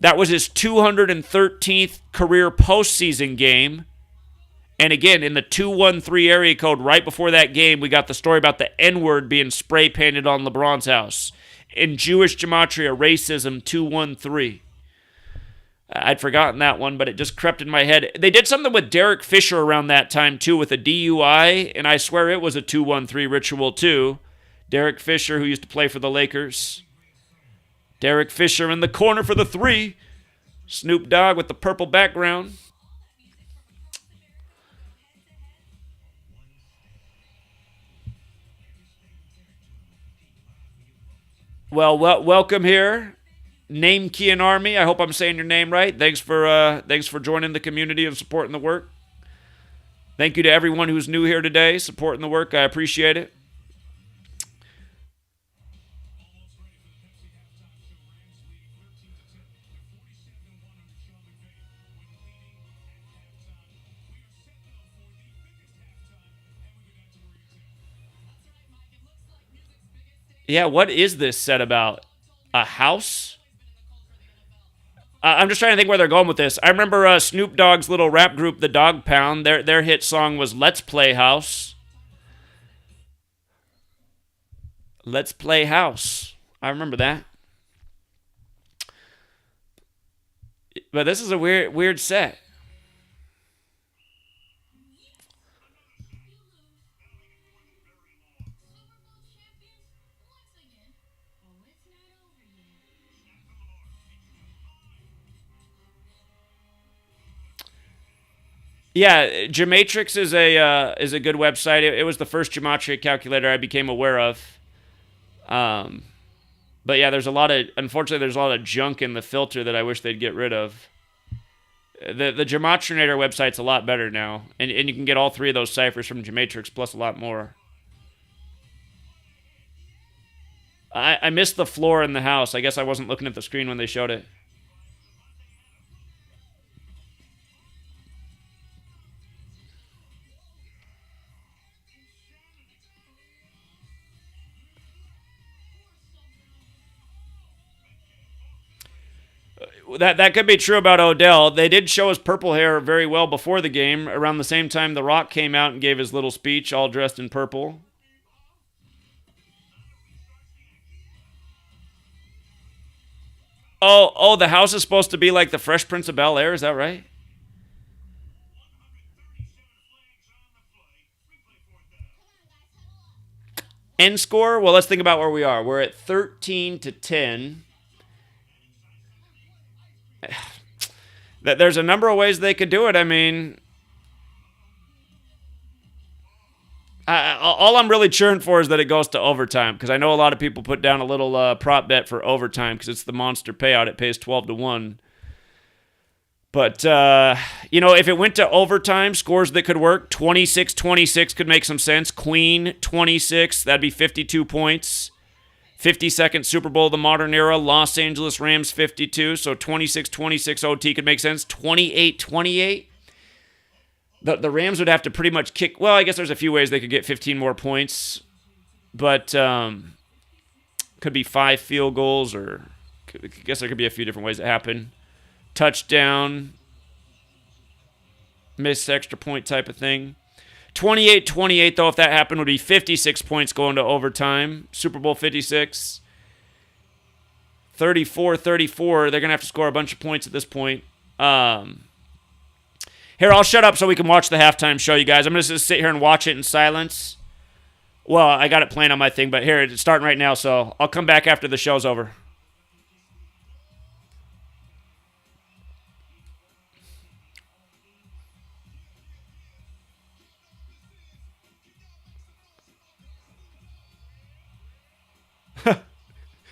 that was his 213th career postseason game. And again, in the 213 area code, right before that game, we got the story about the N-word being spray painted on LeBron's house. In Jewish Gematria, racism 213. I'd forgotten that one, but it just crept in my head. They did something with Derek Fisher around that time, too, with a DUI, and I swear it was a 213 ritual, too. Derek Fisher, who used to play for the Lakers. Derek Fisher in the corner for the three. Snoop Dogg with the purple background. Well, welcome here, Name Kian Army. I hope I'm saying your name right. Thanks for joining the community and supporting the work. Thank you to everyone who's new here today, supporting the work. I appreciate it. Yeah, what is this set about? A house? I'm just trying to think where they're going with this. I remember Snoop Dogg's little rap group, the Dog Pound. Their hit song was "Let's Play House." Let's Play House. I remember that. But this is a weird set. Yeah, Gematrix is a good website. It was the first gematria calculator I became aware of. But yeah, unfortunately, there's a lot of junk in the filter that I wish they'd get rid of. The Gematrinator website's a lot better now, and you can get all three of those ciphers from Gematrix plus a lot more. I missed the floor in the house. I guess I wasn't looking at the screen when they showed it. That could be true about Odell. They did show his purple hair very well before the game. Around the same time, The Rock came out and gave his little speech, all dressed in purple. Oh, the house is supposed to be like the Fresh Prince of Bel-Air. Is that right? End score? Well, let's think about where we are. We're at 13-10. There's a number of ways they could do it. I mean, all I'm really cheering for is that it goes to overtime, because I know a lot of people put down a little prop bet for overtime because it's the monster payout. It pays 12-1. But, if it went to overtime, scores that could work, 26-26 could make some sense. Queen, 26, that'd be 52 points. 52nd Super Bowl of the modern era, Los Angeles Rams 52, so 26-26 OT could make sense. 28-28. The Rams would have to pretty much kick. Well, I guess there's a few ways they could get 15 more points, but could be 5 field goals, or I guess there could be a few different ways that happen. Touchdown, missed extra point type of thing. 28-28, though, if that happened, would be 56 points going to overtime. Super Bowl 56. 34-34. They're going to have to score a bunch of points at this point. Here, I'll shut up so we can watch the halftime show, you guys. I'm going to just sit here and watch it in silence. Well, I got it playing on my thing, but here, it's starting right now, so I'll come back after the show's over.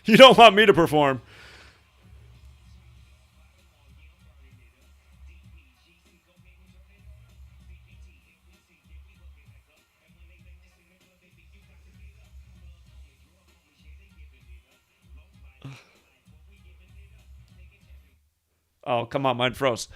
You don't want me to perform. Oh, come on, mine froze.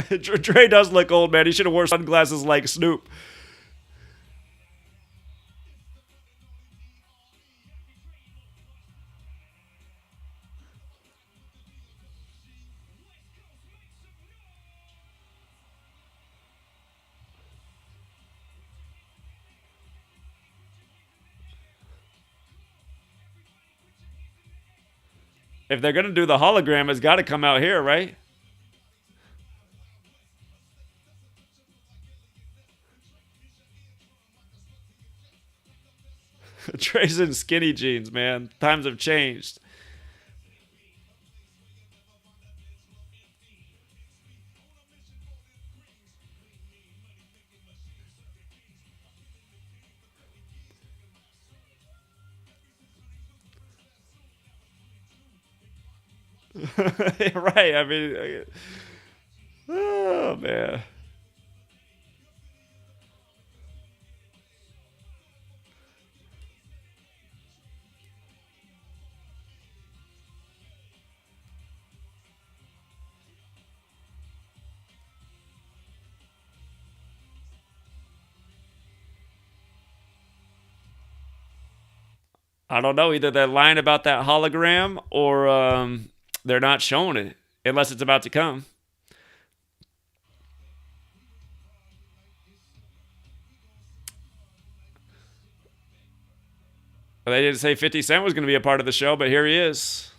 Dre does look old, man. He should have worn sunglasses like Snoop. If they're going to do the hologram, it's got to come out here, right? Dre's in skinny jeans, man. Times have changed. Right. I mean, oh, man. I don't know. Either they're lying about that hologram or they're not showing it unless it's about to come. Well, they didn't say 50 Cent was going to be a part of the show, but here he is.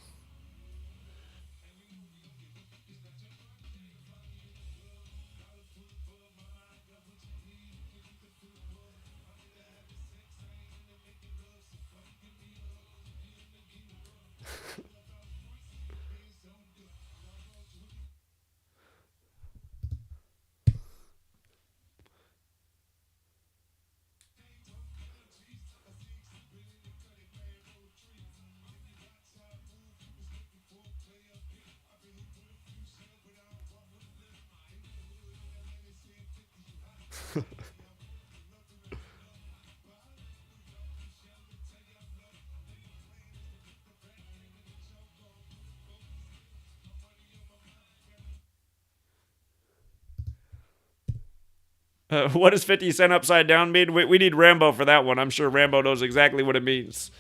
What does 50 Cent upside down mean? We need Rambo for that one. I'm sure Rambo knows exactly what it means.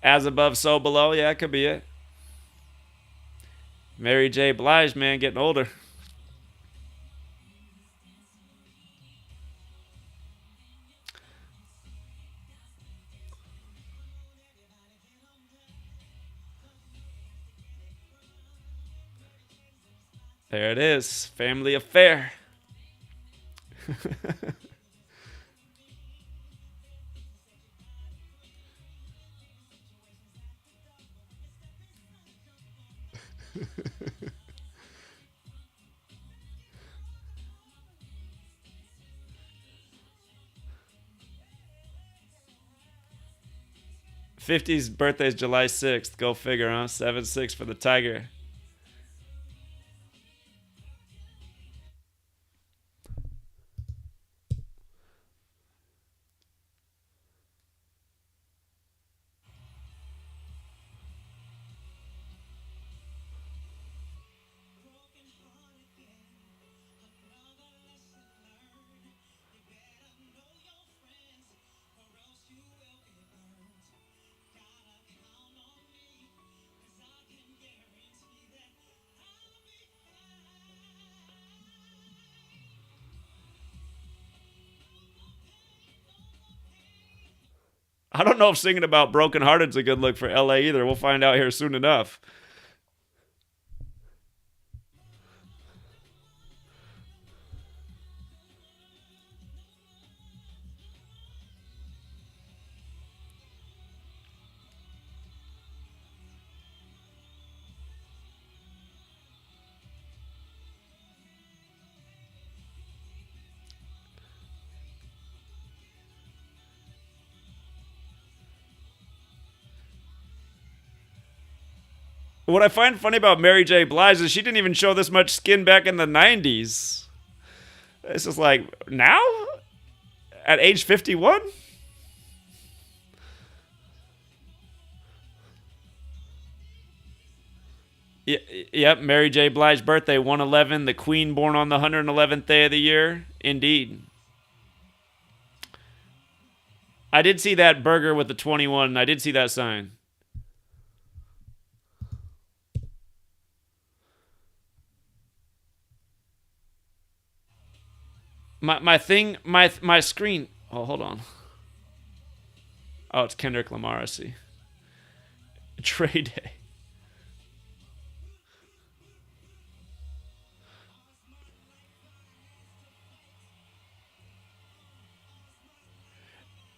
As above, so below. Yeah, it could be it. Mary J. Blige, man, getting older. There it is. Family affair. 50's birthday is July 6th. Go figure, huh? 7-6 for the Tiger. I don't know if singing about broken hearted's a good look for LA either. We'll find out here soon enough. What I find funny about Mary J. Blige is she didn't even show this much skin back in the 90s. It's just like, now? At age 51? Yep, Mary J. Blige birthday, 111. The Queen born on the 111th day of the year. Indeed. I did see that burger with the 21. I did see that sign. My screen. Oh, hold on. Oh, it's Kendrick Lamar. I see. Trey Day.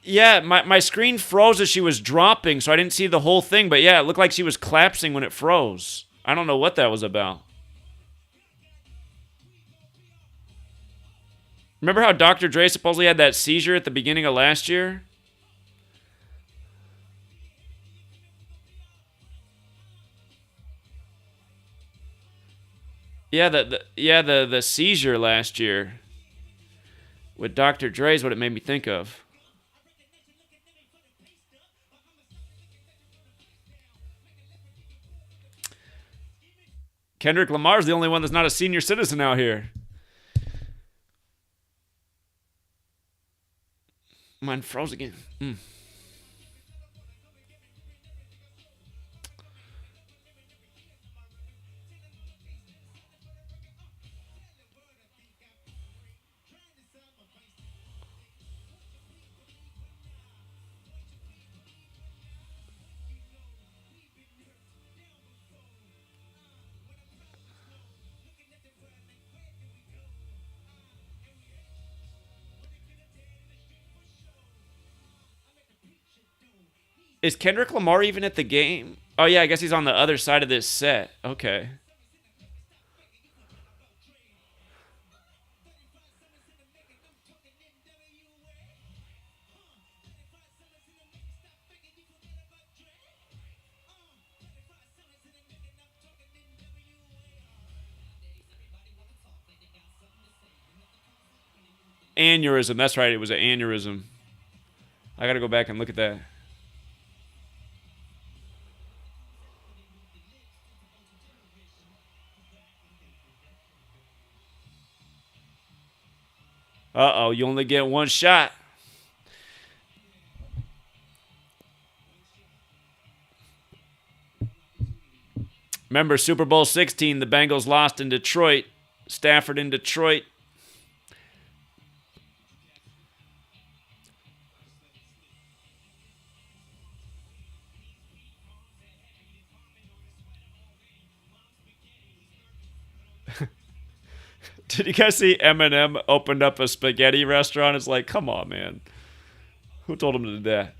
Yeah, my screen froze as she was dropping, so I didn't see the whole thing. But yeah, it looked like she was collapsing when it froze. I don't know what that was about. Remember how Dr. Dre supposedly had that seizure at the beginning of last year? Yeah, the seizure last year with Dr. Dre is what it made me think of. Kendrick Lamar's the only one that's not a senior citizen out here. Mine froze again. Is Kendrick Lamar even at the game? Oh, yeah, I guess he's on the other side of this set. Okay. Aneurysm. That's right. It was an aneurysm. I got to go back and look at that. Uh-oh, you only get one shot. Remember, Super Bowl 16, the Bengals lost in Detroit. Stafford in Detroit. Did you guys see Eminem opened up a spaghetti restaurant? It's like, come on, man. Who told him to do that?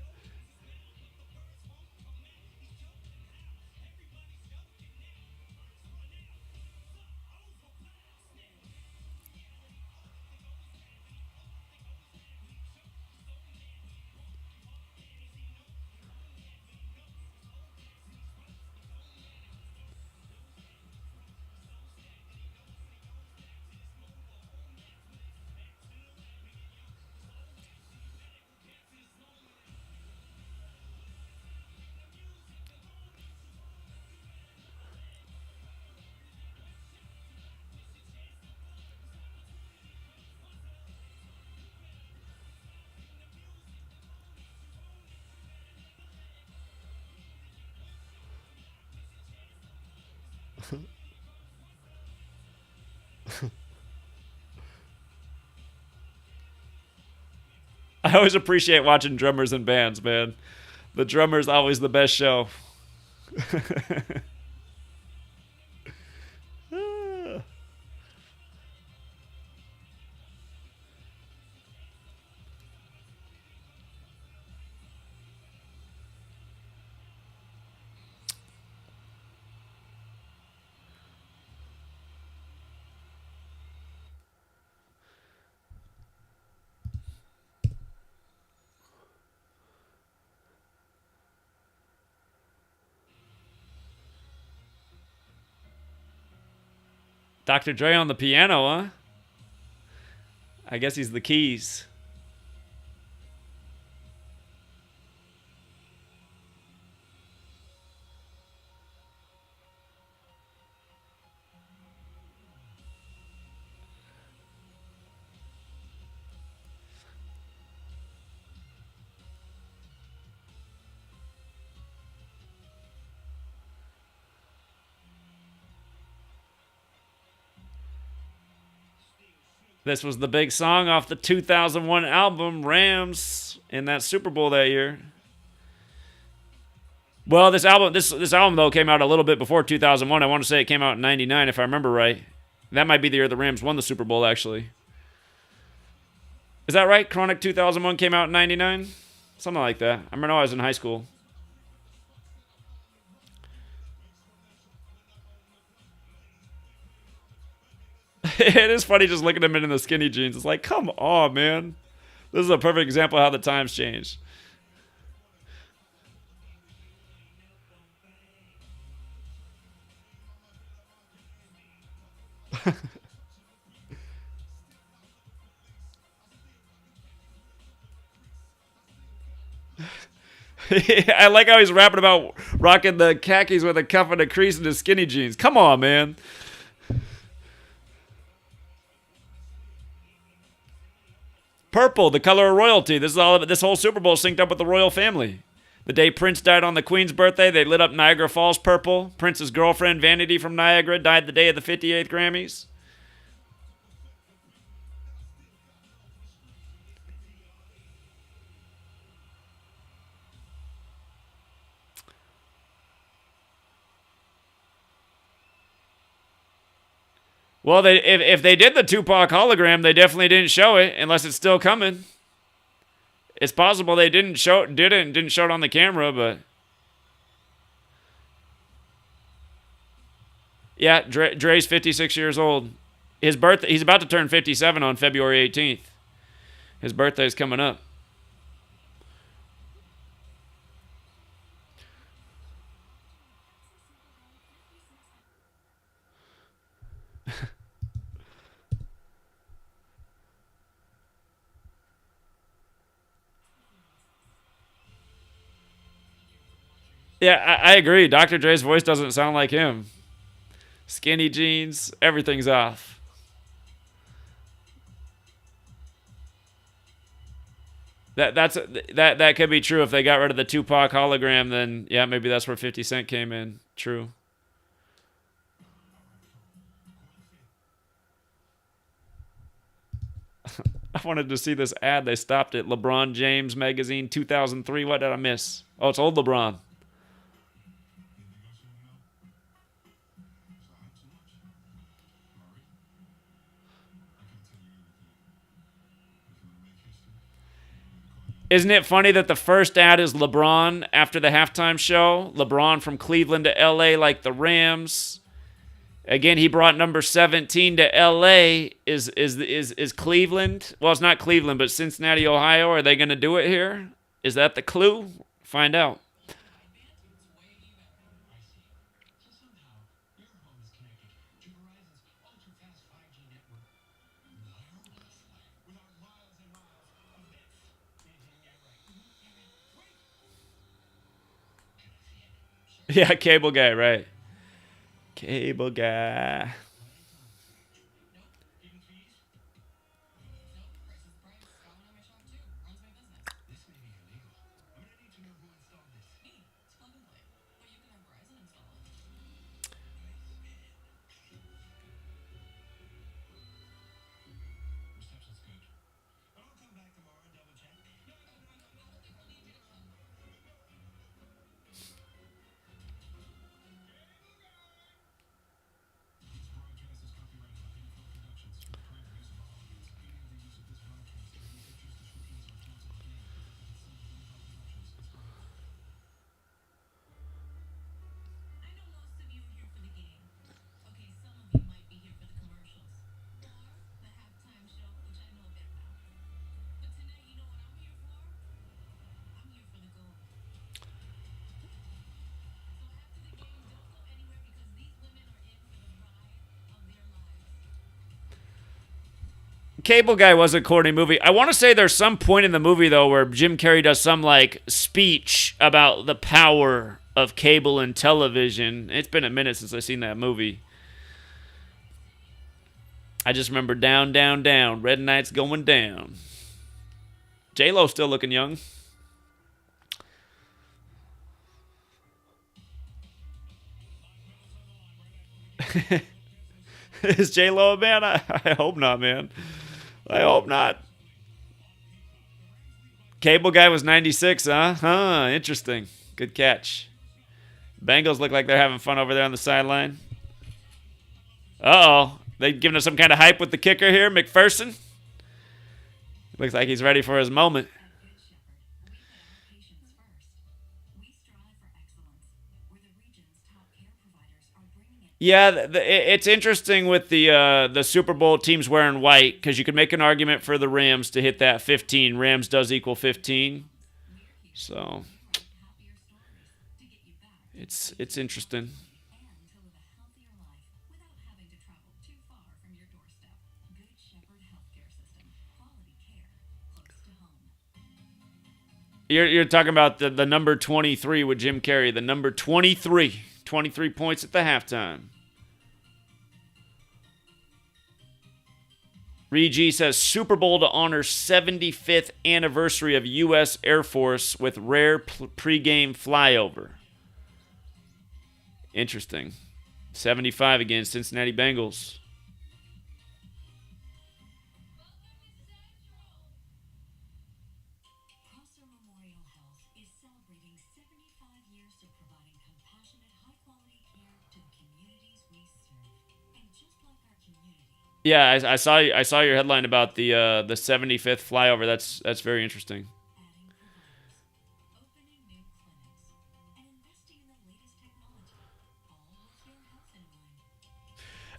I always appreciate watching drummers and bands, man. The drummer's always the best show. Dr. Dre on the piano, huh? I guess he's the keys. This was the big song off the 2001 album Rams in that Super Bowl that year. Well, this album though came out a little bit before 2001. I want to say it came out in 99 if I remember right. That might be the year the Rams won the Super Bowl actually. Is that right? Chronic 2001 came out in 99? Something like that. I remember I was in high school. It is funny just looking at him in the skinny jeans. It's like, come on, man. This is a perfect example of how the times changed. I like how he's rapping about rocking the khakis with a cuff and a crease in his skinny jeans. Come on, man. Purple, the color of royalty. This is all of it. This whole Super Bowl synced up with the royal family. The day Prince died on the Queen's birthday, they lit up Niagara Falls purple. Prince's girlfriend, Vanity from Niagara, died the day of the 58th Grammys. Well, if they did the Tupac hologram, they definitely didn't show it, unless it's still coming. It's possible they didn't show it on the camera, but yeah, Dre's 56 years old. His birthday, he's about to turn 57 on February 18th. His birthday's coming up. Yeah, I agree. Dr. Dre's voice doesn't sound like him. Skinny jeans, everything's off. That could be true if they got rid of the Tupac hologram. Then yeah, maybe that's where 50 Cent came in. True. I wanted to see this ad. They stopped it. LeBron James magazine 2003. What did I miss? Oh, it's old LeBron. Isn't it funny that the first ad is LeBron after the halftime show? LeBron from Cleveland to LA like the Rams. Again, he brought number 17 to LA. Is Cleveland? Well, it's not Cleveland, but Cincinnati, Ohio. Are they going to do it here? Is that the clue? Find out. Yeah, cable guy, right. Cable guy. Cable Guy was a corny movie. I want to say there's some point in the movie, though, where Jim Carrey does some, like, speech about the power of cable and television. It's been a minute since I've seen that movie. I just remember down, down, down. Red Knight's going down. J-Lo still looking young. Is J-Lo a man? I hope not, man. I hope not. Cable Guy was 96, huh? Huh, interesting. Good catch. Bengals look like they're having fun over there on the sideline. Uh-oh. They giving us some kind of hype with the kicker here, McPherson. Looks like he's ready for his moment. Yeah, it's interesting with the Super Bowl teams wearing white because you could make an argument for the Rams to hit that 15. Rams does equal 15, so it's interesting. You're talking about the number 23 with Jim Carrey, the number 23. 23 points at the halftime. Reg says Super Bowl to honor 75th anniversary of U.S. Air Force with rare pregame flyover. Interesting. 75 against Cincinnati Bengals. Yeah, I saw your headline about the 75th flyover. That's very interesting.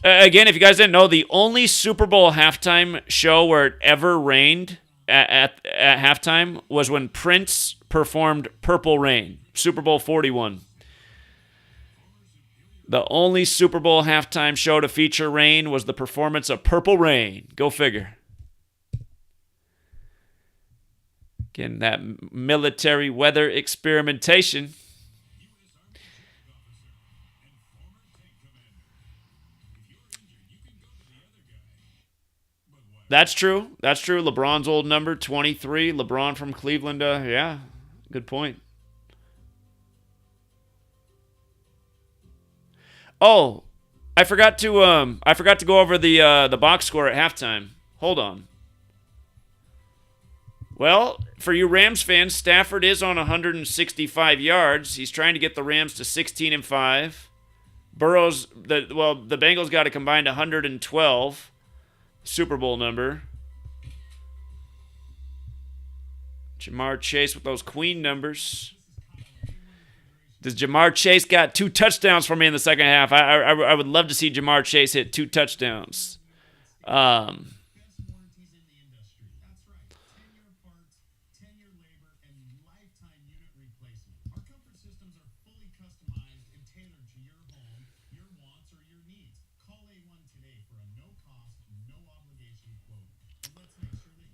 Again, if you guys didn't know, the only Super Bowl halftime show where it ever rained at halftime was when Prince performed Purple Rain, Super Bowl 41. The only Super Bowl halftime show to feature rain was the performance of Purple Rain. Go figure. Again, that military weather experimentation. That's true. That's true. LeBron's old number, 23. LeBron from Cleveland. Yeah, good point. Oh, I forgot to go over the box score at halftime. Hold on. Well, for you Rams fans, Stafford is on 165 yards. He's trying to get the Rams to 16-5. Burrow's the Bengals got a combined 112. Super Bowl number. Jamar Chase with those Queen numbers. Does Jamar Chase got 2 touchdowns for me in the second half? I would love to see Jamar Chase hit 2 touchdowns.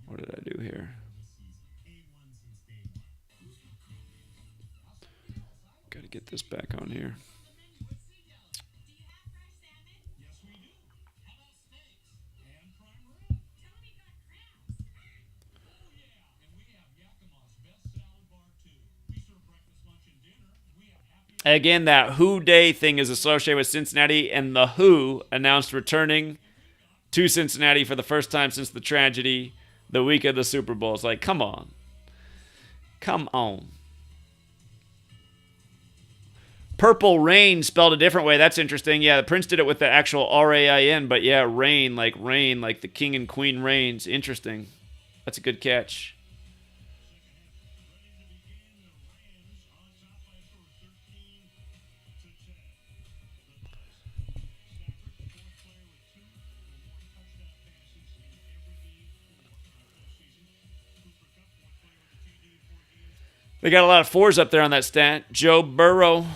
What did I do here? Got to get this back on here. Again, that Who Day thing is associated with Cincinnati, and the Who announced returning to Cincinnati for the first time since the tragedy the week of the Super Bowl. It's like, come on. Come on. Purple Rain spelled a different way. That's interesting. Yeah, the Prince did it with the actual R-A-I-N, but yeah, rain, like the king and queen reigns. Interesting. That's a good catch. They got a lot of 4s up there on that stat. Joe Burrow,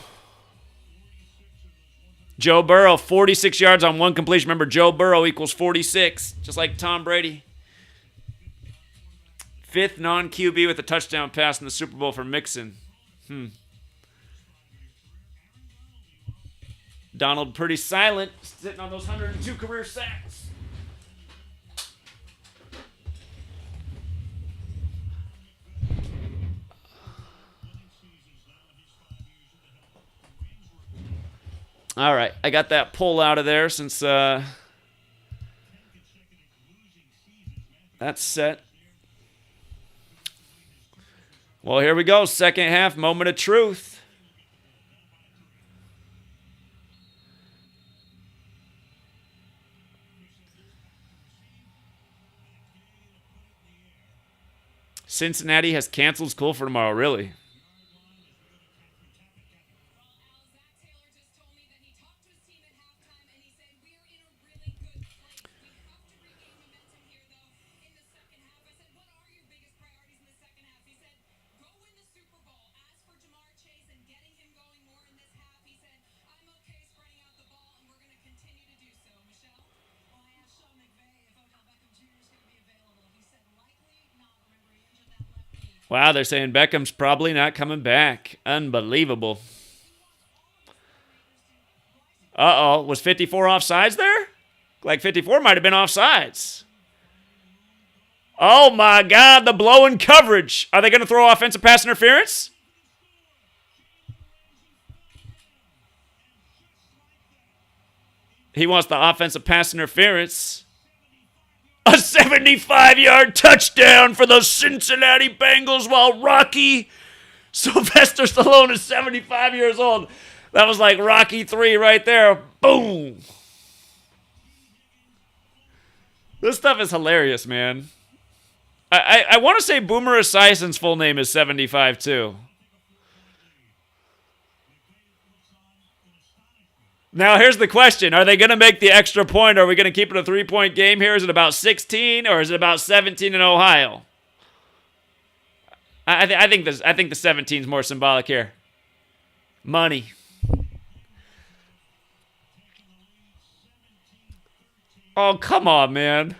46 yards on 1 completion. Remember, Joe Burrow equals 46, just like Tom Brady. 5th non-QB with a touchdown pass in the Super Bowl for Mixon. Donald pretty silent, sitting on those 102 career sacks. All right, I got that pull out of there since that's set. Well, here we go. Second half, moment of truth. Cincinnati has canceled school for tomorrow, really. Wow, they're saying Beckham's probably not coming back. Unbelievable. Uh-oh. Was 54 offsides there? Like 54 might have been offsides. Oh, my God. The blowing coverage. Are they going to throw offensive pass interference? He wants the offensive pass interference. A 75-yard touchdown for the Cincinnati Bengals while Rocky Sylvester Stallone is 75 years old. That was like Rocky 3 right there. Boom. This stuff is hilarious, man. I want to say Boomer Esiason's full name is 75 too. Now, here's the question. Are they going to make the extra point? Or are we going to keep it a 3-point game here? Is it about 16 or is it about 17 in Ohio? I think the 17 is more symbolic here. Money. Oh, come on, man.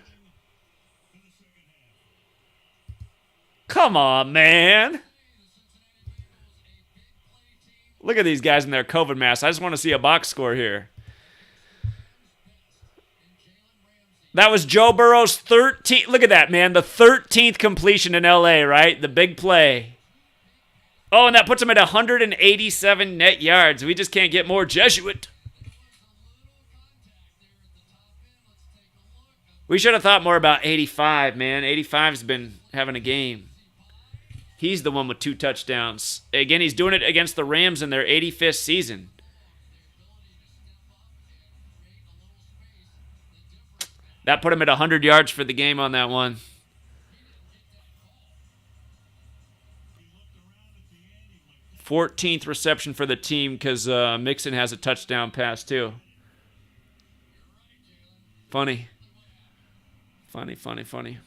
Come on, man. Look at these guys in their COVID masks. I just want to see a box score here. That was Joe Burrow's 13th. Look at that, man. The 13th completion in LA, right? The big play. Oh, and that puts him at 187 net yards. We just can't get more Jesuit. We should have thought more about 85, man. 85's been having a game. He's the one with 2 touchdowns. Again, he's doing it against the Rams in their 85th season. That put him at 100 yards for the game on that one. "14th reception for the team because Mixon has a touchdown pass too." Funny. Funny.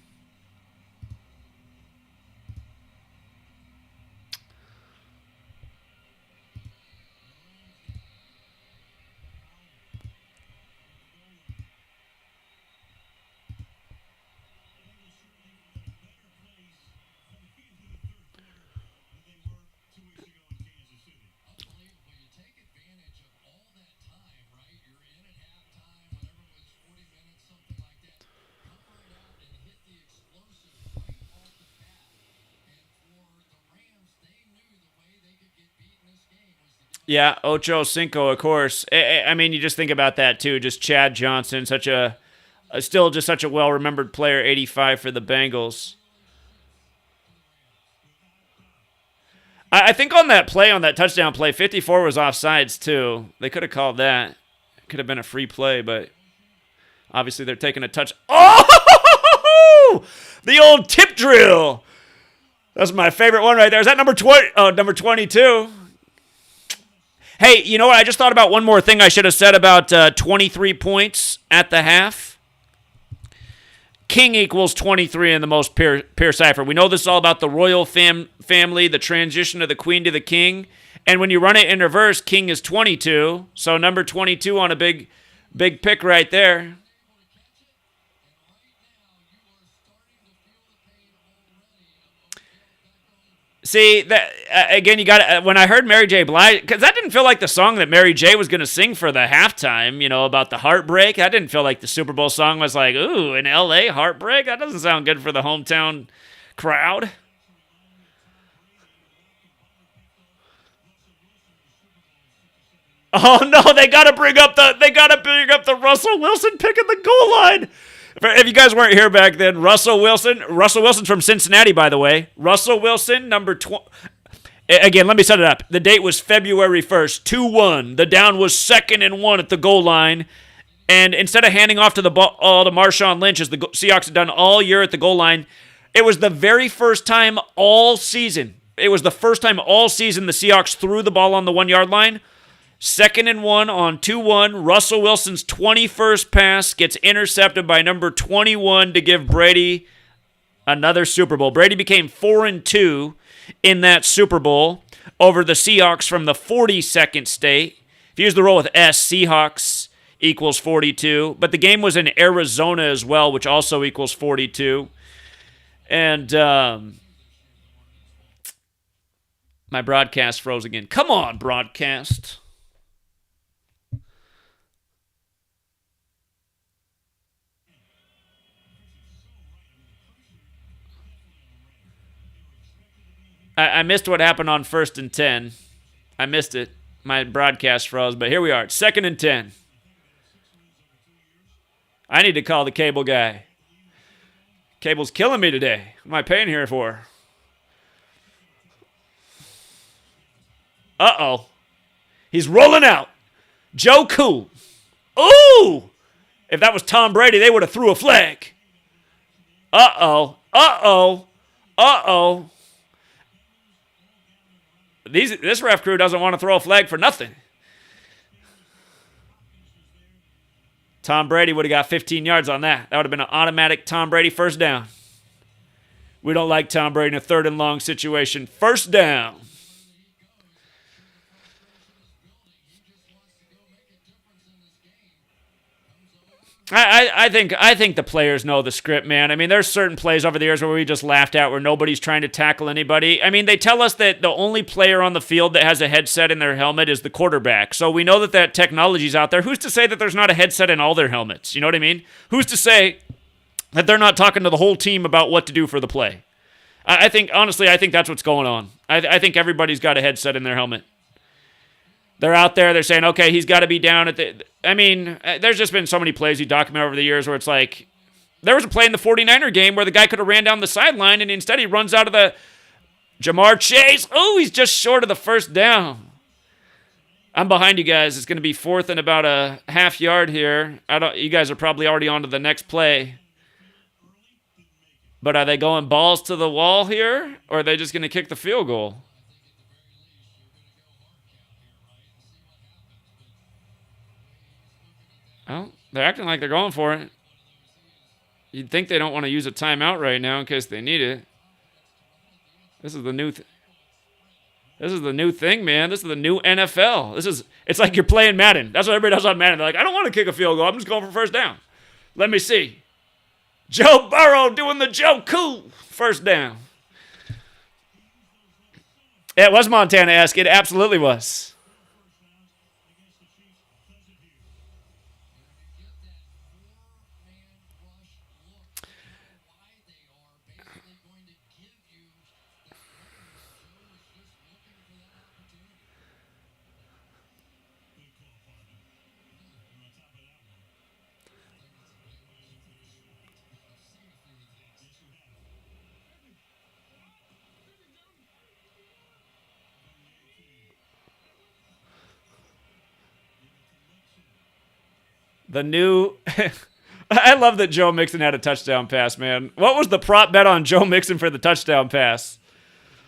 Yeah, Ocho Cinco, of course. I mean, you just think about that too. Just Chad Johnson, still just such a well-remembered player. 85 for the Bengals. I think on that play, on that touchdown play, 54 was offsides too. They could have called that. It could have been a free play, but obviously they're taking a touch. Oh, the old tip drill. That's my favorite one right there. Is that number 20? Oh, number 22. Hey, you know what? I just thought about one more thing I should have said about 23 points at the half. King equals 23 in the most pure cipher. We know this is all about the royal family, the transition of the queen to the king. And when you run it in reverse, king is 22. So number 22 on a big pick right there. See, that again, you got when I heard Mary J. Blige, because that didn't feel like the song that Mary J. was going to sing for the halftime, about the heartbreak. That didn't feel like the Super Bowl song was like, ooh, in L.A., heartbreak? That doesn't sound good for the hometown crowd. Oh, no, they got to bring up the Russell Wilson pick in the goal line. If you guys weren't here back then, Russell Wilson's from Cincinnati, by the way. Russell Wilson, number 20. Again, let me set it up. The date was February 1st, 2-1. The down was 2nd and 1 at the goal line. And instead of handing off to the ball to Marshawn Lynch, as the Seahawks had done all year at the goal line, it was the very first time all season. It was the first time all season the Seahawks threw the ball on the 1-yard line. 2nd and 1 on 2-1. Russell Wilson's 21st pass gets intercepted by number 21 to give Brady another Super Bowl. Brady became 4-2 in that Super Bowl over the Seahawks from the 42nd state. If you use the roll with S, Seahawks equals 42. But the game was in Arizona as well, which also equals 42. And my broadcast froze again. Come on, broadcast. I missed what happened on 1st and 10. I missed it. My broadcast froze, but here we are. 2nd and 10. I need to call the cable guy. Cable's killing me today. What am I paying here for? Uh-oh. He's rolling out. Joe Cool. Ooh! If that was Tom Brady, they would have threw a flag. Uh-oh. Uh-oh. Uh-oh. This ref crew doesn't want to throw a flag for nothing. Tom Brady would have got 15 yards on that. That would have been an automatic Tom Brady first down. We don't like Tom Brady in a third and long situation. First down. I think the players know the script, man. I mean, there's certain plays over the years where we just laughed at where nobody's trying to tackle anybody. I mean, they tell us that the only player on the field that has a headset in their helmet is the quarterback. So we know that technology's out there. Who's to say that there's not a headset in all their helmets? You know what I mean? Who's to say that they're not talking to the whole team about what to do for the play? I think, honestly, I think that's what's going on. I think everybody's got a headset in their helmet. They're out there, they're saying, okay, he's got to be down at the... I mean, there's just been so many plays you document over the years where it's like, there was a play in the 49er game where the guy could have ran down the sideline, and instead he runs out of the... Jamar Chase, oh, he's just short of the first down. I'm behind you guys. It's going to be fourth and about a half yard here. You guys are probably already on to the next play. But are they going balls to the wall here, or are they just going to kick the field goal? Well, they're acting like they're going for it. You'd think they don't want to use a timeout right now in case they need it. This is the new This is the new thing, man. This is the new NFL. It's like you're playing Madden. That's what everybody does on Madden. They're like, I don't want to kick a field goal. I'm just going for first down. Let me see. Joe Burrow doing the Joe Cool. First down. It was Montana-esque. It absolutely was. The new... I love that Joe Mixon had a touchdown pass, man. What was the prop bet on Joe Mixon for the touchdown pass?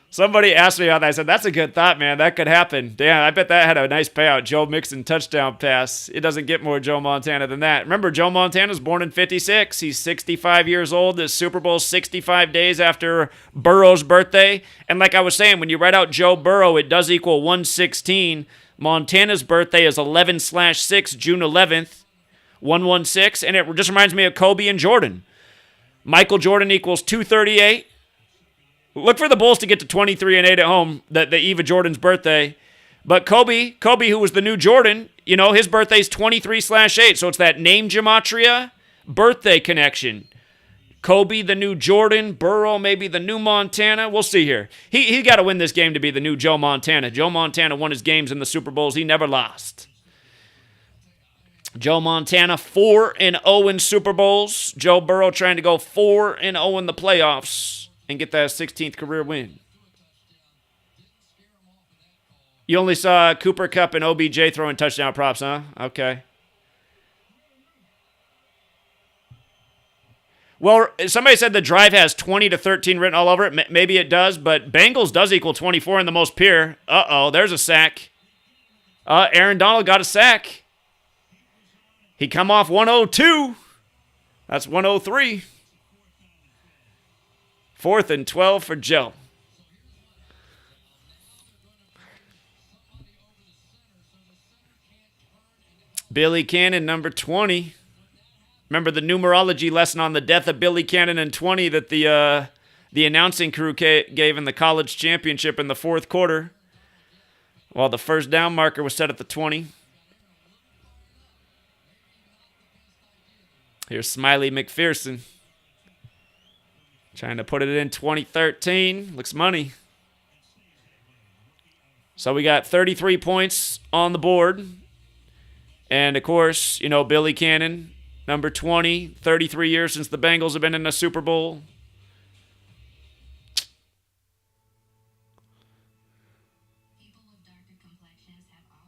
Somebody asked me about that. I said, that's a good thought, man. That could happen. Damn, I bet that had a nice payout. Joe Mixon touchdown pass. It doesn't get more Joe Montana than that. Remember, Joe Montana's born in 56. He's 65 years old. The Super Bowl 65 days after Burrow's birthday. And like I was saying, when you write out Joe Burrow, it does equal 116. Montana's birthday is 11/6, June 11th. 116, and it just reminds me of Kobe and Jordan. Michael Jordan equals 238. Look for the Bulls to get to 23-8 at home, the eve of Jordan's birthday. But Kobe, who was the new Jordan, his birthday's 23/8, so it's that name gematria birthday connection. Kobe, the new Jordan, Burrow, maybe the new Montana. We'll see here. He got to win this game to be the new Joe Montana. Joe Montana won his games in the Super Bowls. He never lost. Joe Montana 4-0 in Super Bowls. Joe Burrow trying to go 4-0 in the playoffs and get that 16th career win. You only saw Cooper Kupp and OBJ throwing touchdown props, huh? Okay. Well, somebody said the drive has 20-13 written all over it. Maybe it does, but Bengals does equal 24 in the most pure. Uh-oh, there's a sack. Aaron Donald got a sack. He come off 102. That's 103. 4th and 12 for Joe. Billy Cannon, number 20. Remember the numerology lesson on the death of Billy Cannon in 20 that the announcing crew gave in the college championship in the fourth quarter? While the first down marker was set at the 20. Here's Smiley McPherson. Trying to put it in 2013. Looks money. So we got 33 points on the board. And, of course, Billy Cannon, number 20, 33 years since the Bengals have been in a Super Bowl.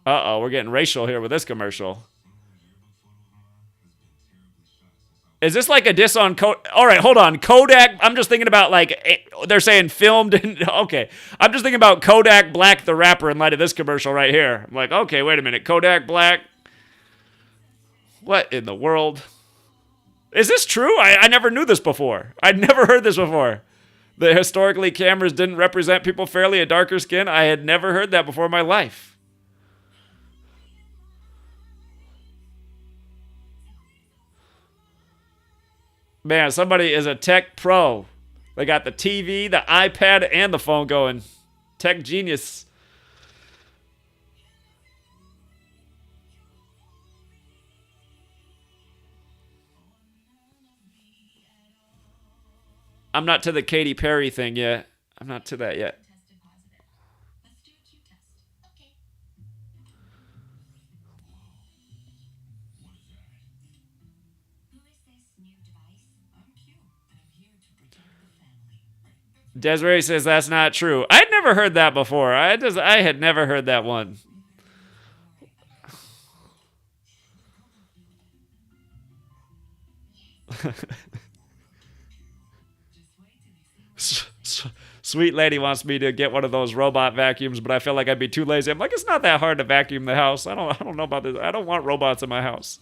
Uh-oh, we're getting racial here with this commercial. Is this like a diss on Kodak? All right, hold on. Kodak, I'm just thinking about they're saying filmed. Okay. I'm just thinking about Kodak Black, the rapper, in light of this commercial right here. I'm like, okay, wait a minute. Kodak Black. What in the world? Is this true? I never knew this before. I'd never heard this before. The historically cameras didn't represent people fairly, a darker skin. I had never heard that before in my life. Man, somebody is a tech pro. They got the TV, the iPad, and the phone going. Tech genius. I'm not to the Katy Perry thing yet. I'm not to that yet. Desiree says that's not true. I'd never heard that before. I had never heard that one. Sweet lady wants me to get one of those robot vacuums, but I feel like I'd be too lazy. I'm like, it's not that hard to vacuum the house. I don't know about this. I don't want robots in my house.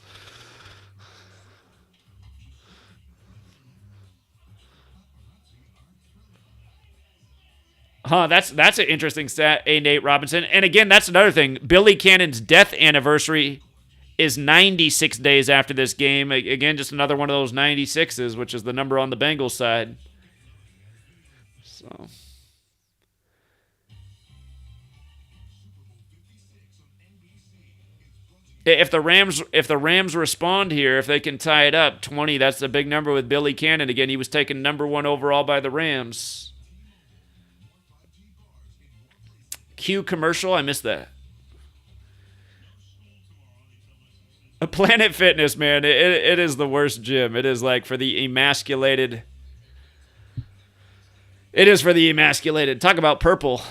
Huh, that's an interesting stat, A. Nate Robinson. And again, that's another thing. Billy Cannon's death anniversary is 96 days after this game. Again, just another one of those 96s, which is the number on the Bengals side. So if the Rams respond here, if they can tie it up, 20, that's a big number with Billy Cannon. Again, he was taken number 1 overall by the Rams. Q commercial, I missed that. A Planet Fitness, man, it is the worst gym. It is like for the emasculated. It is for the emasculated. Talk about purple.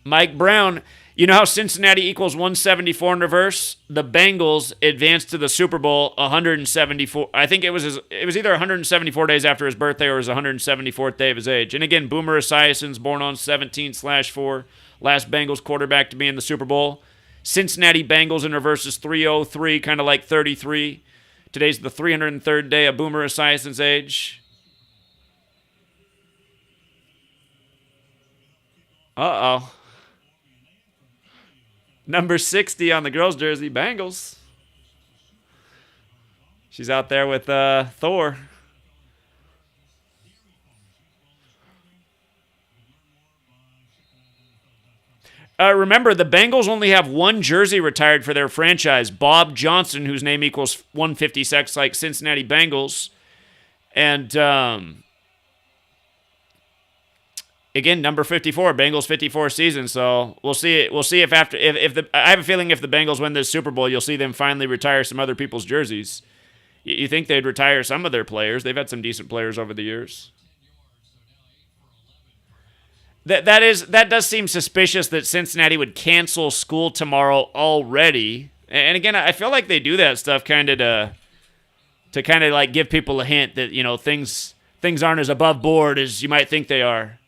Mike Brown, you know how Cincinnati equals 174 in reverse? The Bengals advanced to the Super Bowl 174. I think it was either 174 days after his birthday or his 174th day of his age. And again, Boomer Esiason's born on 17/4, last Bengals quarterback to be in the Super Bowl. Cincinnati Bengals in reverse is 303, kind of like 33. Today's the 303rd day of Boomer Esiason's age. Uh-oh. Number 60 on the girls' jersey, Bengals. She's out there with Thor. Remember, the Bengals only have one jersey retired for their franchise, Bob Johnson, whose name equals 156, like Cincinnati Bengals. And again, number 54, Bengals 54 season. So we'll see. We'll see if after I have a feeling if the Bengals win this Super Bowl, you'll see them finally retire some other people's jerseys. You think they'd retire some of their players? They've had some decent players over the years. That does seem suspicious that Cincinnati would cancel school tomorrow already. And again, I feel like they do that stuff kind of to kind of like give people a hint that things aren't as above board as you might think they are.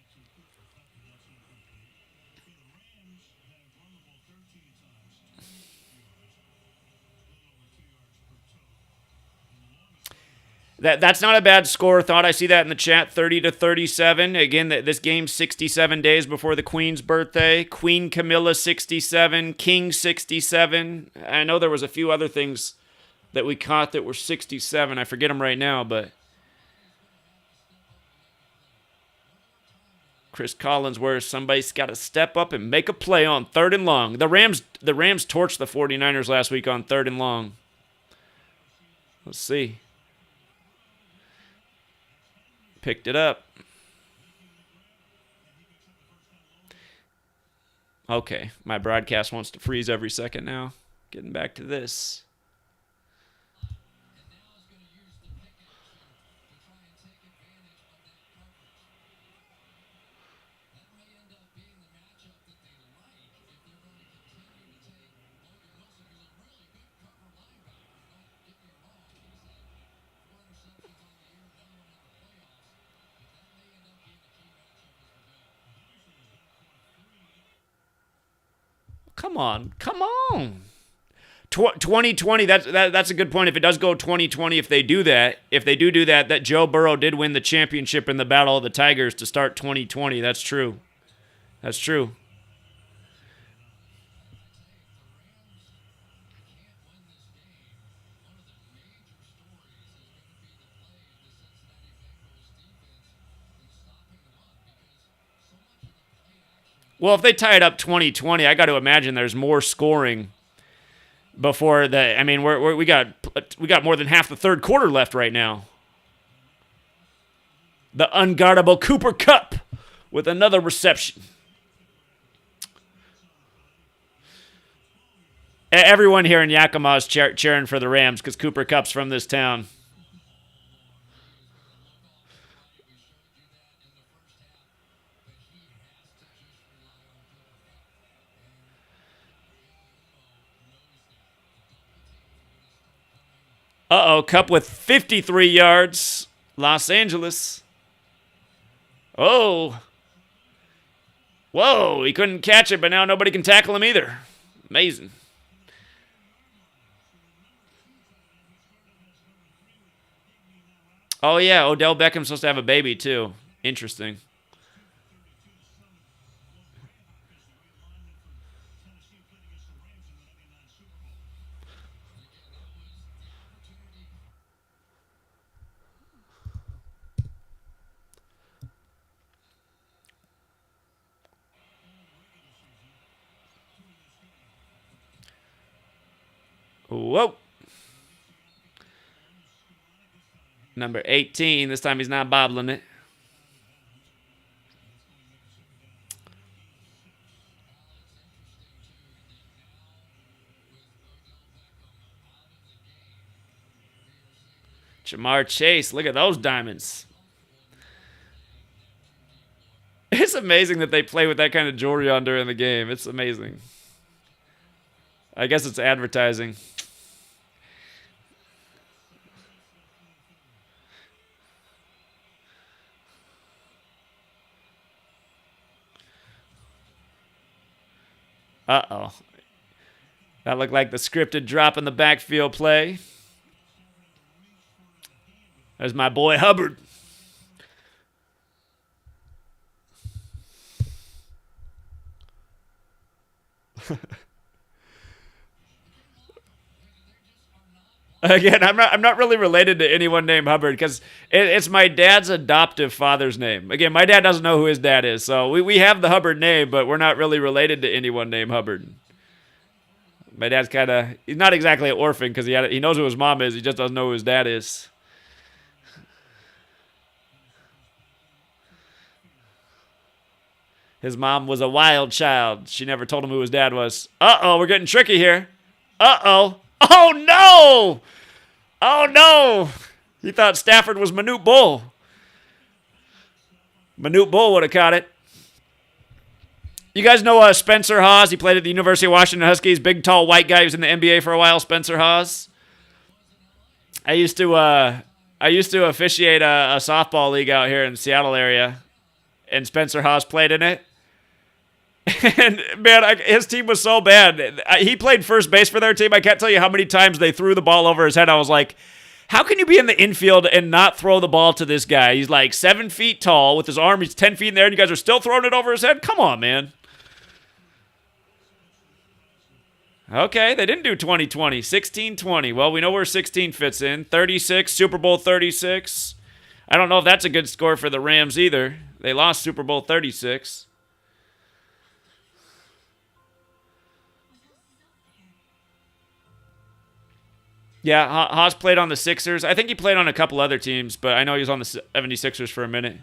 That's not a bad score. Thought I see that in the chat. 30-37. Again, this game's 67 days before the Queen's birthday. Queen Camilla 67. King 67. I know there was a few other things that we caught that were 67. I forget them right now, but Chris Collinsworth, somebody's got to step up and make a play on 3rd and long. The Rams torched the 49ers last week on 3rd and long. Let's see. Picked it up. Okay, my broadcast wants to freeze every second now. Getting back to this. Come on. 2020, that's a good point. If it does go 2020, if they do that, that Joe Burrow did win the championship in the Battle of the Tigers to start 2020. That's true. That's true. Well, if they tie it up 2020, I got to imagine there's more scoring before the. I mean, we got more than half the third quarter left right now. The unguardable Cooper Kupp with another reception. Everyone here in Yakima is cheering for the Rams because Cooper Kupp's from this town. Uh-oh, Kupp with 53 yards. Los Angeles. Oh. Whoa, he couldn't catch it, but now nobody can tackle him either. Amazing. Oh, yeah, Odell Beckham's supposed to have a baby, too. Interesting. Whoa. Number 18. This time he's not bobbling it. Jamar Chase. Look at those diamonds. It's amazing that they play with that kind of jewelry on during the game. It's amazing. I guess it's advertising. Uh-oh. That looked like the scripted drop in the backfield play. There's my boy Hubbard. Again, I'm not really related to anyone named Hubbard because it's my dad's adoptive father's name. Again, my dad doesn't know who his dad is, so we have the Hubbard name, but we're not really related to anyone named Hubbard. My dad's he's not exactly an orphan because he knows who his mom is, he just doesn't know who his dad is. His mom was a wild child. She never told him who his dad was. Uh-oh, we're getting tricky here. Uh-oh. Oh, no! Oh, no! He thought Stafford was Manute Bull. Manute Bull would have caught it. You guys know Spencer Hawes? He played at the University of Washington Huskies. Big, tall, white guy. He was in the NBA for a while, Spencer Hawes. I used to officiate a softball league out here in the Seattle area, and Spencer Hawes played in it. And, man, his team was so bad. He played first base for their team. I can't tell you how many times they threw the ball over his head. I was like, how can you be in the infield and not throw the ball to this guy? He's like 7 feet tall with his arm. He's 10 feet in there, and you guys are still throwing it over his head? Come on, man. Okay, they didn't do 2020. 16-20. Well, we know where 16 fits in. 36, Super Bowl 36. I don't know if that's a good score for the Rams either. They lost Super Bowl 36. Yeah, Haas played on the Sixers. I think he played on a couple other teams, but I know he was on the 76ers for a minute.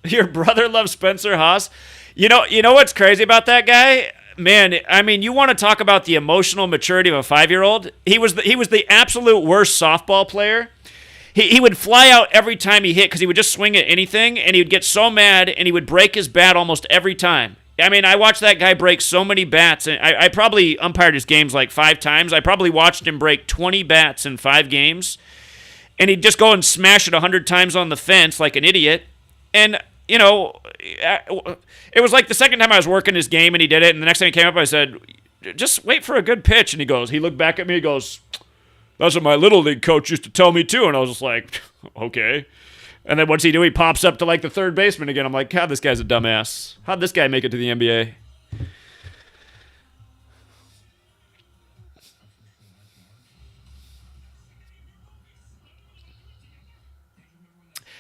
Your brother loves Spencer Haas? You know what's crazy about that guy? Man, I mean, you want to talk about the emotional maturity of a 5-year-old? He was the absolute worst softball player. He would fly out every time he hit because he would just swing at anything, and he would get so mad, and he would break his bat almost every time. I mean, I watched that guy break so many bats, and I probably umpired his games like 5 times. I probably watched him break 20 bats in 5 games, and he'd just go and smash it 100 times on the fence like an idiot. And you know, it was like the second time I was working his game and he did it, and the next time he came up, I said, just wait for a good pitch. And he looked back at me, he goes, that's what my little league coach used to tell me too. And I was just like, okay. And then what's he do? He pops up to like the third baseman again. I'm like, God, this guy's a dumbass. How'd this guy make it to the NBA?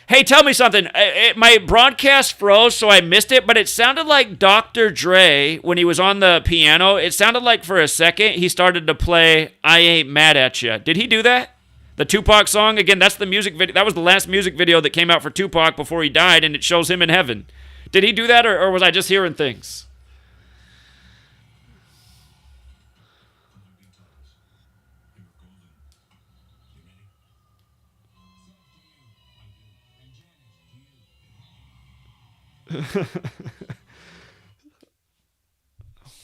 Hey, tell me something. My broadcast froze, so I missed it, but it sounded like Dr. Dre, when he was on the piano, it sounded like for a second he started to play I Ain't Mad at Ya. Did he do that? The Tupac song? Again, that's the music video. That was the last music video that came out for Tupac before he died, and it shows him in heaven. Did he do that, or was I just hearing things?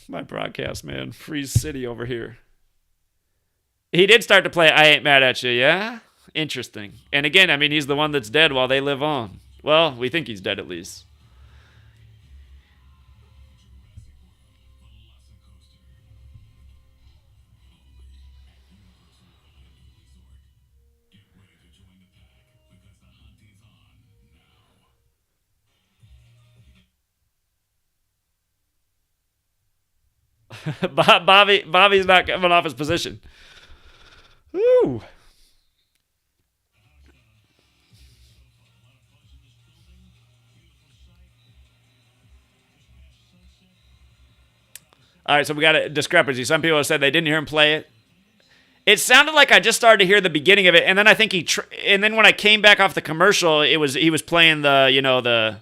My broadcast, man. Freeze City over here. He did start to play I Ain't Mad at You, yeah? Interesting. And again, I mean, he's the one that's dead while they live on. Well, we think he's dead at least. Bobby's not coming off his position. Ooh. All right, so we got a discrepancy. Some people have said they didn't hear him play it. It sounded like I just started to hear the beginning of it, and then I think and then when I came back off the commercial, he was playing the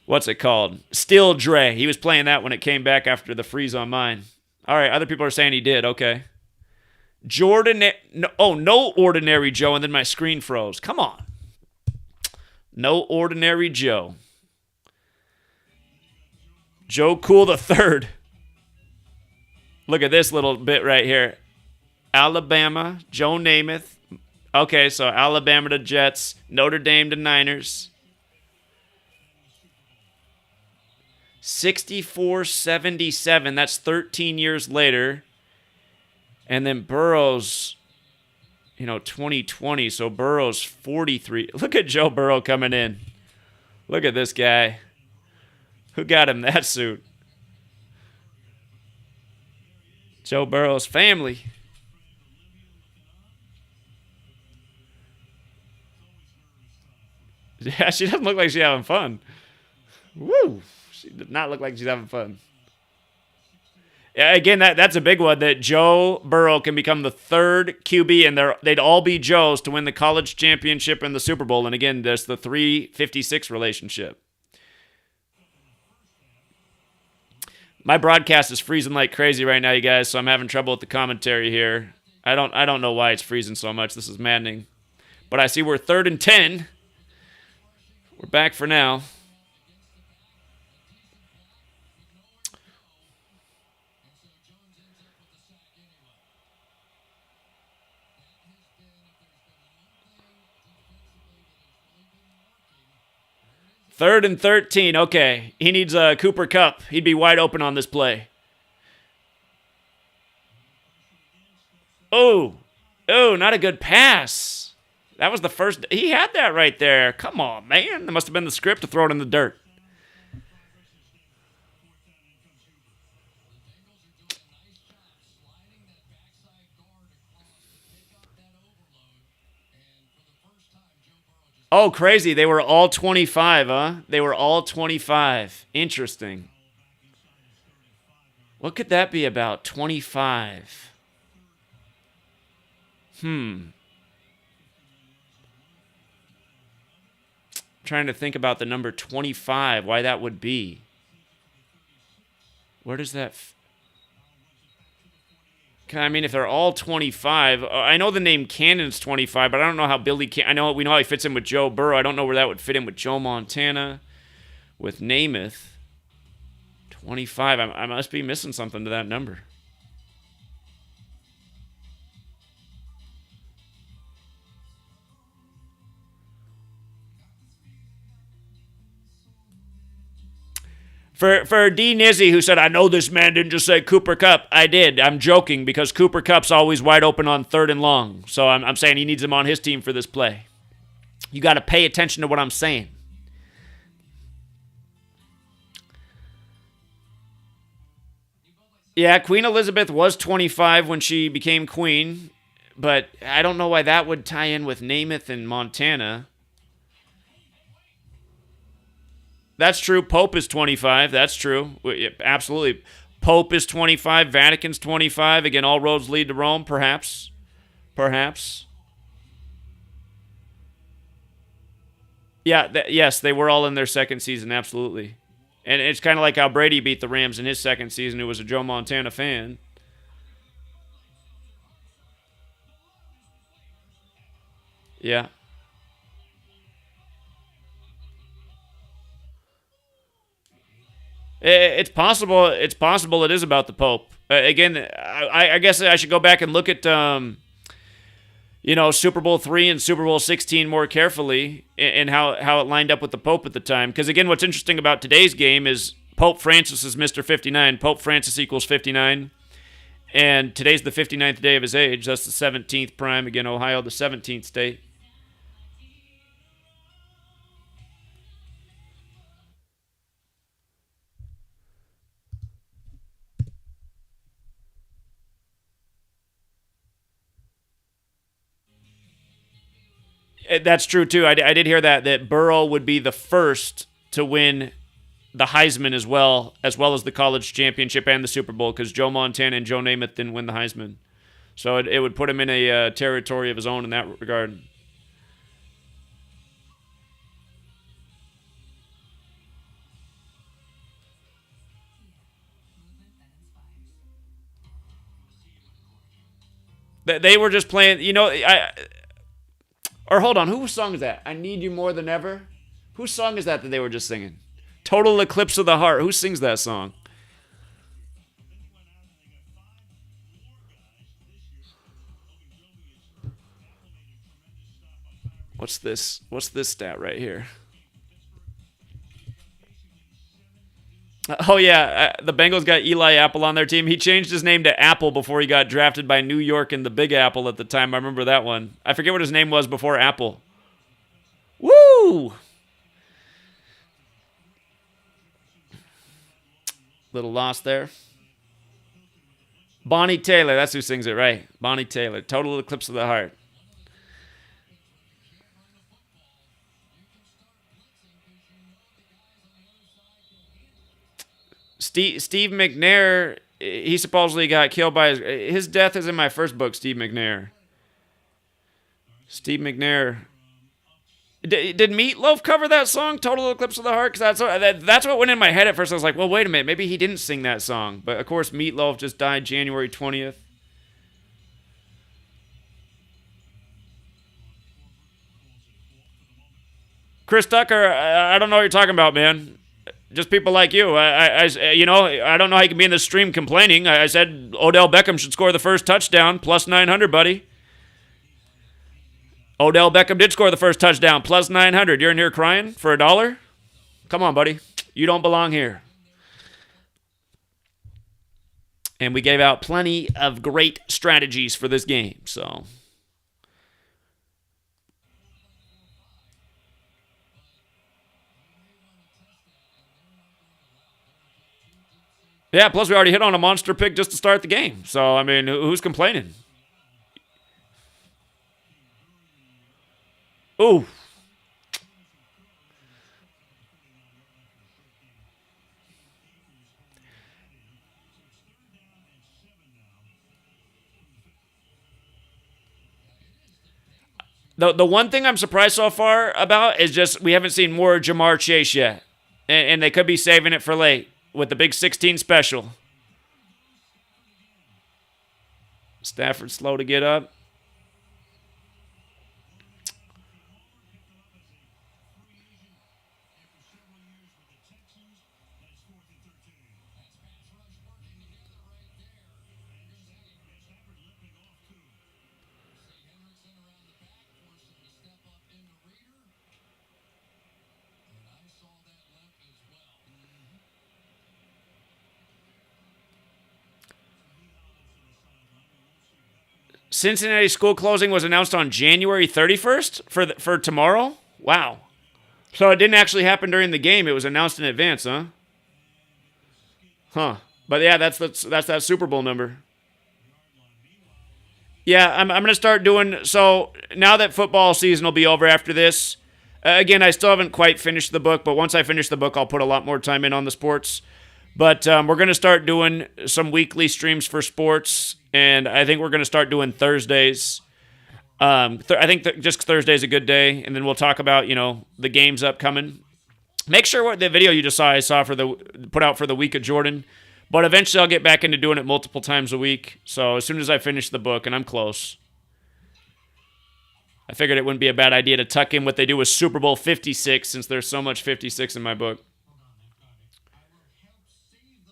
what's it called? Still Dre. He was playing that when it came back after the freeze on mine. All right, other people are saying he did. Okay. No Ordinary Joe, and then my screen froze. Come on. No Ordinary Joe. Joe Cool the Third. Look at this little bit right here. Alabama, Joe Namath. Okay, so Alabama to Jets, Notre Dame to Niners. 64-77. That's 13 years later. And then Burrow's, 2020. So Burrow's 43. Look at Joe Burrow coming in. Look at this guy. Who got him that suit? Joe Burrow's family. Yeah, she doesn't look like she's having fun. Woo! She did not look like she's having fun. Yeah, again, that's a big one, that Joe Burrow can become the third QB, and they'd all be Joes to win the college championship and the Super Bowl. And again, there's the 356 relationship. My broadcast is freezing like crazy right now, you guys, so I'm having trouble with the commentary here. I don't know why it's freezing so much. This is maddening. But I see we're 3rd and 10. We're back for now. Third and 13. Okay. He needs a Cooper Kupp. He'd be wide open on this play. Oh, not a good pass. That was the first. He had that right there. Come on, man. That must have been the script to throw it in the dirt. Oh, crazy. They were all 25, huh? They were all 25. Interesting. What could that be about? 25. Trying to think about the number 25, why that would be. Where does that... I mean, if they're all 25, I know the name Cannon's 25, but I don't know how Billy Cannon... we know how he fits in with Joe Burrow. I don't know where that would fit in with Joe Montana, with Namath. 25. I must be missing something to that number. For D. Nizzy, who said, I know this man didn't just say Cooper Kupp. I did. I'm joking because Cooper Kupp's always wide open on 3rd and long. So I'm saying he needs him on his team for this play. You got to pay attention to what I'm saying. Yeah, Queen Elizabeth was 25 when she became queen, but I don't know why that would tie in with Namath and Montana. That's true. Pope is 25. That's true. Absolutely. Pope is 25. Vatican's 25. Again, all roads lead to Rome, perhaps. Perhaps. Yeah, yes, they were all in their second season, absolutely. And it's kind of like how Brady beat the Rams in his second season, who was a Joe Montana fan. Yeah. It's possible. It's possible it is about the Pope. Again, I guess I should go back and look at Super Bowl III and Super Bowl 16 more carefully and how it lined up with the Pope at the time. Because again, what's interesting about today's game is Pope Francis is Mr. 59. Pope Francis equals 59. And today's the 59th day of his age. That's the 17th prime. Again, Ohio, the 17th state. That's true, too. I did hear that Burrow would be the first to win the Heisman as well as the college championship and the Super Bowl, because Joe Montana and Joe Namath didn't win the Heisman. So it would put him in a territory of his own in that regard. They were just playing, or hold on, whose song is that? I Need You More Than Ever? Whose song is that they were just singing? Total Eclipse of the Heart. Who sings that song? What's this? What's this stat right here? Oh, yeah. The Bengals got Eli Apple on their team. He changed his name to Apple before he got drafted by New York and the Big Apple at the time. I remember that one. I forget what his name was before Apple. Woo! Little lost there. Bonnie Taylor. That's who sings it, right? Bonnie Taylor. Total Eclipse of the Heart. Steve McNair, he supposedly got killed by his death is in my first book, Steve McNair. Steve McNair. Did Meatloaf cover that song, Total Eclipse of the Heart? Because that's what went in my head at first. I was like, well, wait a minute. Maybe he didn't sing that song. But, of course, Meatloaf just died January 20th. Chris Tucker, I don't know what you're talking about, man. Just people like you. I don't know how you can be in the stream complaining. I said Odell Beckham should score the first touchdown, plus 900, buddy. Odell Beckham did score the first touchdown, plus 900. You're in here crying for $1? Come on, buddy. You don't belong here. And we gave out plenty of great strategies for this game, so... Yeah, plus we already hit on a monster pick just to start the game. So, I mean, who's complaining? Ooh. The one thing I'm surprised so far about is just we haven't seen more Jamar Chase yet. And they could be saving it for late with the big 16 special. Stafford slow to get up. Cincinnati school closing was announced on January 31st for tomorrow? Wow. So it didn't actually happen during the game. It was announced in advance, huh? Huh. But yeah, that's that Super Bowl number. Yeah, I'm going to start doing, so now that football season will be over after this, again, I still haven't quite finished the book, but once I finish the book, I'll put a lot more time in on the sports. But we're going to start doing some weekly streams for sports, and I think we're going to start doing Thursdays. I think just Thursday's a good day, and then we'll talk about, the games upcoming. Make sure what the video you just saw, I saw put out for the week of Jordan. But eventually I'll get back into doing it multiple times a week. So as soon as I finish the book, and I'm close, I figured it wouldn't be a bad idea to tuck in what they do with Super Bowl 56, since there's so much 56 in my book.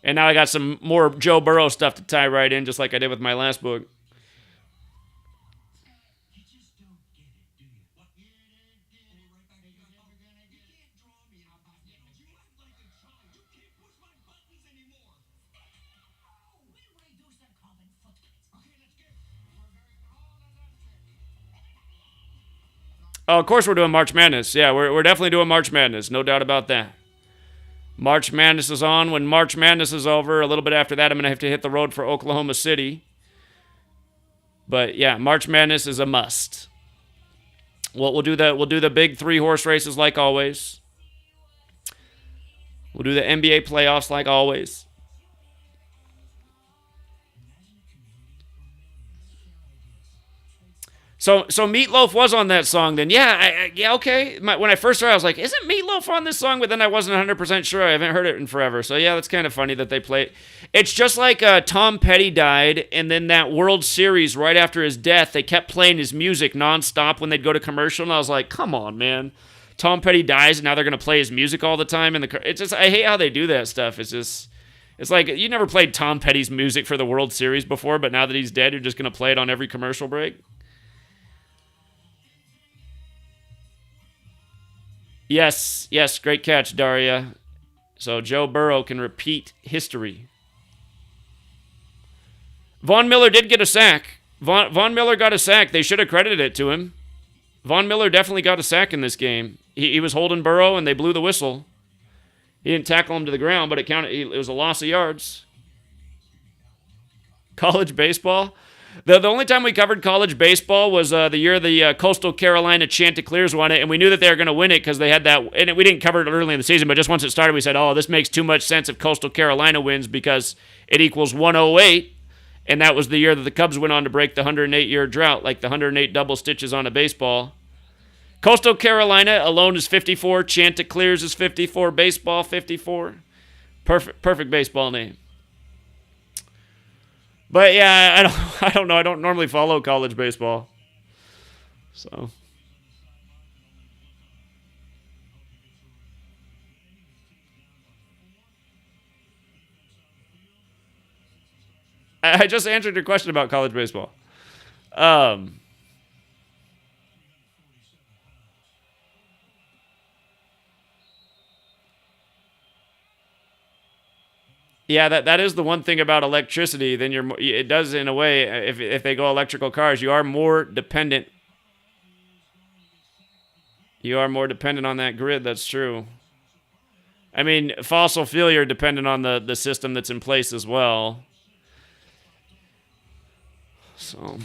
And now I got some more Joe Burrow stuff to tie right in, just like I did with my last book. Oh, of course we're doing March Madness. Yeah, we're definitely doing March Madness. No doubt about that. March Madness is on. When March Madness is over, a little bit after that, I'm going to have to hit the road for Oklahoma City. But yeah, March Madness is a must. We'll do the big 3-horse races like always. We'll do the NBA playoffs like always. So Meatloaf was on that song then. Yeah, okay. When I first heard it, I was like, isn't Meatloaf on this song? But then I wasn't 100% sure. I haven't heard it in forever. So yeah, that's kind of funny that they play it. It's just like Tom Petty died, and then that World Series right after his death, they kept playing his music nonstop when they'd go to commercial, and I was like, come on, man. Tom Petty dies, and now they're going to play his music all the time. It's just, I hate how they do that stuff. It's like, you never played Tom Petty's music for the World Series before, but now that he's dead, you're just going to play it on every commercial break? Yes, great catch, Daria. So Joe Burrow can repeat history. Von Miller did get a sack. Von Miller got a sack. They should have credited it to him. Von Miller definitely got a sack in this game. He was holding Burrow, and they blew the whistle. He didn't tackle him to the ground, but it was a loss of yards. College baseball? The only time we covered college baseball was the year the Coastal Carolina Chanticleers won it, and we knew that they were going to win it because they had that. And we didn't cover it early in the season, but just once it started, we said, oh, this makes too much sense if Coastal Carolina wins because it equals 108, and that was the year that the Cubs went on to break the 108-year drought, like the 108 double stitches on a baseball. Coastal Carolina alone is 54. Chanticleers is 54. Baseball 54. Perfect baseball name. But yeah, I don't know. I don't normally follow college baseball. So I just answered your question about college baseball. Yeah, that is the one thing about electricity. Then it does in a way. If they go electrical cars, you are more dependent. You are more dependent on that grid. That's true. I mean, fossil fuel, you're dependent on the system that's in place as well. So.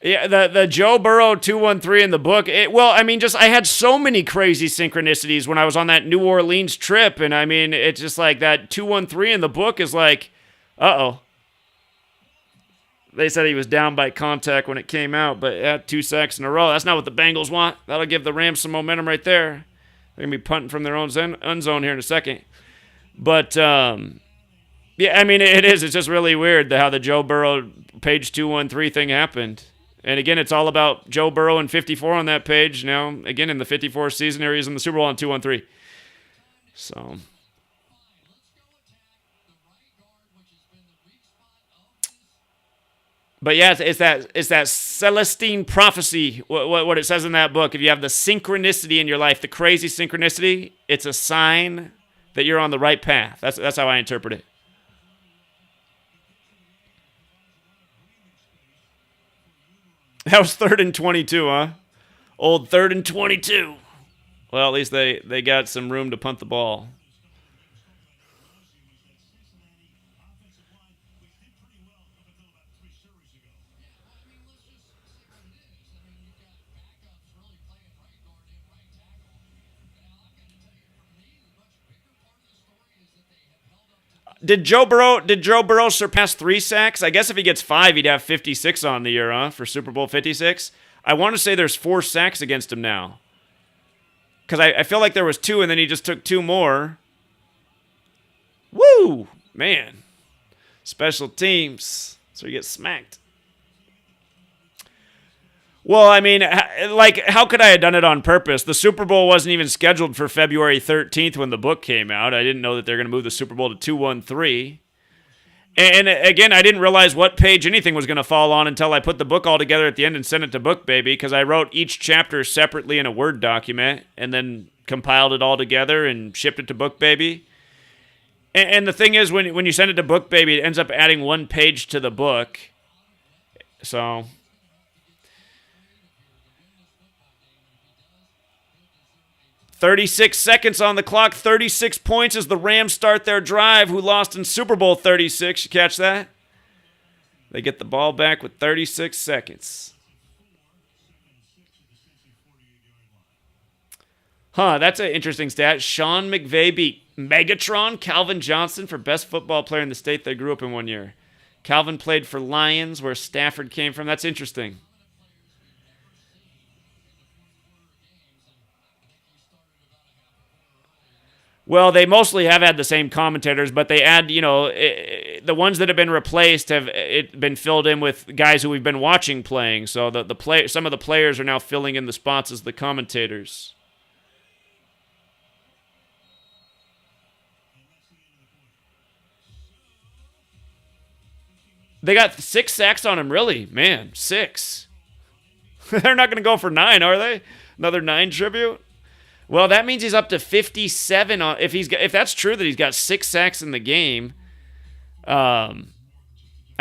Yeah, the Joe Burrow 213 in the book. I had so many crazy synchronicities when I was on that New Orleans trip, and I mean, it's just like that 213 in the book is like, uh-oh. They said he was down by contact when it came out, but at 2 sacks in a row. That's not what the Bengals want. That'll give the Rams some momentum right there. They're going to be punting from their own end zone here in a second. But, yeah, I mean, it is. It's just really weird how the Joe Burrow page 213 thing happened. And again, it's all about Joe Burrow and 54 on that page. Now, again, in the 54th season, he's in the Super Bowl on 213. So. But yeah, it's that Celestine prophecy, what it says in that book. If you have the synchronicity in your life, the crazy synchronicity, it's a sign that you're on the right path. That's how I interpret it. That was 3rd and 22, huh? Old 3rd and 22. Well, at least they got some room to punt the ball. Did Joe Burrow surpass 3 sacks? I guess if he gets 5, he'd have 56 on the year, huh? For Super Bowl 56. I want to say there's 4 sacks against him now. Because I feel like there was 2, and then he just took 2 more. Woo! Man. Special teams. So you get smacked. Well, I mean, like, how could I have done it on purpose? The Super Bowl wasn't even scheduled for February 13th when the book came out. I didn't know that they're going to move the Super Bowl to 213. And again, I didn't realize what page anything was going to fall on until I put the book all together at the end and sent it to BookBaby, because I wrote each chapter separately in a Word document and then compiled it all together and shipped it to BookBaby. And the thing is, when you send it to BookBaby, it ends up adding 1 page to the book. So 36 seconds on the clock, 36 points as the Rams start their drive, who lost in Super Bowl 36. You catch that? They get the ball back with 36 seconds. Huh, that's an interesting stat. Sean McVay beat Megatron Calvin Johnson for best football player in the state they grew up in one year. Calvin played for Lions, where Stafford came from. That's interesting. Well, they mostly have had the same commentators, but they add, the ones that have been replaced have been filled in with guys who we've been watching playing. So some of the players are now filling in the spots as the commentators. They got 6 sacks on him, really? Man, 6. They're not going to go for 9, are they? Another 9 tribute? Well, that means he's up to 57 on. If that's true that he's got 6 sacks in the game, I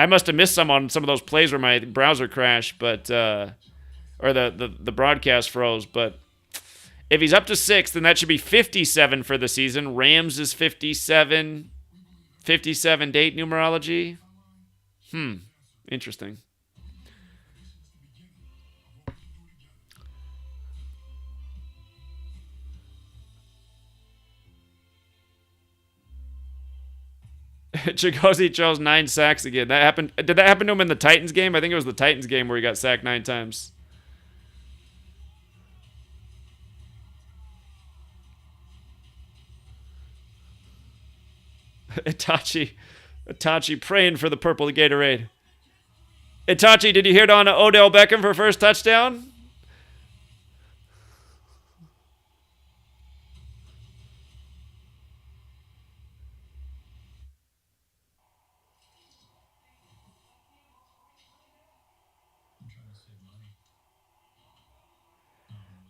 must have missed some on some of those plays where my browser crashed, but or the broadcast froze. But if he's up to 6, then that should be 57 for the season. Rams is 57 date numerology. Interesting. Chigozie chose 9 sacks again. That happened. Did that happen to him in the Titans game? I think it was the Titans game where he got sacked 9 times. Itachi praying for the purple Gatorade. Itachi, did you hear on Odell Beckham for first touchdown?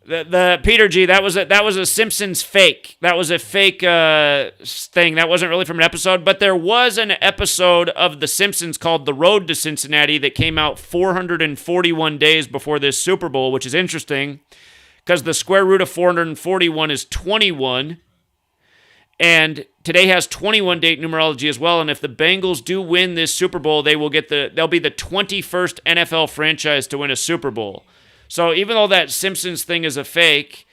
The Peter G, that was a Simpsons fake. That was a fake thing. That wasn't really from an episode, but there was an episode of The Simpsons called The Road to Cincinnati that came out 441 days before this Super Bowl, which is interesting because the square root of 441 is 21, and today has 21 date numerology as well. And if the Bengals do win this Super Bowl, they'll be the 21st NFL franchise to win a Super Bowl. So even though that Simpsons thing is a fake,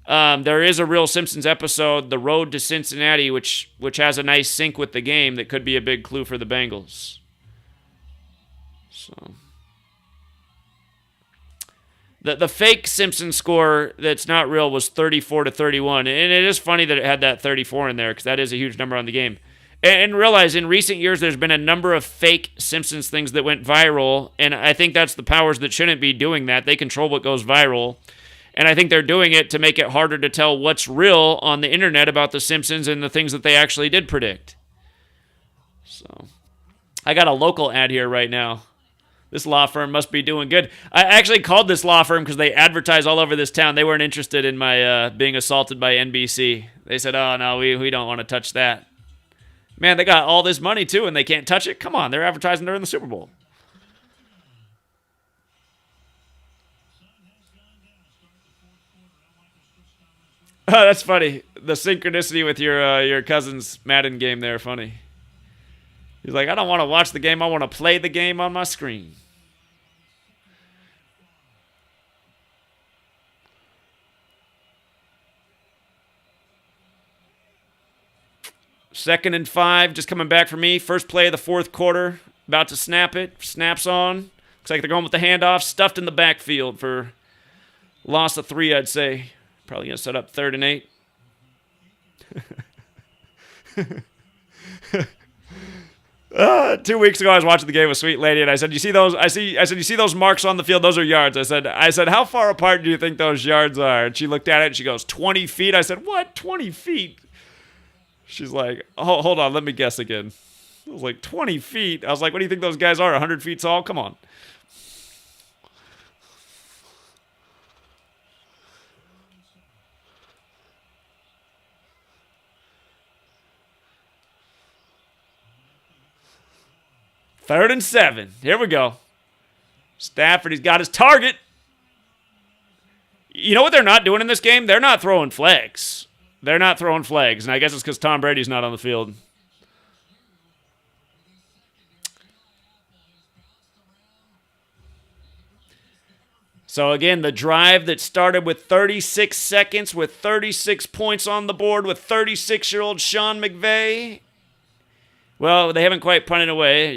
there is a real Simpsons episode, The Road to Cincinnati, which has a nice sync with the game that could be a big clue for the Bengals. So the fake Simpsons score that's not real was 34-31, and it is funny that it had that 34 in there because that is a huge number on the game. And realize in recent years there's been a number of fake Simpsons things that went viral, and I think that's the powers that shouldn't be doing that. They control what goes viral, and I think they're doing it to make it harder to tell what's real on the internet about the Simpsons and the things that they actually did predict. So, I got a local ad here right now. This law firm must be doing good. I actually called this law firm because they advertise all over this town. They weren't interested in my being assaulted by NBC. They said, oh, no, we don't want to touch that. Man, they got all this money, too, and they can't touch it? Come on, they're advertising during the Super Bowl. Oh, that's funny. The synchronicity with your cousin's Madden game there, funny. He's like, I don't want to watch the game. I want to play the game on my screen. Second and 5, just coming back for me. First play of the fourth quarter. About to snap it. Snaps on. Looks like they're going with the handoff. Stuffed in the backfield for loss of 3, I'd say. Probably going to set up 3rd and 8. 2 weeks ago, I was watching the game with Sweet Lady, and I said, "You see those? I said, you see those marks on the field? Those are yards." I said, "How far apart do you think those yards are?" And she looked at it, and she goes, 20 feet. I said, "What? 20 feet?" She's like, "Oh, hold on, let me guess again." I was like, 20 feet? I was like, what do you think those guys are, 100 feet tall? Come on. Third and 7. Here we go. Stafford, he's got his target. You know what they're not doing in this game? They're not throwing flags. They're not throwing flags, and I guess it's because Tom Brady's not on the field. So again, the drive that started with 36 seconds, with 36 points on the board, with 36-year-old Sean McVay. Well, they haven't quite punted away.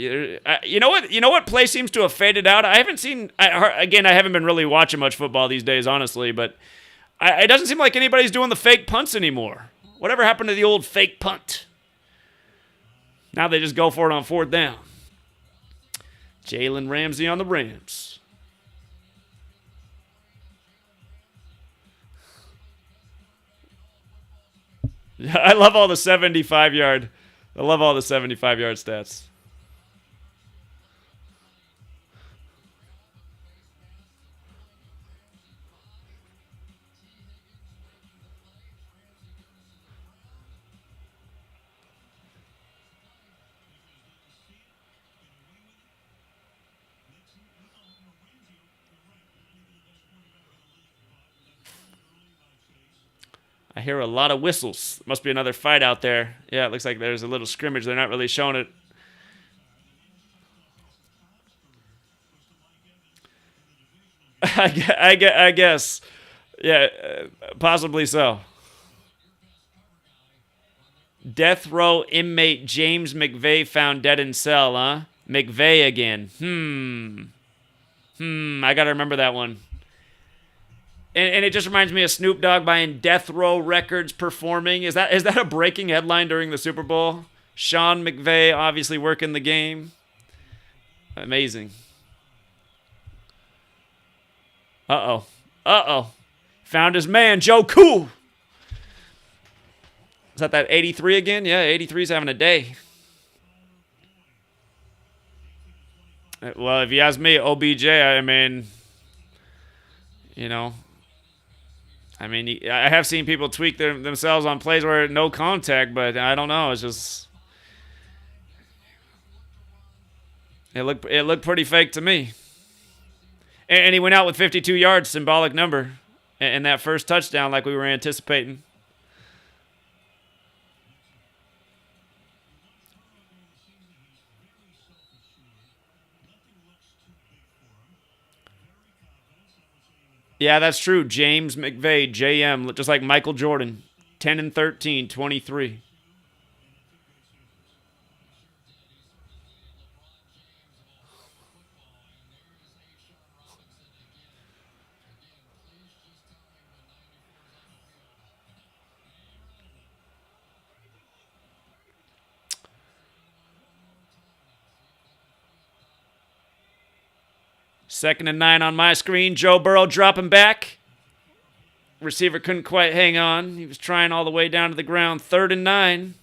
You know what? You know what play seems to have faded out? I haven't seen. Again, I haven't been really watching much football these days, honestly. But it doesn't seem like anybody's doing the fake punts anymore. Whatever happened to the old fake punt? Now they just go for it on 4th down. Jalen Ramsey on the Rams. I love all the 75-yard. I love all the 75-yard stats. I hear a lot of whistles. Must be another fight out there. Yeah, it looks like there's a little scrimmage. They're not really showing it. I guess. Yeah, possibly so. Death row inmate James McVay found dead in cell, huh? McVay again. I got to remember that one. And it just reminds me of Snoop Dogg buying Death Row Records performing. Is that a breaking headline during the Super Bowl? Sean McVay obviously working the game. Amazing. Uh-oh. Found his man, Joe Cool. Is that 83 again? Yeah, 83's having a day. Well, if you ask me, OBJ, I mean, you know, I have seen people tweak themselves on plays where no contact, but I don't know. It's just it looked pretty fake to me. And he went out with 52 yards, symbolic number, and that first touchdown like we were anticipating. Yeah, that's true. James McVay, JM, just like Michael Jordan, 10 and 13, 23. Second and 9 on my screen. Joe Burrow dropping back. Receiver couldn't quite hang on. He was trying all the way down to the ground. 3rd and 9.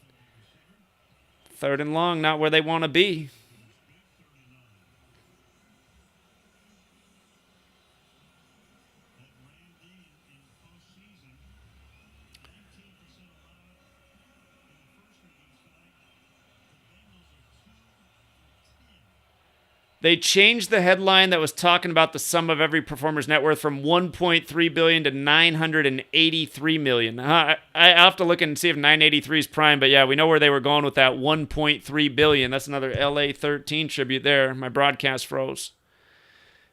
3rd and long, not where they want to be. They changed the headline that was talking about the sum of every performer's net worth from 1.3 billion to 983 million. I have to look and see if 983 is prime, but yeah, we know where they were going with that 1.3 billion. That's another LA13 tribute there. My broadcast froze.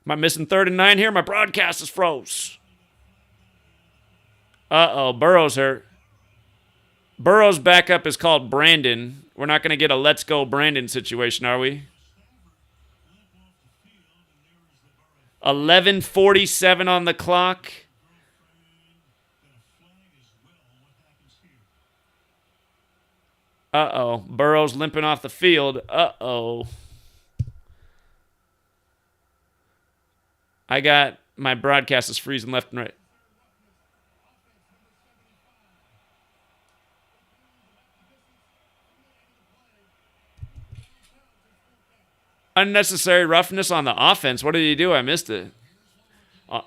Am I missing 3rd and 9 here? My broadcast is froze. Uh-oh, Burrow's hurt. Burrow's backup is called Brandon. We're not going to get a let's go Brandon situation, are we? 11:47 on the clock. Uh-oh. Burrow's limping off the field. Uh-oh. I got my broadcast is freezing left and right. Unnecessary roughness on the offense. What did he do? I missed it.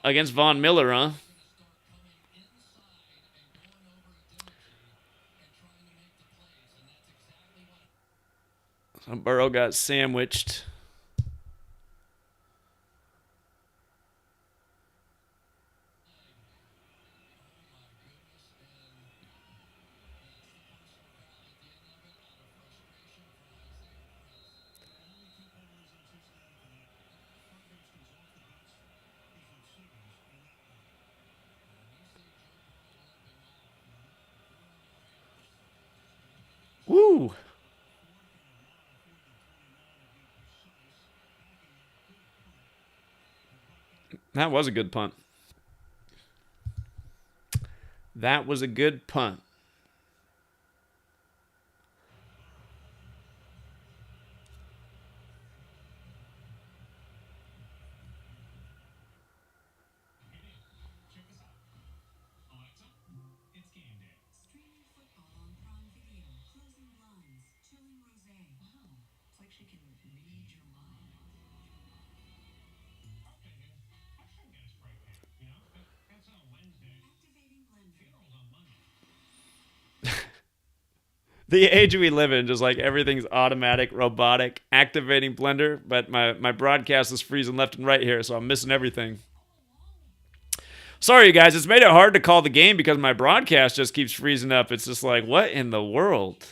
Against Von Miller, huh? So Burrow got sandwiched. Woo! That was a good punt. That was a good punt. The age we live in, just like everything's automatic, robotic, activating blender, but my broadcast is freezing left and right here, so I'm missing everything. Sorry, you guys. It's made it hard to call the game because my broadcast just keeps freezing up. It's just like, what in the world?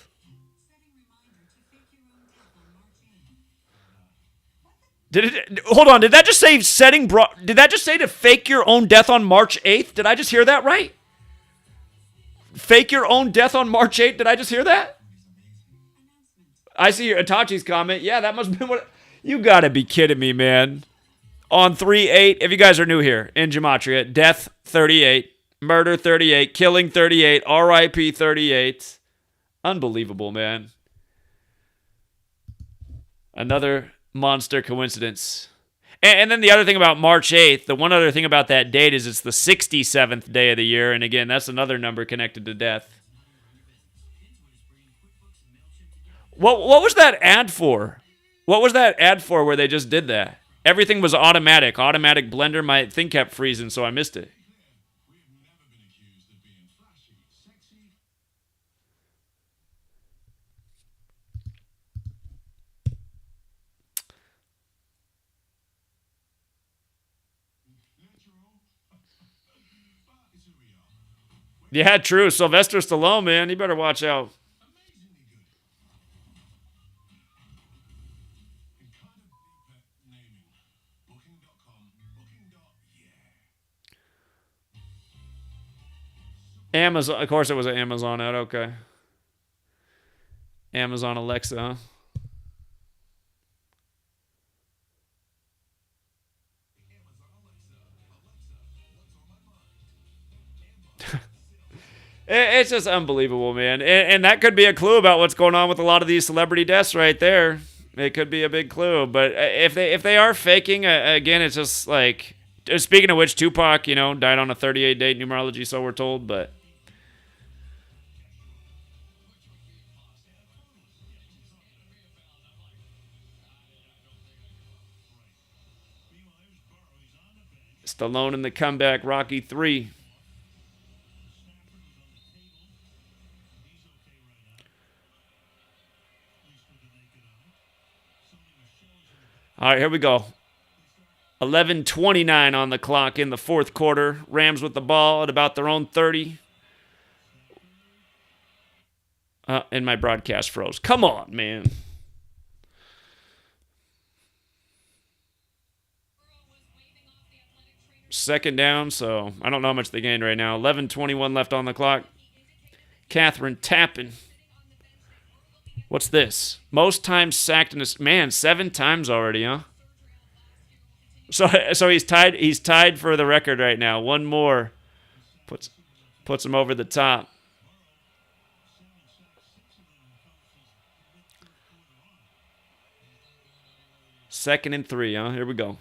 Hold on, did that just say did that just say to fake your own death on March 8th? Did I just hear that right? Fake your own death on March 8th? Did I just hear that? I see Itachi's comment. Yeah, that must have been what... You gotta be kidding me, man. On 3-8, if you guys are new here, in Gematria, death 38, murder 38, killing 38, RIP 38. Unbelievable, man. Another monster coincidence. And then the other thing about March 8th, the one other thing about that date is it's the 67th day of the year. And again, that's another number connected to death. What was that ad for? What was that ad for where they just did that? Everything was automatic. Automatic blender. My thing kept freezing, so I missed it. Yeah, true. Sylvester Stallone, man. You better watch out. Amazon. Of course, it was an Amazon ad. Okay. Amazon Alexa, huh? It's just unbelievable, man. And that could be a clue about what's going on with a lot of these celebrity deaths right there. It could be a big clue. But if they are faking, again, it's just like... Speaking of which, Tupac, died on a 38-date numerology, so we're told, but... Stallone in the comeback, Rocky 3. All right, here we go. 11:29 on the clock in the fourth quarter. Rams with the ball at about their own 30. And my broadcast froze. Come on, man. Second down, so I don't know how much they gained right now. 11:21 left on the clock. Catherine tapping. What's this? Most times sacked in a... Man, 7 times already, huh? So he's tied. He's tied for the record right now. One more puts him over the top. Second and 3, huh? Here we go.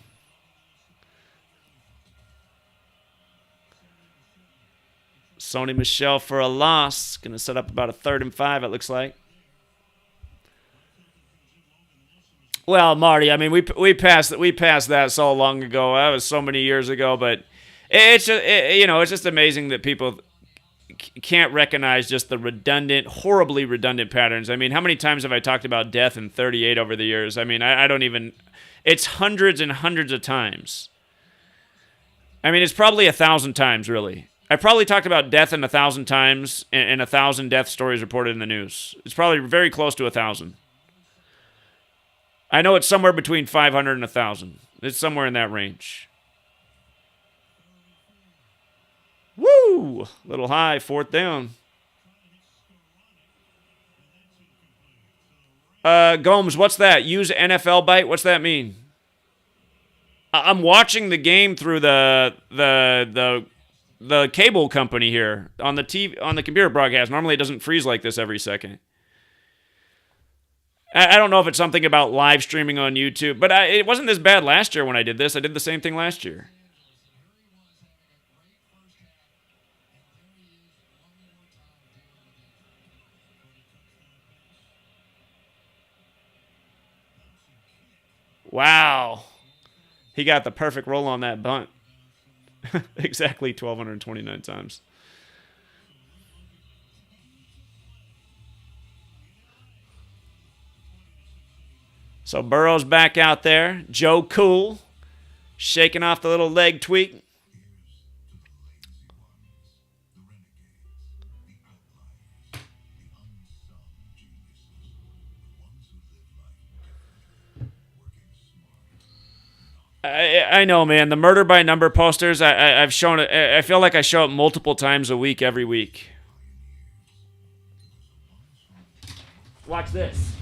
Sony Michel for a loss. Going to set up about a 3rd and 5, it looks like. Well, Marty, I mean, we passed that so long ago. That was so many years ago, but it's just, it's just amazing that people can't recognize just the horribly redundant patterns. I mean, how many times have I talked about death in 38 over the years? I mean, I don't even... It's hundreds and hundreds of times. I mean, it's probably 1,000 times, really. I probably talked about death 1,000 times and 1,000 death stories reported in the news. It's probably very close to 1,000. I know it's somewhere between 500 and 1,000. It's somewhere in that range. Woo! Little high, 4th down. Gomes, what's that? Use NFL bite? What's that mean? I'm watching the game through the cable company here on the TV, on the computer broadcast. Normally it doesn't freeze like this every second. I don't know if it's something about live streaming on YouTube, but it wasn't this bad last year when I did this. I did the same thing last year. Wow. He got the perfect roll on that bunt. Exactly 1,229 times. So Burrow's back out there. Joe Cool shaking off the little leg tweak. I know, man. The murder by number posters, I've shown it. I feel like I show it multiple times a week, every week. Watch this.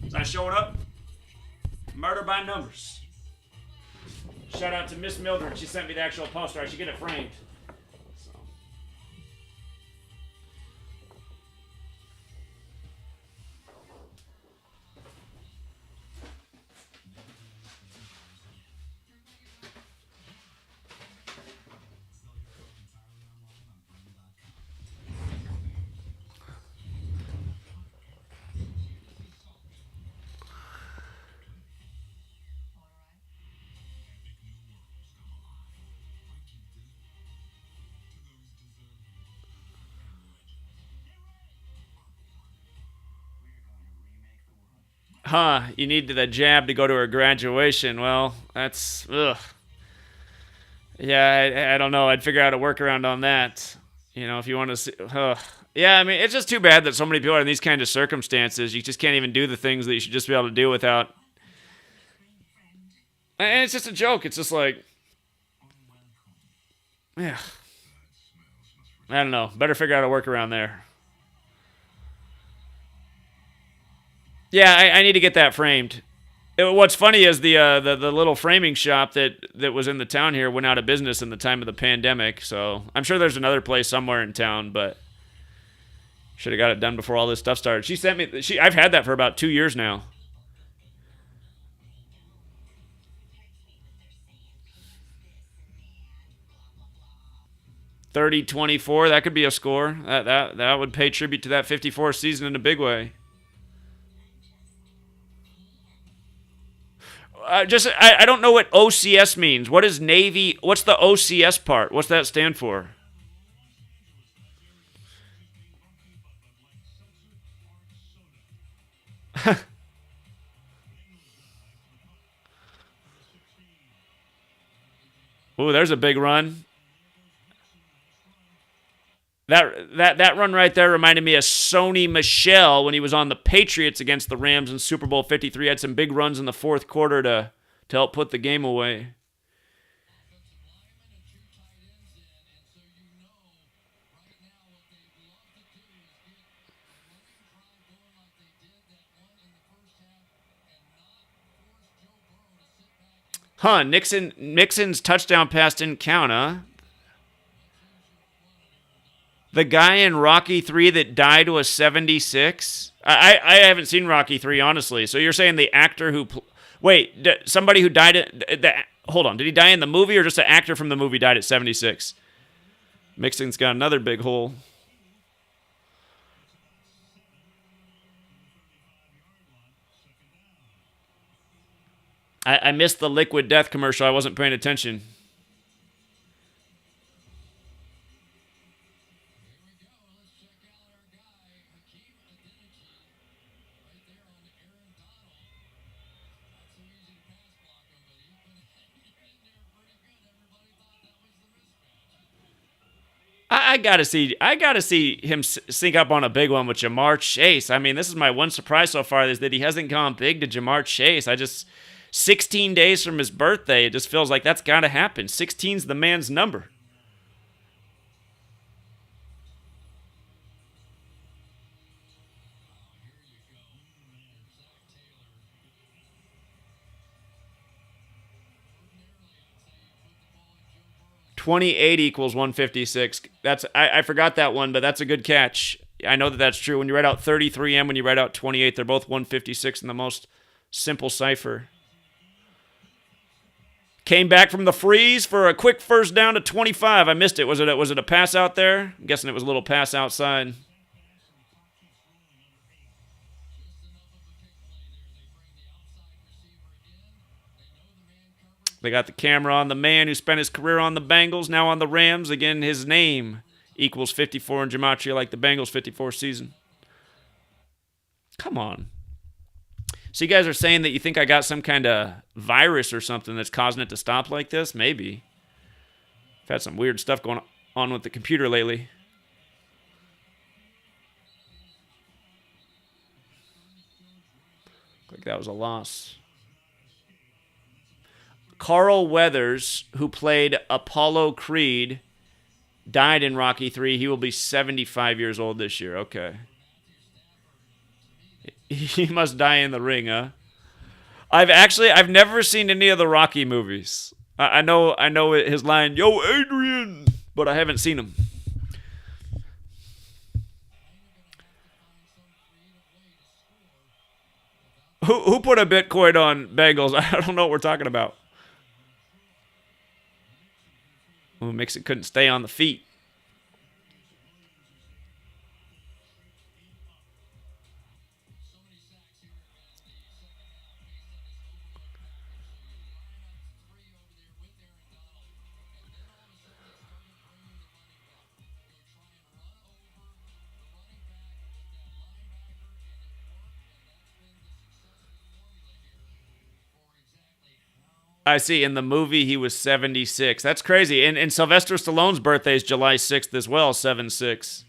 Is that showing up? Murder by numbers. Shout out to Miss Mildred. She sent me the actual poster. I should get it framed. So. You need the jab to go to her graduation. Well, that's, ugh. Yeah, I don't know. I'd figure out a workaround on that. You know, if you want to see, yeah, I mean, it's just too bad that so many people are in these kind of circumstances. You just can't even do the things that you should just be able to do without. And it's just a joke. It's just like, yeah. I don't know. Better figure out a workaround there. Yeah, I need to get that framed. What's funny is the little framing shop that was in the town here went out of business in the time of the pandemic. So I'm sure there's another place somewhere in town, but should have got it done before all this stuff started. She sent me. I've had that for about 2 years now. $30-24. That could be a score. That would pay tribute to that 54 season in a big way. I don't know what OCS means. What is Navy? What's the OCS part? What's that stand for? Ooh, there's a big run. That run right there reminded me of Sony Michel when he was on the Patriots against the Rams in Super Bowl 53. Had some big runs in the fourth quarter to help put the game away. Huh, Nixon's touchdown pass didn't count, huh? The guy in Rocky 3 that died was 76? I haven't seen Rocky 3, honestly. So you're saying the actor who... Wait, somebody who died... hold on, did he die in the movie or just an actor from the movie died at 76? Mixon's got another big hole. I missed the Liquid Death commercial. I wasn't paying attention. I gotta see him sync up on a big one with Jamar Chase. I mean, this is my one surprise so far is that he hasn't gone big to Jamar Chase. 16 days from his birthday, it just feels like that's gotta happen. 16's the man's number. $28 equals 156. I forgot that one, but that's a good catch. I know that's true. When you write out 33M, when you write out 28, they're both 156 in the most simple cipher. Came back from the freeze for a quick first down to 25. I missed it. Was it a pass out there? I'm guessing it was a little pass outside. They got the camera on the man who spent his career on the Bengals, now on the Rams. Again, his name equals 54 in Gematria, like the Bengals' 54 season. Come on. So you guys are saying that you think I got some kind of virus or something that's causing it to stop like this? Maybe. I've had some weird stuff going on with the computer lately. Like that was a loss. Carl Weathers, who played Apollo Creed, died in Rocky 3. He will be 75 years old this year. Okay. He must die in the ring, huh? I've never seen any of the Rocky movies. I know his line, "Yo, Adrian," but I haven't seen him. Who put a Bitcoin on Bengals? I don't know what we're talking about. Who makes it couldn't stay on the feet. I see. In the movie, he was 76. That's crazy. And Sylvester Stallone's birthday is July 6th as well, 7-6.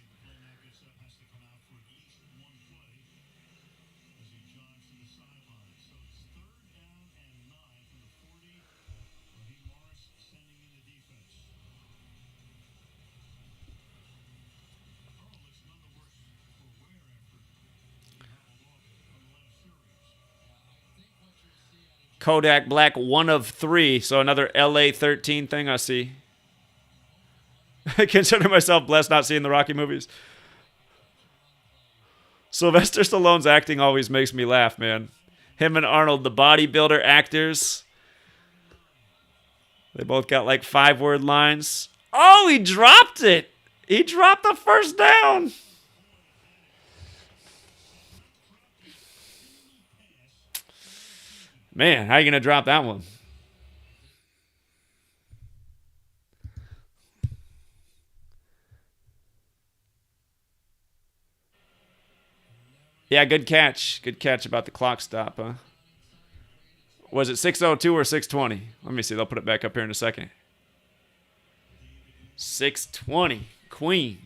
Kodak Black, 1 of 3. So another LA 13 thing I see. I consider myself blessed not seeing the Rocky movies. Sylvester Stallone's acting always makes me laugh, man. Him and Arnold, the bodybuilder actors. They both got like 5-word lines. Oh, he dropped it. He dropped the first down. Man, how are you going to drop that one? Yeah, good catch. Good catch about the clock stop, huh? Was it 6:02 or 6:20? Let me see. They'll put it back up here in a second. 6:20. Queen.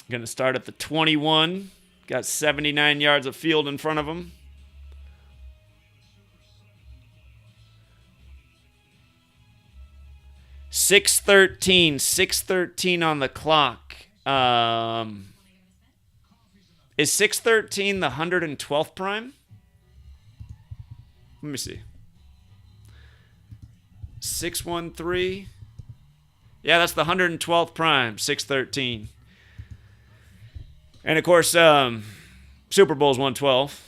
Going to start at the 21. Got 79 yards of field in front of him. $6:13 on the clock. Is 6:13 the 112th prime? Let me see. 613. Yeah, that's the 112th prime. 6:13. And of course, Super Bowl's 112.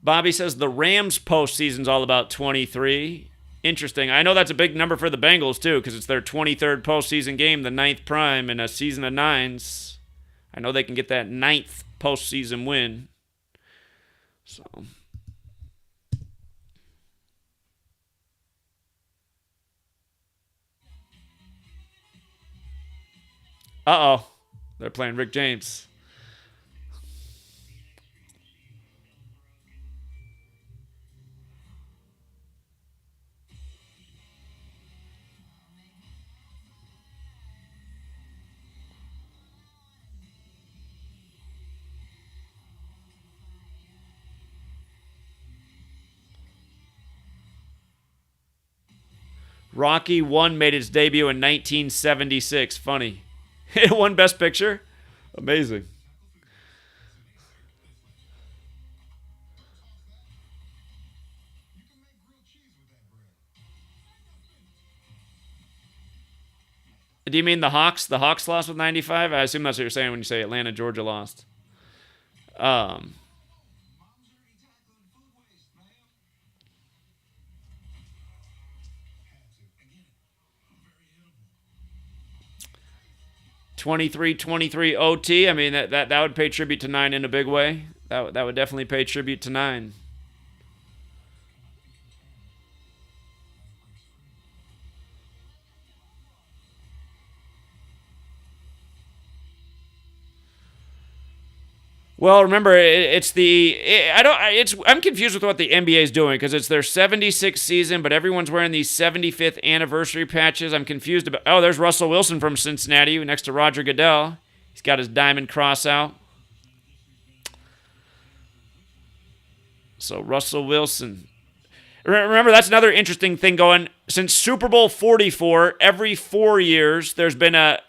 Bobby says the Rams postseason's all about 23. Interesting. I know that's a big number for the Bengals, too, because it's their 23rd postseason game, the 9th prime, in a season of 9s. I know they can get that 9th postseason win. So. Uh-oh. They're playing Rick James. Rocky 1 made its debut in 1976. Funny. It won Best Picture. Amazing. Do you mean the Hawks? The Hawks lost with 95? I assume that's what you're saying when you say Atlanta, Georgia lost. 23-23 OT. I mean, that would pay tribute to 9 in a big way. That would definitely pay tribute to 9. Well, remember, I'm confused with what the NBA is doing because it's their 76th season, but everyone's wearing these 75th anniversary patches. I'm confused about. Oh, there's Russell Wilson from Cincinnati next to Roger Goodell. He's got his diamond cross out. So Russell Wilson. Remember, that's another interesting thing going. Since Super Bowl 44, every 4 years, there's been a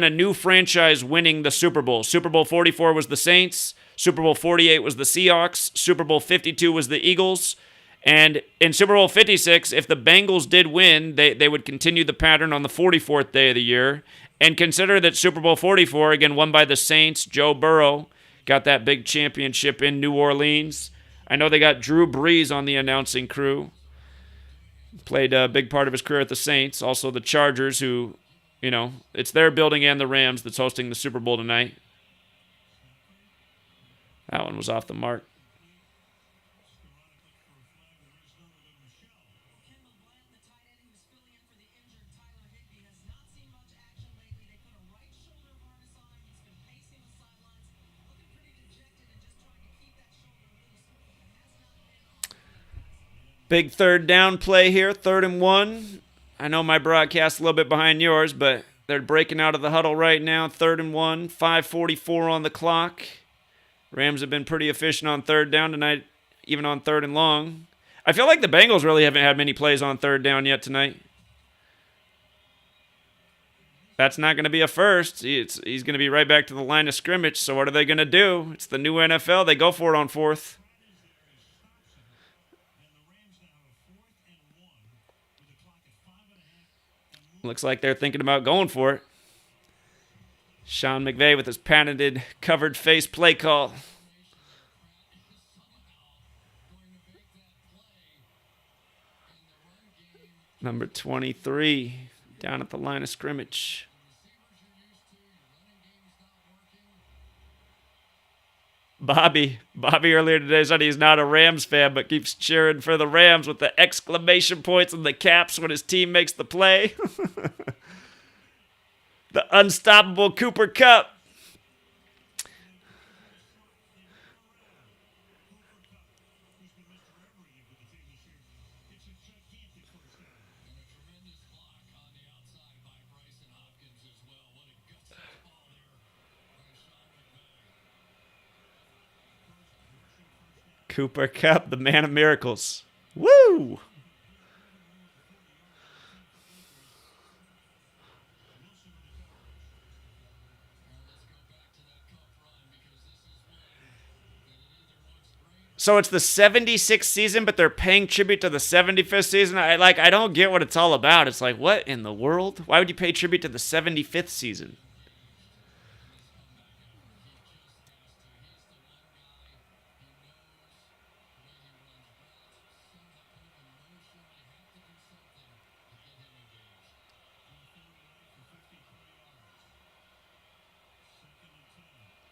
new franchise winning the Super Bowl. Super Bowl 44 was the Saints. Super Bowl 48 was the Seahawks. Super Bowl 52 was the Eagles. And in Super Bowl 56, if the Bengals did win, they would continue the pattern on the 44th day of the year. And consider that Super Bowl 44, again, won by the Saints. Joe Burrow got that big championship in New Orleans. I know they got Drew Brees on the announcing crew. Played a big part of his career at the Saints. Also the Chargers, who... it's their building and the Rams that's hosting the Super Bowl tonight. That one was off the mark. Big third down play here, 3rd and 1. I know my broadcast's a little bit behind yours, but they're breaking out of the huddle right now. 3rd and 1, 5:44 on the clock. Rams have been pretty efficient on 3rd down tonight, even on 3rd and long. I feel like the Bengals really haven't had many plays on 3rd down yet tonight. That's not going to be a first. He's going to be right back to the line of scrimmage, so what are they going to do? It's the new NFL. They go for it on 4th. Looks like they're thinking about going for it. Sean McVay with his patented covered face play call. Number 23 down at the line of scrimmage. Bobby earlier today said he's not a Rams fan, but keeps cheering for the Rams with the exclamation points and the caps when his team makes the play. The unstoppable Cooper Kupp. Cooper Kupp, the man of miracles. Woo! So it's the 76th season, but they're paying tribute to the 75th season. I don't get what it's all about. It's like, what in the world? Why would you pay tribute to the 75th season?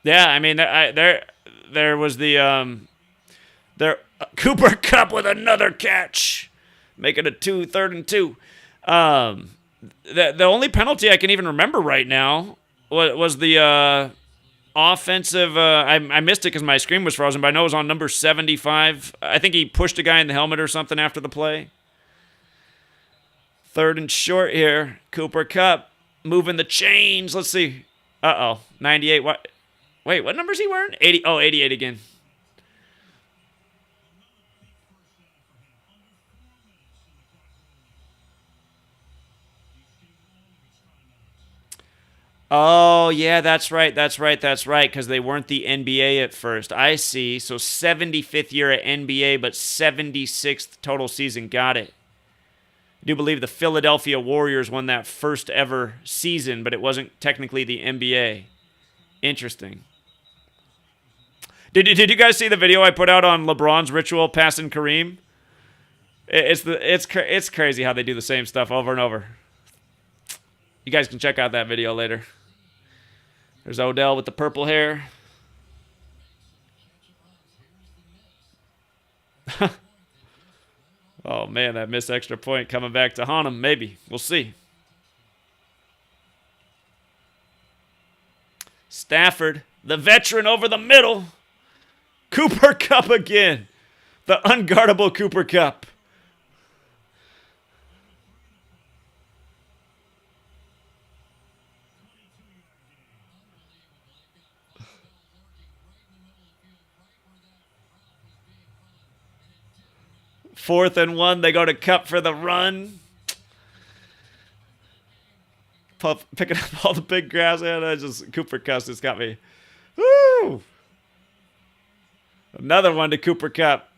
Yeah, I mean, there was the Cooper Kupp with another catch, making it 3rd and 2. The only penalty I can even remember right now was the offensive. I missed it because my screen was frozen, but I know it was on number 75. I think he pushed a guy in the helmet or something after the play. 3rd and short here. Cooper Kupp moving the chains. Let's see. 98. What? Wait, what number is he wearing? 80. Oh, 88 again. Oh, yeah, that's right, because they weren't the NBA at first. I see. So 75th year at NBA, but 76th total season. Got it. I do believe the Philadelphia Warriors won that first ever season, but it wasn't technically the NBA. Interesting. Did you guys see the video I put out on LeBron's ritual passing Kareem? It's crazy how they do the same stuff over and over. You guys can check out that video later. There's Odell with the purple hair. Oh, man, that missed extra point coming back to haunt him. Maybe. We'll see. Stafford, the veteran over the middle. Cooper Kupp again. The unguardable Cooper Kupp. Fourth and 1, they go to Kupp for the run. Picking up all the big grass. And Cooper Kupp just got me. Woo! Another one to Cooper Kupp.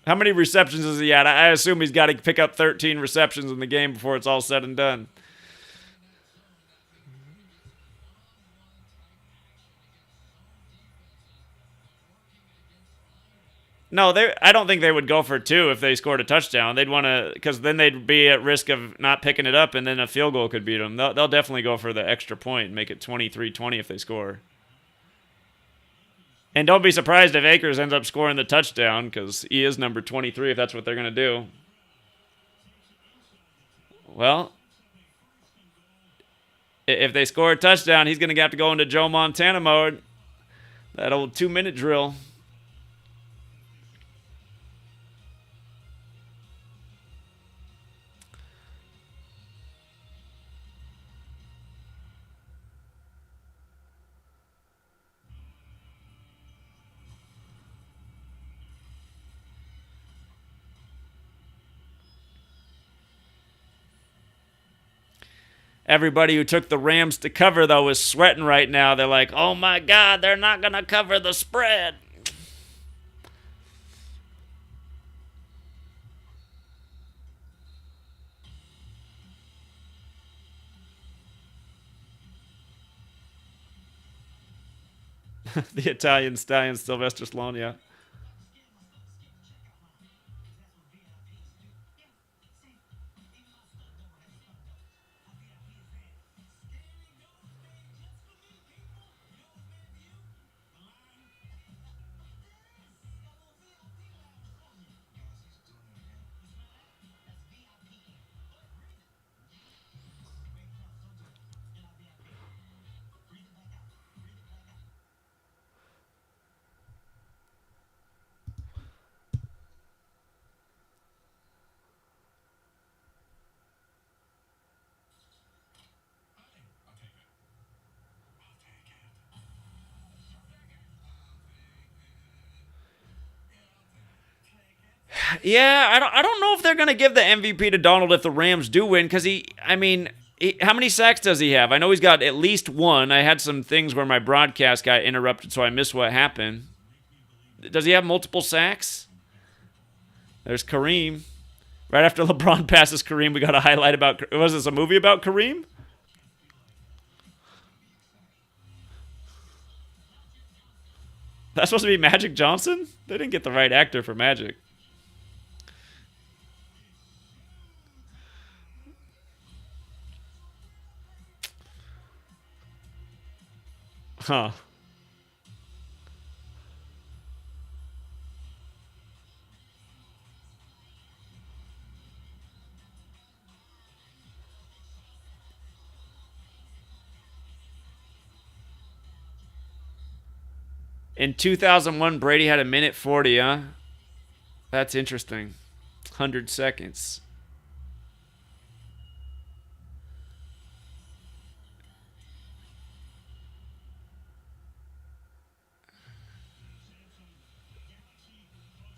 How many receptions has he had? I assume he's got to pick up 13 receptions in the game before it's all said and done. No, I don't think they would go for 2 if they scored a touchdown. They'd want to, because then they'd be at risk of not picking it up, and then a field goal could beat them. They'll definitely go for the extra point and make it 23-20 if they score. And don't be surprised if Akers ends up scoring the touchdown, because he is number 23 if that's what they're going to do. Well, if they score a touchdown, he's going to have to go into Joe Montana mode. That old 2-minute drill. Everybody who took the Rams to cover, though, is sweating right now. They're like, oh, my God, they're not going to cover the spread. The Italian stallion, Sylvester Stallone, yeah. Yeah, I don't know if they're going to give the MVP to Donald if the Rams do win because how many sacks does he have? I know he's got at least one. I had some things where my broadcast got interrupted, so I missed what happened. Does he have multiple sacks? There's Kareem. Right after LeBron passes Kareem, we got a highlight about. Was this a movie about Kareem? That's supposed to be Magic Johnson? They didn't get the right actor for Magic. Huh. In 2001, Brady had a minute 40, huh? That's interesting. 100 seconds.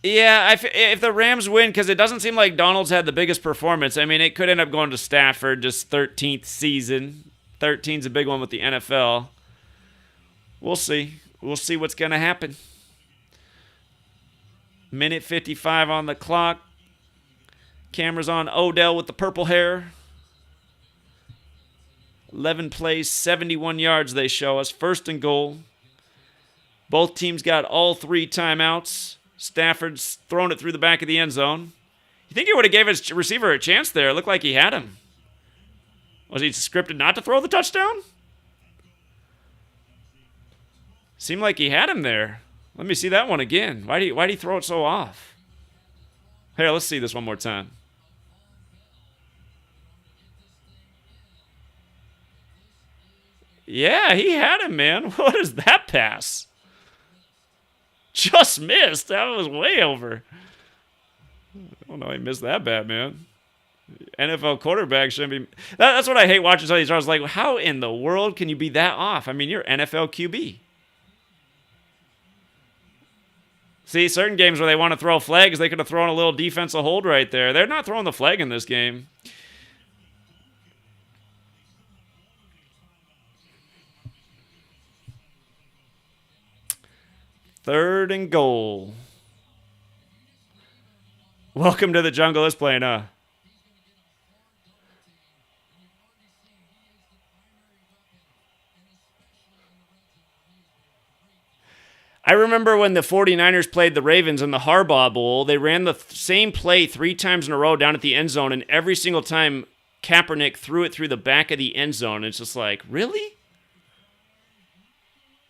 Yeah, if the Rams win, because it doesn't seem like Donald's had the biggest performance. I mean, it could end up going to Stafford, just 13th season. 13's a big one with the NFL. We'll see. We'll see what's going to happen. Minute 55 on the clock. Camera's on Odell with the purple hair. 11 plays, 71 yards they show us. First and goal. Both teams got all 3 timeouts. Stafford's thrown it through the back of the end zone. You think he would have gave his receiver a chance there? It looked like he had him. Was he scripted not to throw the touchdown? Seemed like he had him there. Let me see that one again. Why'd he throw it so off? Here, let's see this one more time. Yeah, he had him, man. What is that pass? Just missed. That was way over. I don't know. He missed that bad, man. NFL quarterback shouldn't be. That's what I hate watching some of these. I was like, how in the world can you be that off? I mean, you're NFL QB. See, certain games where they want to throw flags, they could have thrown a little defensive hold right there. They're not throwing the flag in this game. Third and goal. Welcome to the jungle is playing, huh? I remember when the 49ers played the Ravens in the Harbaugh Bowl, they ran the same play 3 times in a row down at the end zone, and every single time Kaepernick threw it through the back of the end zone. It's just like, really?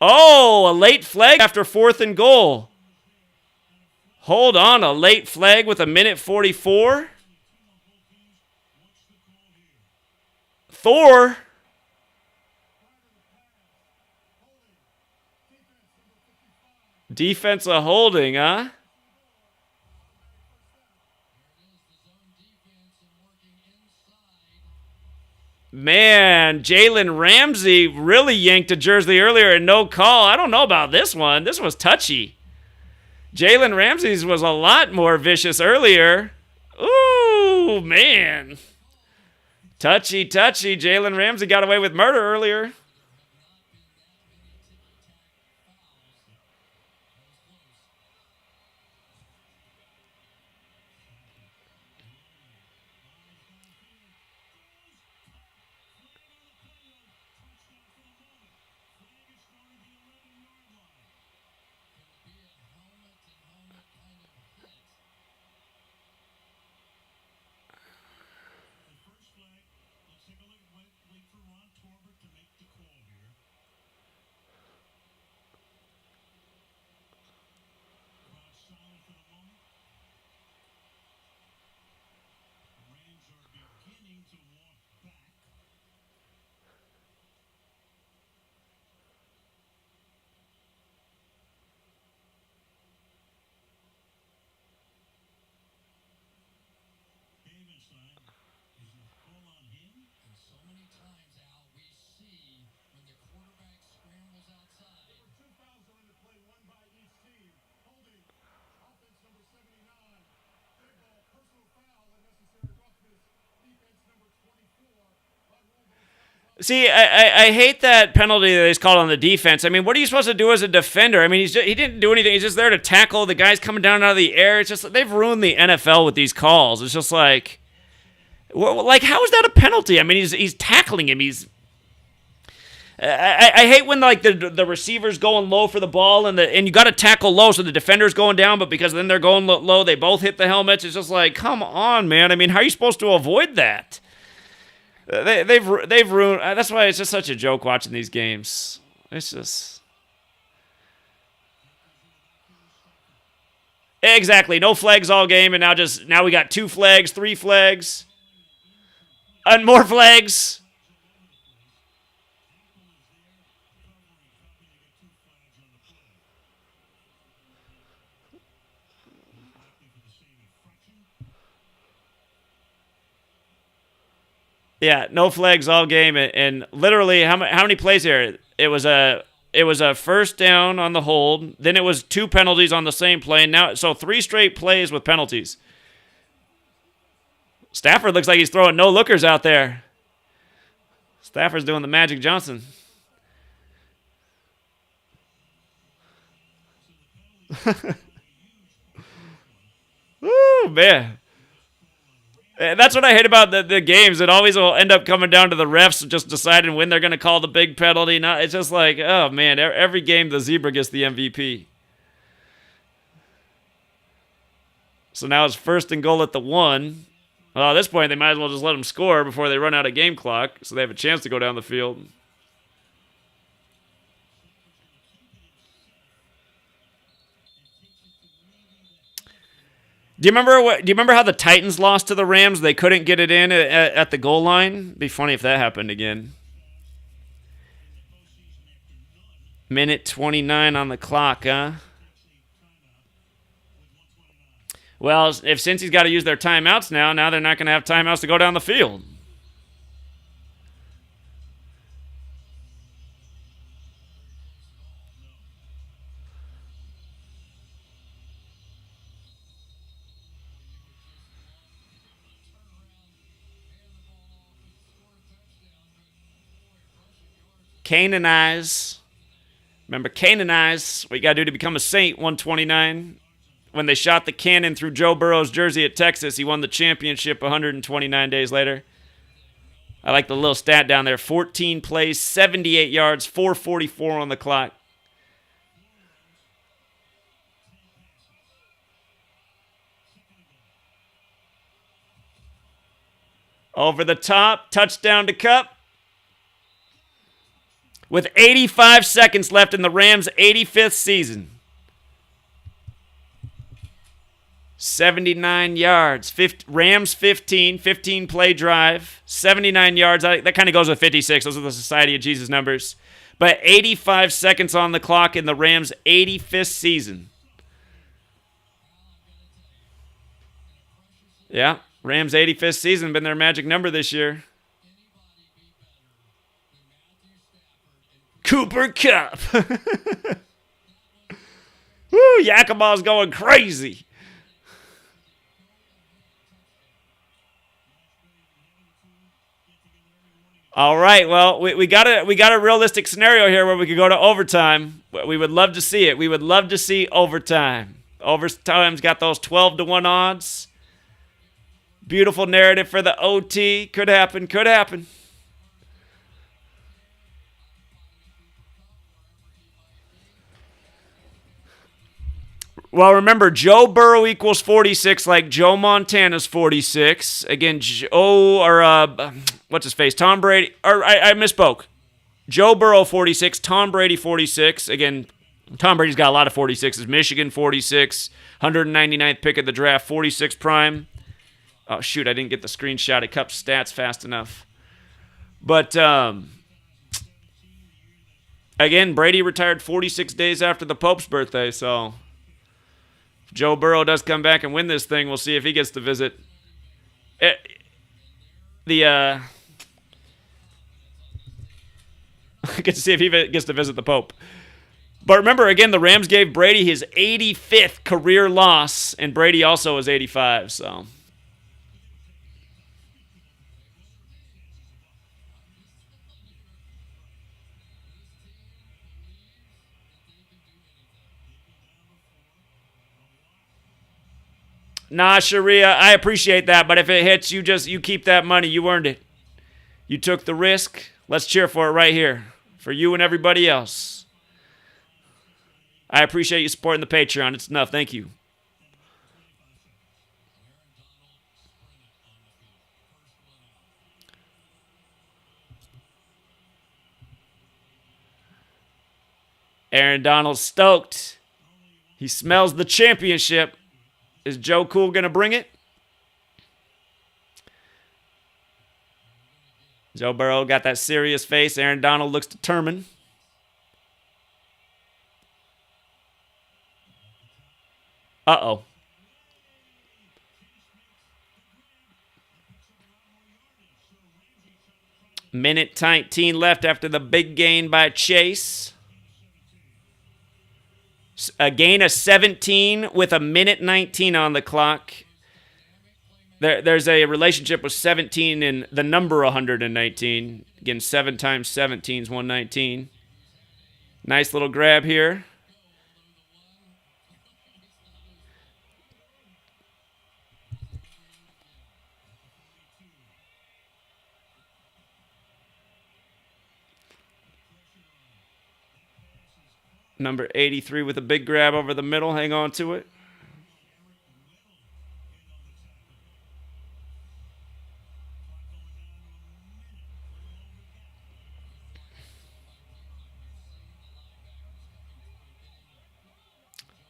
Oh, a late flag after 4th and goal. Hold on, a late flag with a minute 44? Thor? Defensive holding, huh? Man, Jalen Ramsey really yanked a jersey earlier and no call. I don't know about this one. This was touchy. Jalen Ramsey's was a lot more vicious earlier. Ooh, man. Touchy. Jalen Ramsey got away with murder earlier. See, I hate that penalty that he's called on the defense. I mean, what are you supposed to do as a defender? I mean, he didn't do anything. He's just there to tackle the guys coming down out of the air. It's just they've ruined the NFL with these calls. It's just like how is that a penalty? I mean, he's tackling him. I hate when like the receiver's going low for the ball and you got to tackle low, so the defender's going down, but because then they're going low, they both hit the helmets. It's just like, come on, man. I mean, how are you supposed to avoid that? They've ruined. That's why it's just such a joke watching these games. It's just exactly no flags all game, and now we got 2 flags, 3 flags, and more flags. Yeah, no flags all game, and literally how many plays here? It was a first down on the hold, then it was 2 penalties on the same play. Now, so 3 straight plays with penalties. Stafford looks like he's throwing no lookers out there. Stafford's doing the Magic Johnson. Ooh, man. That's what I hate about the games. It always will end up coming down to the refs just deciding when they're going to call the big penalty. It's just like, oh, man, every game the zebra gets the MVP. So now it's 1st and goal at the 1. Well, at this point, they might as well just let them score before they run out of game clock so they have a chance to go down the field. Do you remember how the Titans lost to the Rams? They couldn't get it in at the goal line. It'd be funny if that happened again. Minute 29 on the clock, huh? Well, since he's got to use their timeouts now they're not going to have timeouts to go down the field. Canonize. Remember, canonize. What you got to do to become a saint, 129. When they shot the cannon through Joe Burrow's jersey at Texas, he won the championship 129 days later. I like the little stat down there. 14 plays, 78 yards, 4:44 on the clock. Over the top, touchdown to Kupp. With 85 seconds left in the Rams' 85th season. 79 yards. Rams 15 play drive. 79 yards. That kind of goes with 56. Those are the Society of Jesus numbers. But 85 seconds on the clock in the Rams' 85th season. Yeah, Rams' 85th season been their magic number this year. Cooper Kupp. Woo, Yakima's going crazy. All right, well, we got a realistic scenario here where we could go to overtime. We would love to see it. We would love to see overtime. Overtime's got those 12-1 odds. Beautiful narrative for the OT. Could happen, could happen. Well, remember, Joe Burrow equals 46, like Joe Montana's 46. Again, what's his face? Tom Brady. Or I misspoke. Joe Burrow 46, Tom Brady 46. Again, Tom Brady's got a lot of 46s. Michigan 46, 199th pick of the draft, 46 prime. Oh, shoot, I didn't get the screenshot of Kupp's stats fast enough. But, again, Brady retired 46 days after the Pope's birthday, so Joe Burrow does come back and win this thing. We'll see if he gets to visit get to see if he gets to visit the Pope. But remember, again, the Rams gave Brady his 85th career loss, and Brady also is 85. So Nah, Sharia, I appreciate that, but if it hits, you keep that money. You earned it. You took the risk. Let's cheer for it right here. For you and everybody else. I appreciate you supporting the Patreon. It's enough. Thank you. Aaron Donald stoked. He smells the championship. Is Joe Cool going to bring it? Joe Burrow got that serious face. Aaron Donald looks determined. Uh-oh. Minute 19 left after the big gain by Chase. A gain of 17 with a minute 19 on the clock. There's a relationship with 17 and the number 119. Again, 7 times 17 is 119. Nice little grab here. Number 83 with a big grab over the middle. Hang on to it.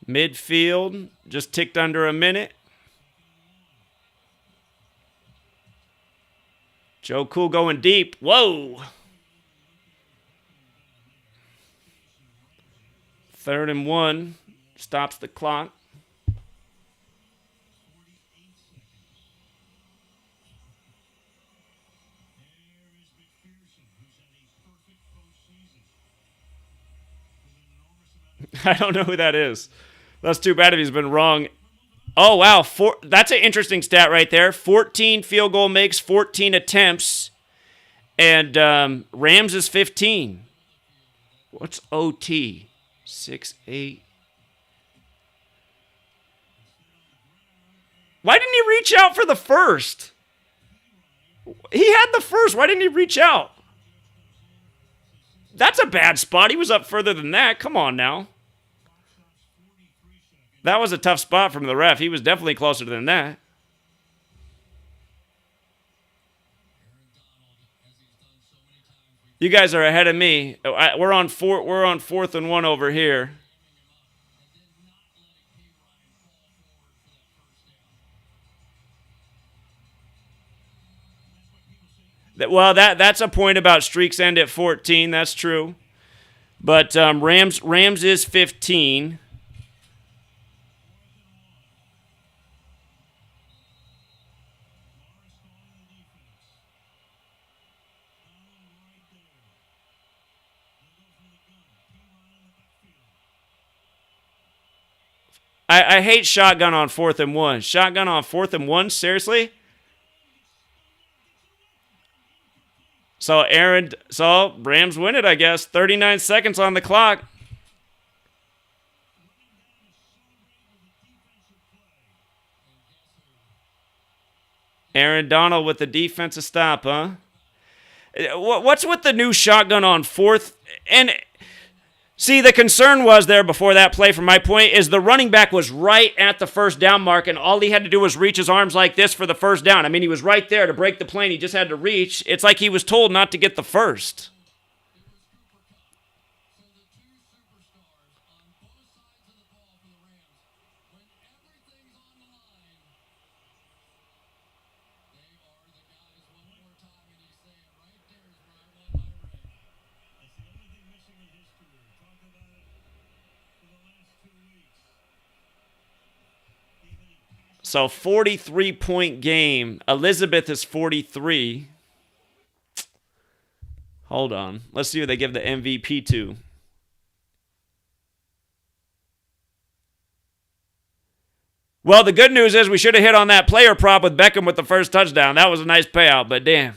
Midfield, just ticked under a minute. Joe Cool going deep. Whoa. 3rd and 1. Stops the clock. I don't know who that is. That's too bad if he's been wrong. Oh, wow. That's an interesting stat right there. 14 field goal makes, 14 attempts. And Rams is 15. What's OT? 6-8. Why didn't he reach out for the first? He had the first. Why didn't he reach out? That's a bad spot. He was up further than that. Come on now. That was a tough spot from the ref. He was definitely closer than that. You guys are ahead of me. We're on 4th and 1 over here. Well, that's a point about streaks end at 14. That's true. But Rams is 15. I hate shotgun on 4th and 1. Shotgun on 4th and 1? Seriously? So Rams win it, I guess. 39 seconds on the clock. Aaron Donald with the defensive stop, huh? What's with the new shotgun on 4th? And see, the concern was there before that play, from my point, is the running back was right at the first down mark, and all he had to do was reach his arms like this for the first down. I mean, he was right there to break the play, and he just had to reach. It's like he was told not to get the first. So 43-point game. Elizabeth is 43. Hold on. Let's see who they give the MVP to. Well, the good news is we should have hit on that player prop with Beckham with the first touchdown. That was a nice payout, but damn.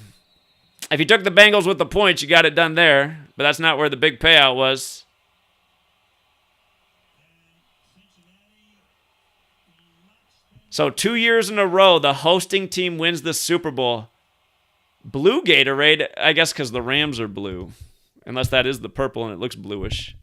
If you took the Bengals with the points, you got it done there. But that's not where the big payout was. So 2 years in a row, the hosting team wins the Super Bowl. Blue Gatorade, I guess because the Rams are blue. Unless that is the purple and it looks bluish.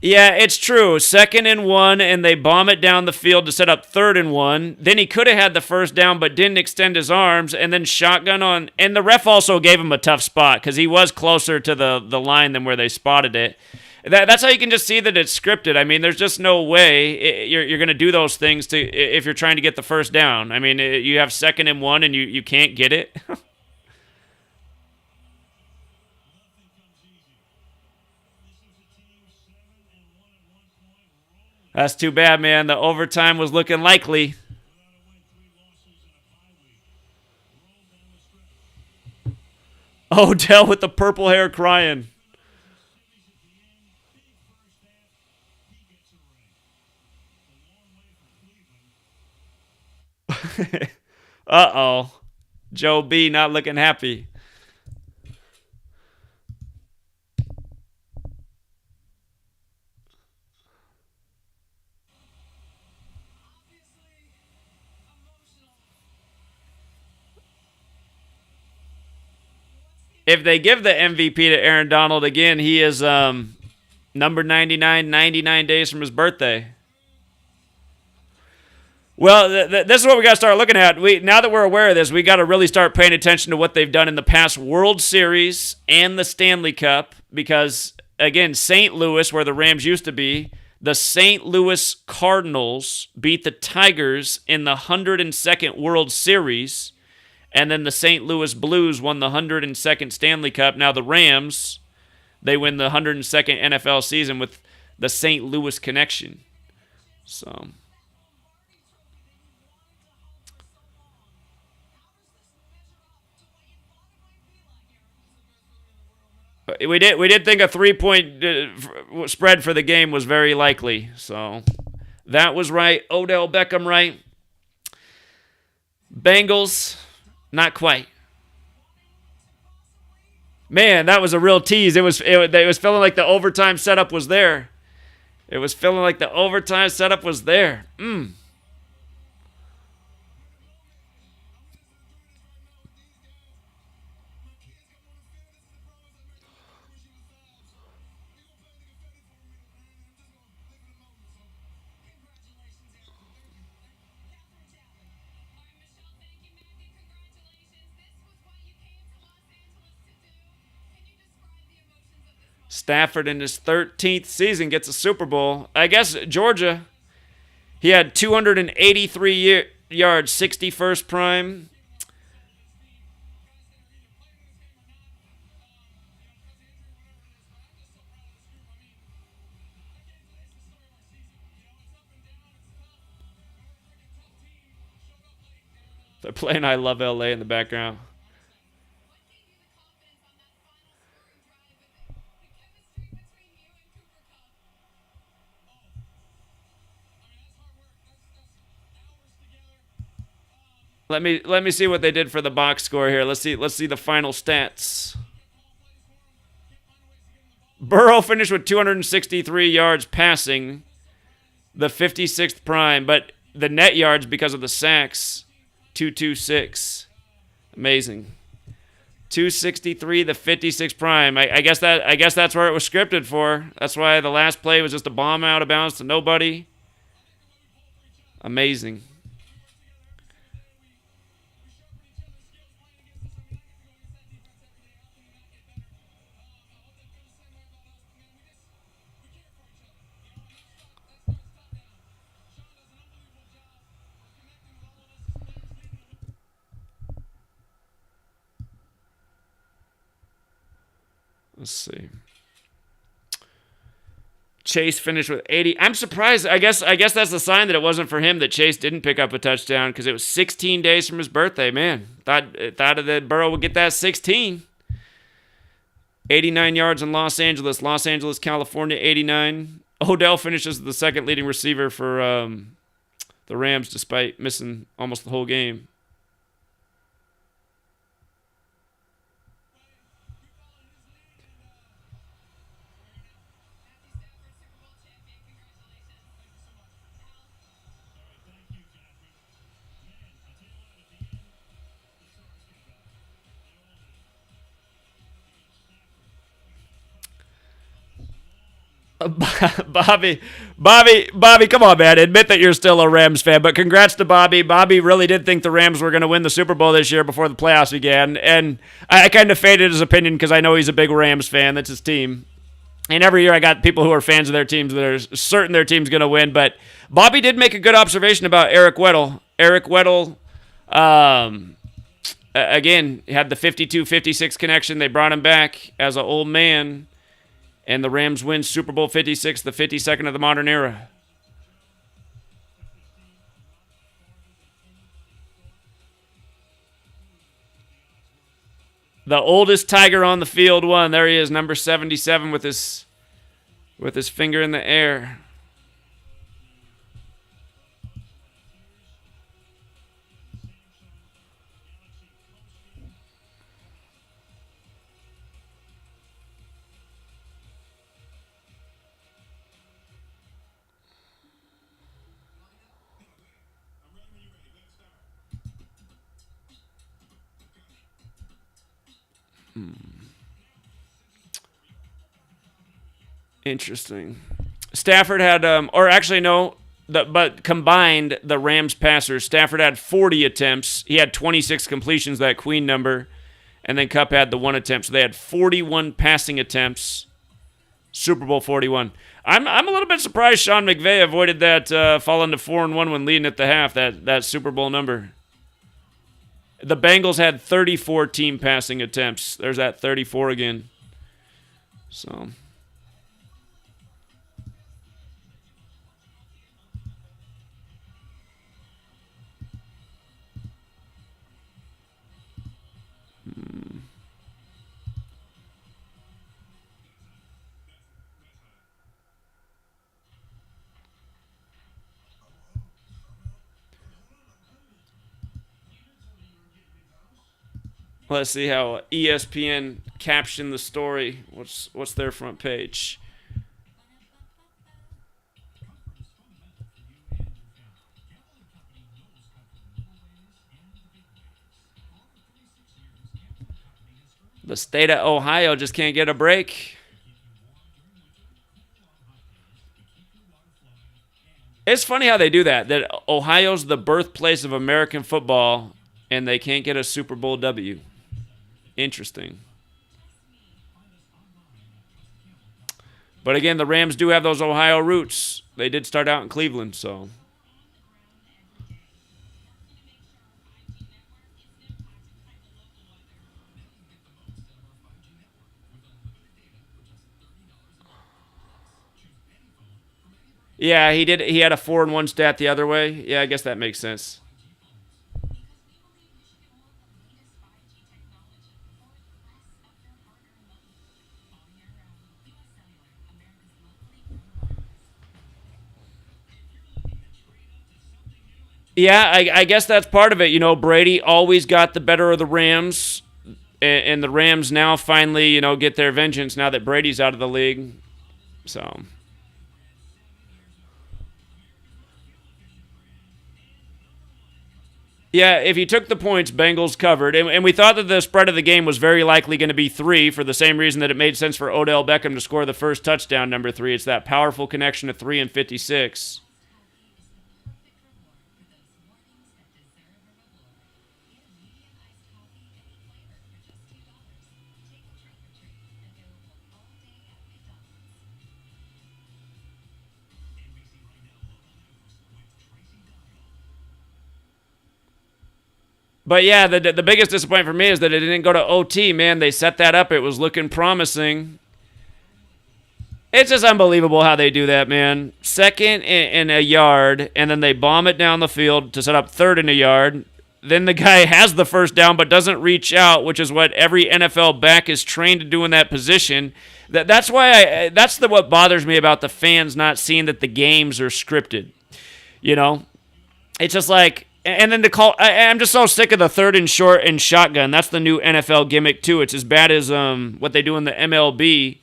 Yeah, it's true. 2nd and 1, and they bomb it down the field to set up 3rd and 1. Then he could have had the first down, but didn't extend his arms, and then shotgun on. And the ref also gave him a tough spot because he was closer to the line than where they spotted it. That's how you can just see that it's scripted. I mean, there's just no way you're going to do those things if you're trying to get the first down. I mean, you have 2nd and 1, and you can't get it. That's too bad, man. The overtime was looking likely. Odell with the purple hair crying. Uh-oh. Joe B not looking happy. If they give the MVP to Aaron Donald again, he is number 99, 99 days from his birthday. Well, this is what we got to start looking at. Now that we're aware of this, we got to really start paying attention to what they've done in the past World Series and the Stanley Cup because, again, St. Louis, where the Rams used to be, the St. Louis Cardinals beat the Tigers in the 102nd World Series, and then the St. Louis Blues won the 102nd Stanley Cup. Now the Rams, they win the 102nd NFL season with the St. Louis connection. So... We did think a 3-point spread for the game was very likely. So that was right. Odell Beckham right. Bengals, not quite. Man, that was a real tease. It was feeling like the overtime setup was there. It was feeling like the overtime setup was there. Stafford in his 13th season gets a Super Bowl. I guess Georgia, he had 283 yards, 61st prime. They're playing I Love LA in the background. Let me see what they did for the box score here. Let's see the final stats. Burrow finished with 263 yards passing, the 56th prime, but the net yards because of the sacks, 226. Amazing. 263, the 56 prime. I guess that's where it was scripted for. That's why the last play was just a bomb out of bounds to nobody. Amazing. Let's see. Chase finished with 80. I'm surprised. I guess that's a sign that it wasn't for him that Chase didn't pick up a touchdown because it was 16 days from his birthday. Man, thought that Burrow would get that 16. 89 yards in Los Angeles, California, 89. Odell finishes the second leading receiver for the Rams despite missing almost the whole game. Bobby, come on, man. Admit that you're still a Rams fan, but congrats to Bobby. Bobby really did think the Rams were going to win the Super Bowl this year before the playoffs began, and I kind of faded his opinion because I know he's a big Rams fan. That's his team. And every year I got people who are fans of their teams that are certain their team's going to win, but Bobby did make a good observation about Eric Weddle. Eric Weddle, again, had the 52-56 connection. They brought him back as an old man. And the Rams win Super Bowl 56, the 52nd of the modern era. The oldest Tiger on the field won. There he is, number 77 with his finger in the air. Interesting. Stafford had, or actually no, but combined the Rams passers, Stafford had 40 attempts. He had 26 completions, that queen number, and then Kupp had the 1 attempt. So they had 41 passing attempts. Super Bowl 41. I'm a little bit surprised Sean McVay avoided that falling to 4-1 when leading at the half. That Super Bowl number. The Bengals had 34 team passing attempts. There's that 34 again. So. Let's see how ESPN captioned the story. What's their front page? The state of Ohio just can't get a break. It's funny how they do that. That Ohio's the birthplace of American football, and they can't get a Super Bowl W. Interesting. But again, the Rams do have those Ohio roots. They did start out in Cleveland, so. Yeah, he did. He had a 4-1 stat the other way. Yeah, I guess that makes sense. Yeah, I guess that's part of it. You know, Brady always got the better of the Rams, and the Rams now finally, get their vengeance now that Brady's out of the league. So. Yeah, if you took the points, Bengals covered. And we thought that the spread of the game was very likely going to be 3 for the same reason that it made sense for Odell Beckham to score the first touchdown, number 3. It's that powerful connection of 3 and 56. But yeah, the biggest disappointment for me is that it didn't go to OT, man. They set that up. It was looking promising. It's just unbelievable how they do that, man. Second and a yard, and then they bomb it down the field to set up third and a yard. Then the guy has the first down but doesn't reach out, which is what every NFL back is trained to do in that position. That's what bothers me about the fans not seeing that the games are scripted. It's just like, and then to call, I'm just so sick of the third and short and shotgun. That's the new NFL gimmick too. It's as bad as what they do in the MLB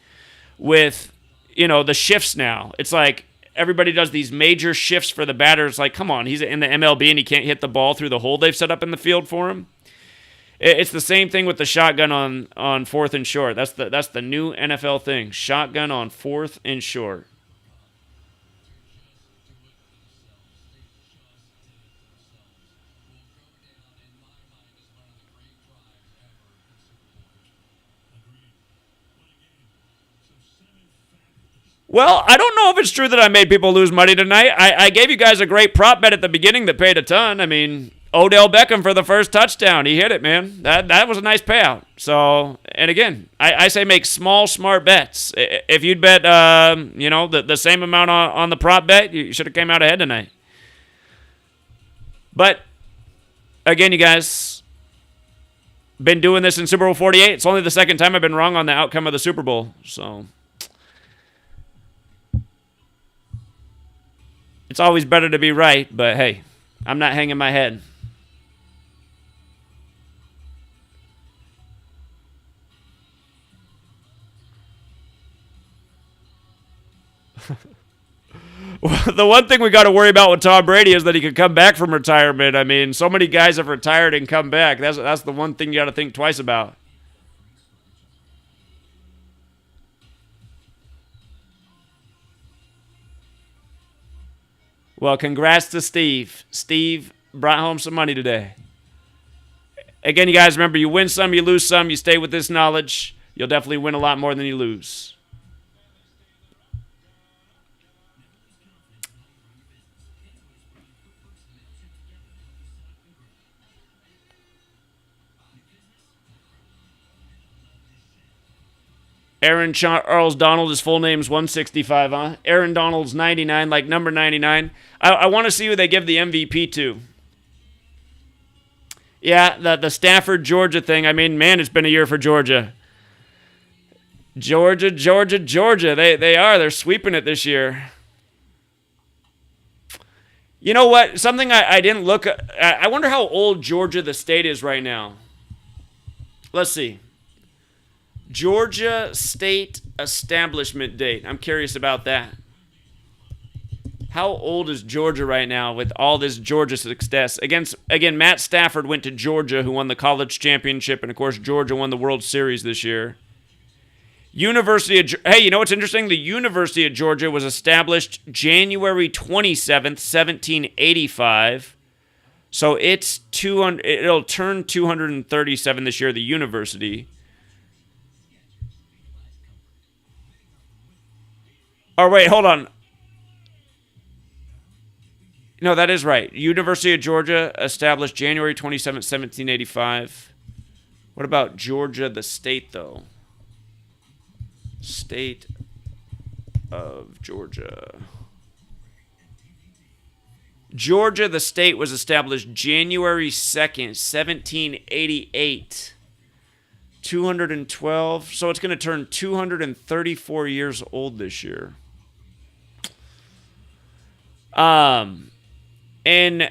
with the shifts now. It's like everybody does these major shifts for the batter. It's like, come on, he's in the MLB and he can't hit the ball through the hole they've set up in the field for him. It's the same thing with the shotgun on fourth and short. That's the new NFL thing. Shotgun on fourth and short. Well, I don't know if it's true that I made people lose money tonight. I gave you guys a great prop bet at the beginning that paid a ton. I mean, Odell Beckham for the first touchdown. He hit it, man. That was a nice payout. So, and again, I say make small, smart bets. If you'd bet, the same amount on the prop bet, you should have came out ahead tonight. But, again, you guys, been doing this in Super Bowl 48. It's only the second time I've been wrong on the outcome of the Super Bowl. So, it's always better to be right, but hey, I'm not hanging my head. Well, the one thing we got to worry about with Tom Brady is that he could come back from retirement. I mean, so many guys have retired and come back. That's the one thing you got to think twice about. Well, congrats to Steve. Steve brought home some money today. Again, you guys, remember, you win some, you lose some. You stay with this knowledge, you'll definitely win a lot more than you lose. Aaron Charles Donald, his full name's 165, huh? Aaron Donald's 99, like number 99. I want to see who they give the MVP to. Yeah, the Stafford, Georgia thing. I mean, man, it's been a year for Georgia. Georgia. They are. They're sweeping it this year. You know what? Something I didn't look at. I wonder how old Georgia, the state, is right now. Let's see. Georgia State establishment date. I'm curious about that. How old is Georgia right now with all this Georgia success? Again, Matt Stafford went to Georgia, who won the college championship, and of course Georgia won the World Series this year. Hey, you know what's interesting? The University of Georgia was established January 27th, 1785. So it'll turn 237 this year, the university. Oh, wait, hold on. No, that is right. University of Georgia, established January 27th, 1785. What about Georgia, the state, though? State of Georgia. Georgia, the state, was established January 2nd, 1788. 212. So it's going to turn 234 years old this year. And,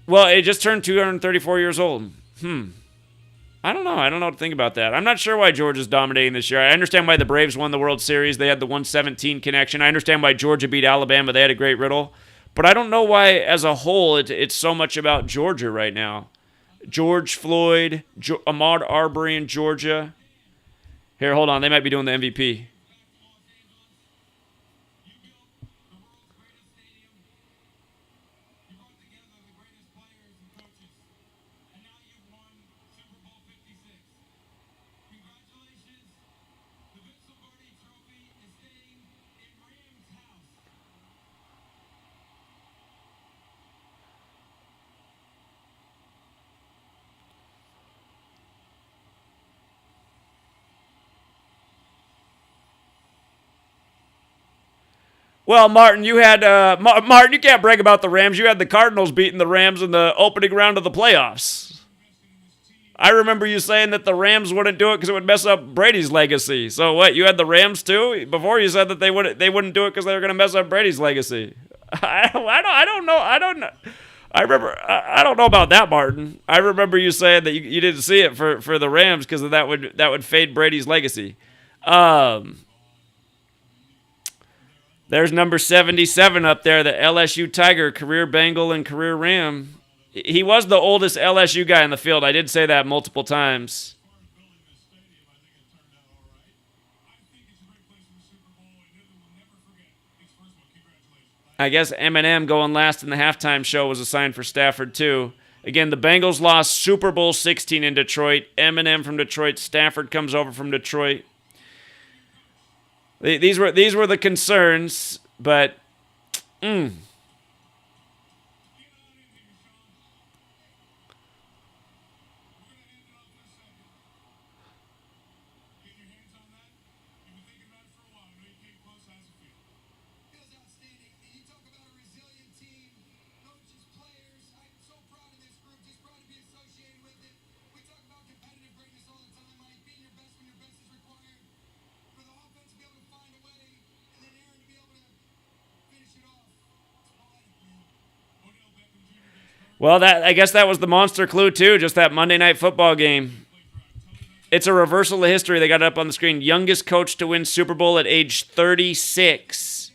well, it just turned 234 years old. I don't know. I don't know what to think about that. I'm not sure why Georgia's dominating this year. I understand why the Braves won the World Series. They had the 117 connection. I understand why Georgia beat Alabama. They had a great riddle. But I don't know why, as a whole, it's so much about Georgia right now. George Floyd, Ahmaud Arbery in Georgia. Here, hold on. They might be doing the MVP. Well, Martin, you had Martin. You can't brag about the Rams. You had the Cardinals beating the Rams in the opening round of the playoffs. I remember you saying that the Rams wouldn't do it because it would mess up Brady's legacy. So what? You had the Rams too? Before you said that they wouldn't do it because they were going to mess up Brady's legacy. I don't know. I don't know about that, Martin. I remember you saying that you didn't see it for the Rams because that would fade Brady's legacy. There's number 77 up there, the LSU Tiger, career Bengal and career Ram. He was the oldest LSU guy in the field. I did say that multiple times. I guess Eminem going last in the halftime show was a sign for Stafford, too. Again, the Bengals lost Super Bowl 16 in Detroit. Eminem from Detroit. Stafford comes over from Detroit. These were the concerns, but well, I guess that was the monster clue too, just that Monday Night Football game. It's a reversal of history. They got it up on the screen. Youngest coach to win Super Bowl at age 36.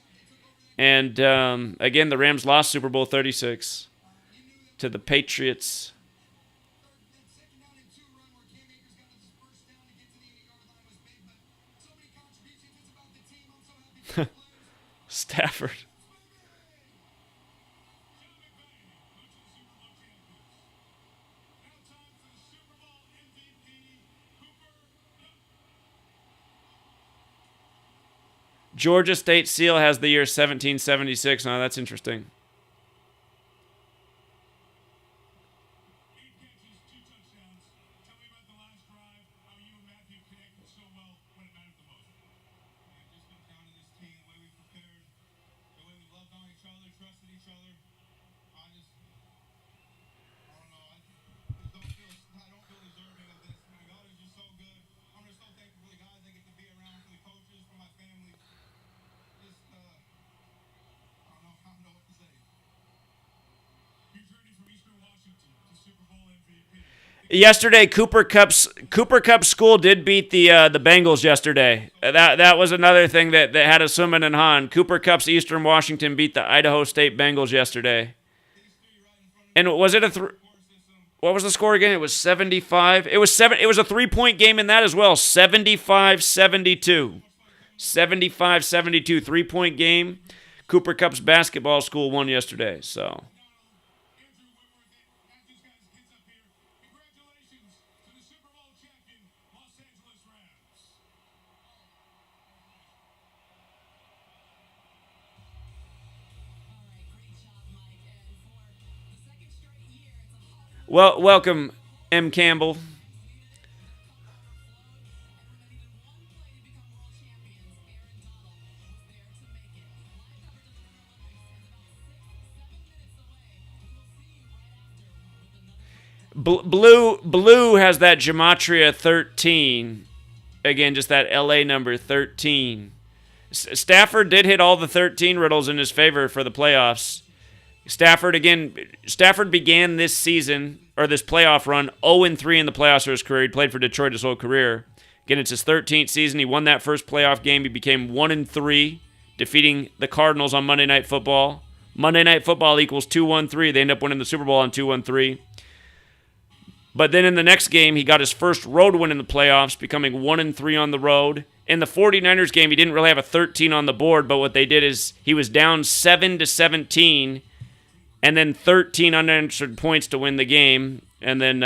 And again, the Rams lost Super Bowl 36 to the Patriots. Stafford. Georgia State seal has the year 1776. Now that's interesting. Yesterday, Cooper Kupp school did beat the Bengals yesterday. That was another thing that had us swimming in Han. Cooper Kupp's Eastern Washington beat the Idaho State Bengals yesterday. And was it what was the score again? It was 75. It was a 3-point game in that as well. 75-72. 75-72 3-point game. Cooper Kupp's basketball school won yesterday. So. Well, welcome, M. Campbell. Blue has that Gematria 13. Again, just that LA number 13. Stafford did hit all the 13 riddles in his favor for the playoffs. Stafford began this season, or this playoff run, 0-3 in the playoffs for his career. He played for Detroit his whole career. Again, it's his 13th season. He won that first playoff game. He became 1-3, defeating the Cardinals on Monday Night Football. Monday Night Football equals 2-3. They end up winning the Super Bowl on 2-3. But then in the next game, he got his first road win in the playoffs, becoming 1-3 on the road. In the 49ers game, he didn't really have a 13 on the board, but what they did is he was down 7-17, and then 13 unanswered points to win the game. And then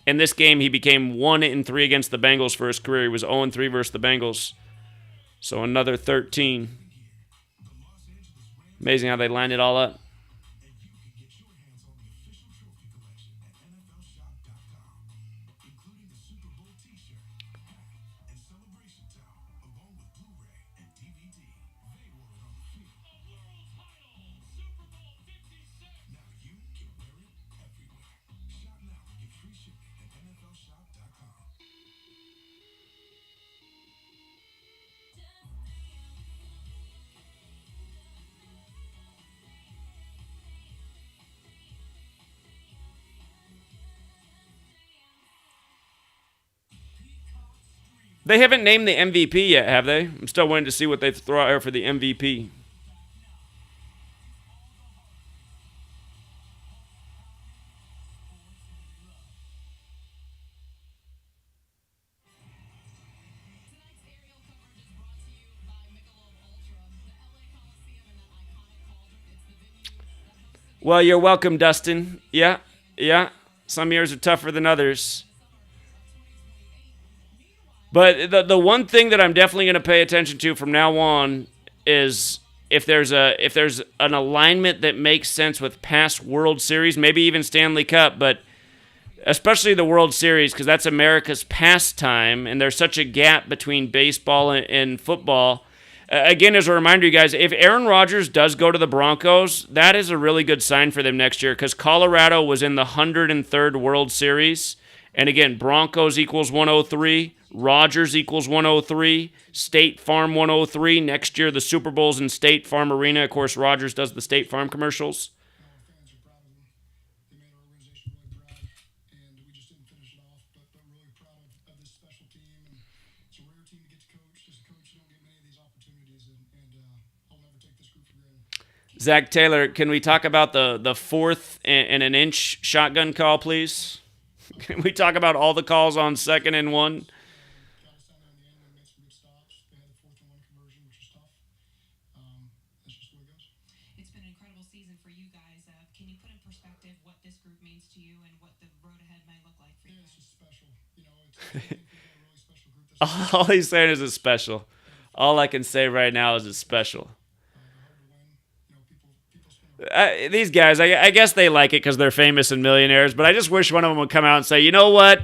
in this game, he became 1-3 against the Bengals for his career. He was 0-3 versus the Bengals. So another 13. Amazing how they lined it all up. They haven't named the MVP yet, have they? I'm still waiting to see what they throw out here for the MVP. Well, you're welcome, Dustin. Yeah, yeah. Some years are tougher than others. But the one thing that I'm definitely going to pay attention to from now on is if there's an alignment that makes sense with past World Series, maybe even Stanley Cup, but especially the World Series because that's America's pastime, and there's such a gap between baseball and football. Again, as a reminder, you guys, if Aaron Rodgers does go to the Broncos, that is a really good sign for them next year because Colorado was in the 103rd World Series. And again, Broncos equals 103, Rodgers equals 103, State Farm 103. Next year, the Super Bowl's in State Farm Arena. Of course, Rodgers does the State Farm commercials. Zach Taylor, can we talk about the fourth and an inch shotgun call, please? Can we talk about all the calls on 2nd and 1? It's been an incredible season for you guys. Can you put in perspective what this group means to you and what the road ahead might look like for you guys? It's just special. It's a really special group. All he's saying is it's special. All I can say right now is it's special. These guys, I guess they like it because they're famous and millionaires, but I just wish one of them would come out and say, you know what?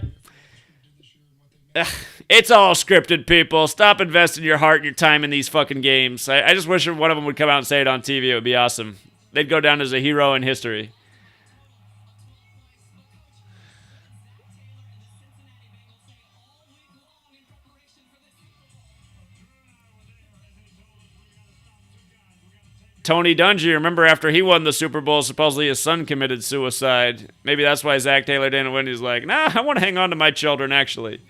It's all scripted, people. Stop investing your heart and your time in these fucking games. I just wish one of them would come out and say it on TV. It would be awesome. They'd go down as a hero in history. Tony Dungy, remember after he won the Super Bowl, supposedly his son committed suicide. Maybe that's why Zach Taylor didn't win. He's like, nah, I want to hang on to my children, actually.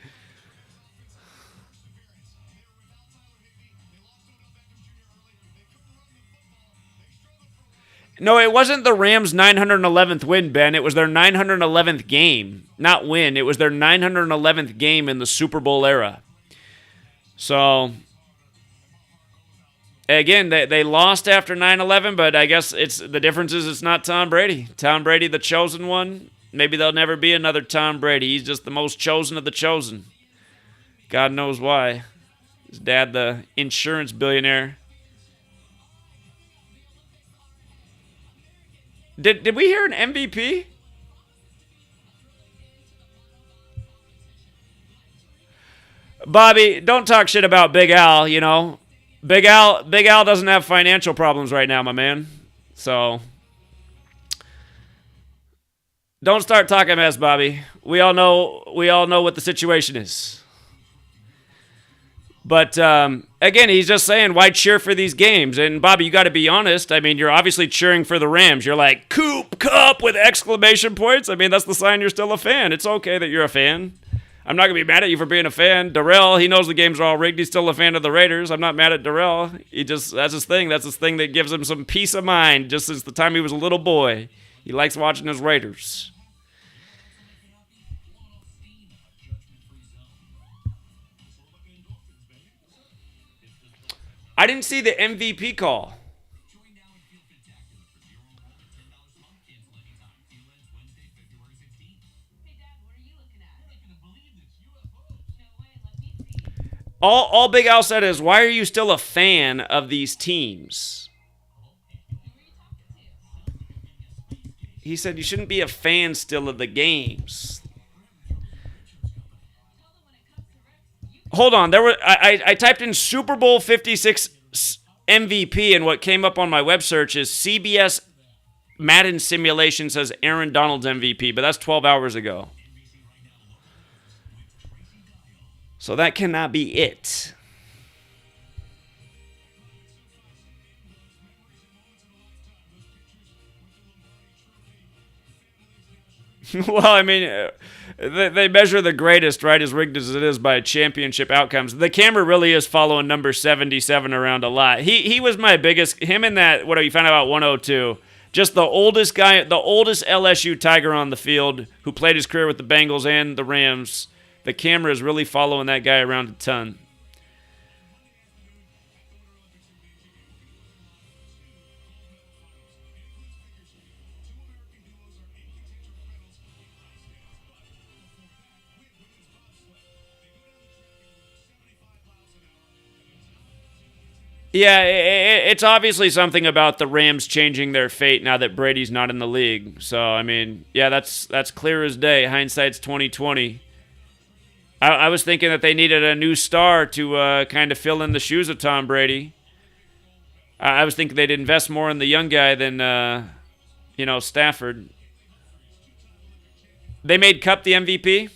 No, it wasn't the Rams' 911th win, Ben. It was their 911th game. Not win. It was their 911th game in the Super Bowl era. So, again, they lost after 9/11, but I guess the difference is it's not Tom Brady. Tom Brady, the chosen one. Maybe there'll never be another Tom Brady. He's just the most chosen of the chosen. God knows why. His dad, the insurance billionaire. Did we hear an MVP? Bobby, don't talk shit about Big Al, you know. Big Al doesn't have financial problems right now, my man. So don't start talking mess, Bobby. We all know what the situation is. But again, he's just saying, why cheer for these games? And Bobby, you got to be honest. I mean, you're obviously cheering for the Rams. You're like, Coop Cup with exclamation points. I mean, that's the sign you're still a fan. It's okay that you're a fan. I'm not going to be mad at you for being a fan. Darrell, he knows the games are all rigged. He's still a fan of the Raiders. I'm not mad at Darrell. That's his thing. That's his thing that gives him some peace of mind just since the time he was a little boy. He likes watching his Raiders. I didn't see the MVP call. All Big Al said is, why are you still a fan of these teams? He said you shouldn't be a fan still of the games. Hold on, I typed in Super Bowl 56 MVP, and what came up on my web search is CBS Madden simulation says Aaron Donald's MVP, but that's 12 hours ago. So that cannot be it. Well, I mean, they measure the greatest, right, as rigged as it is by championship outcomes. The camera really is following number 77 around a lot. He was my biggest, him and that, what you found out about 102, just the oldest guy, the oldest LSU Tiger on the field who played his career with the Bengals and the Rams. The camera is really following that guy around a ton. Yeah, it's obviously something about the Rams changing their fate now that Brady's not in the league. So I mean, yeah, that's clear as day. Hindsight's 2020. I was thinking that they needed a new star to kind of fill in the shoes of Tom Brady. I was thinking they'd invest more in the young guy than Stafford. They made Kupp the MVP.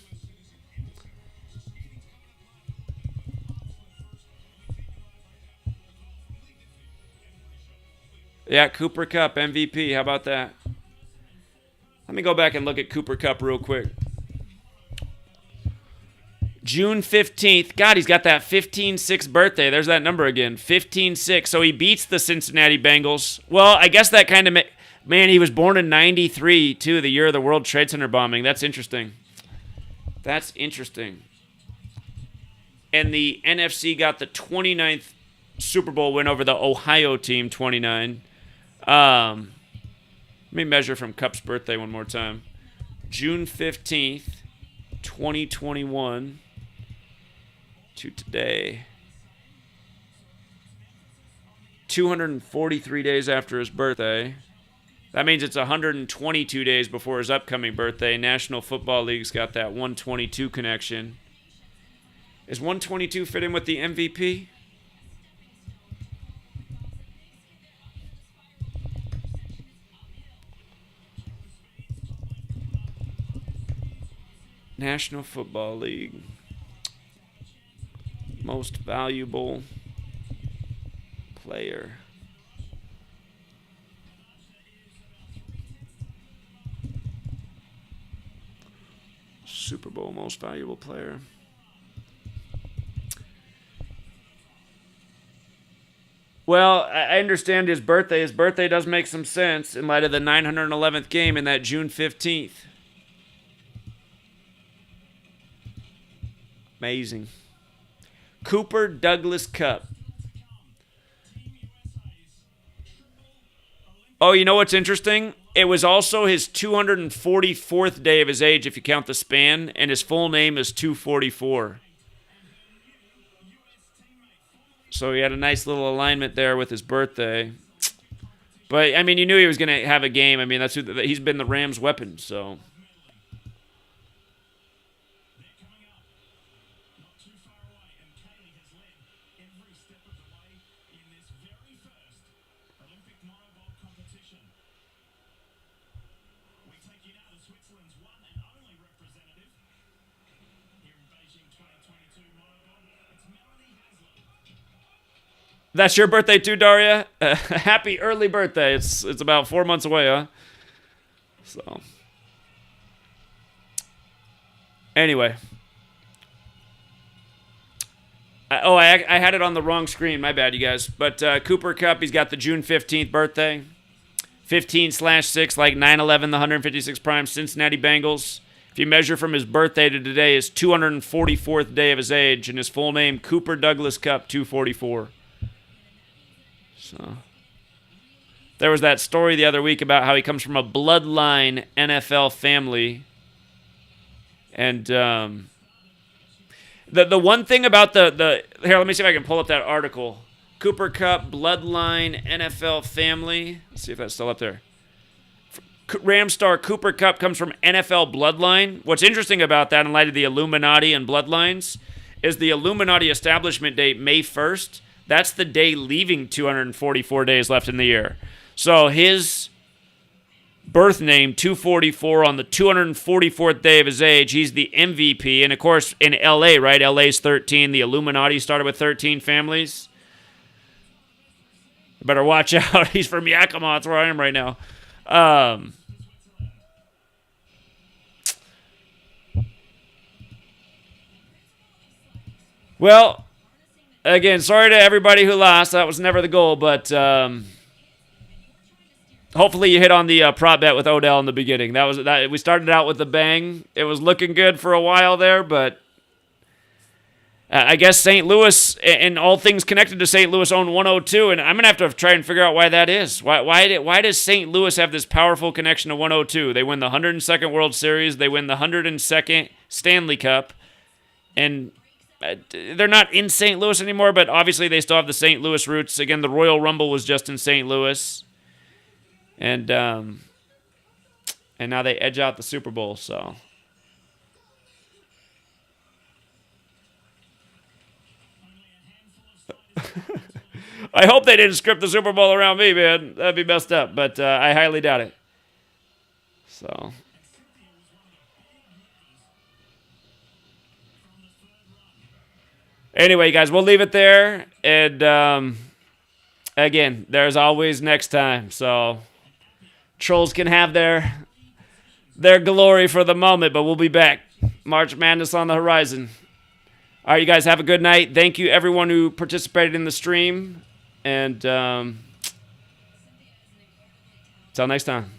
Yeah, Cooper Kupp MVP. How about that? Let me go back and look at Cooper Kupp real quick. June 15th. God, he's got that 15-6 birthday. There's that number again. 15-6. So he beats the Cincinnati Bengals. Well, I guess that kind of... Man, he was born in 93, too, the year of the World Trade Center bombing. That's interesting. That's interesting. And the NFC got the 29th Super Bowl win over the Ohio team, 29. Let me measure from Kupp's birthday one more time. June 15th, 2021 to today. 243 days after his birthday. That means it's 122 days before his upcoming birthday. National Football League's got that 122 connection. Is 122 fit in with the MVP? National Football League. Most valuable player. Super Bowl most valuable player. Well, I understand his birthday. His birthday does make some sense in light of the 911th game in that June 15th. Amazing. Cooper Douglas Kupp. Oh, you know what's interesting? It was also his 244th day of his age, if you count the span, and his full name is 244. So he had a nice little alignment there with his birthday. But, I mean, you knew he was going to have a game. I mean, he's been the Rams' weapon, so... That's your birthday too, Daria? Happy early birthday. It's about 4 months away, huh? So. Anyway. I had it on the wrong screen. My bad, you guys. But Cooper Kupp, he's got the June 15th birthday. 15/6, like 9/11, the 156 prime Cincinnati Bengals. If you measure from his birthday to today, his 244th day of his age, and his full name, Cooper Douglas Kupp, 244. So, there was that story the other week about how he comes from a bloodline NFL family. And the one thing about the here, let me see if I can pull up that article. Cooper Kupp, bloodline NFL family. Let's see if that's still up there. Ram star Cooper Kupp comes from NFL bloodline. What's interesting about that in light of the Illuminati and bloodlines is the Illuminati establishment date, May 1st. That's the day leaving 244 days left in the year. So his birth name, 244, on the 244th day of his age, he's the MVP. And, of course, in L.A., right? L.A.'s 13. The Illuminati started with 13 families. You better watch out. He's from Yakima. That's where I am right now. Well... Again, sorry to everybody who lost. That was never the goal, but hopefully you hit on the prop bet with Odell in the beginning. We started out with a bang. It was looking good for a while there, but I guess St. Louis and all things connected to St. Louis own 102, and I'm gonna have to try and figure out why that is. Why does St. Louis have this powerful connection to 102? They win the 102nd World Series. They win the 102nd Stanley Cup, and they're not in St. Louis anymore, but obviously they still have the St. Louis roots. Again, the Royal Rumble was just in St. Louis, and now they edge out the Super Bowl. So I hope they didn't script the Super Bowl around me, man. That'd be messed up, but I highly doubt it. So. Anyway, guys, we'll leave it there. And again, there's always next time. So Trolls can have their glory for the moment, but we'll be back. March Madness on the horizon. All right, you guys have a good night. Thank you, everyone who participated in the stream. And until next time.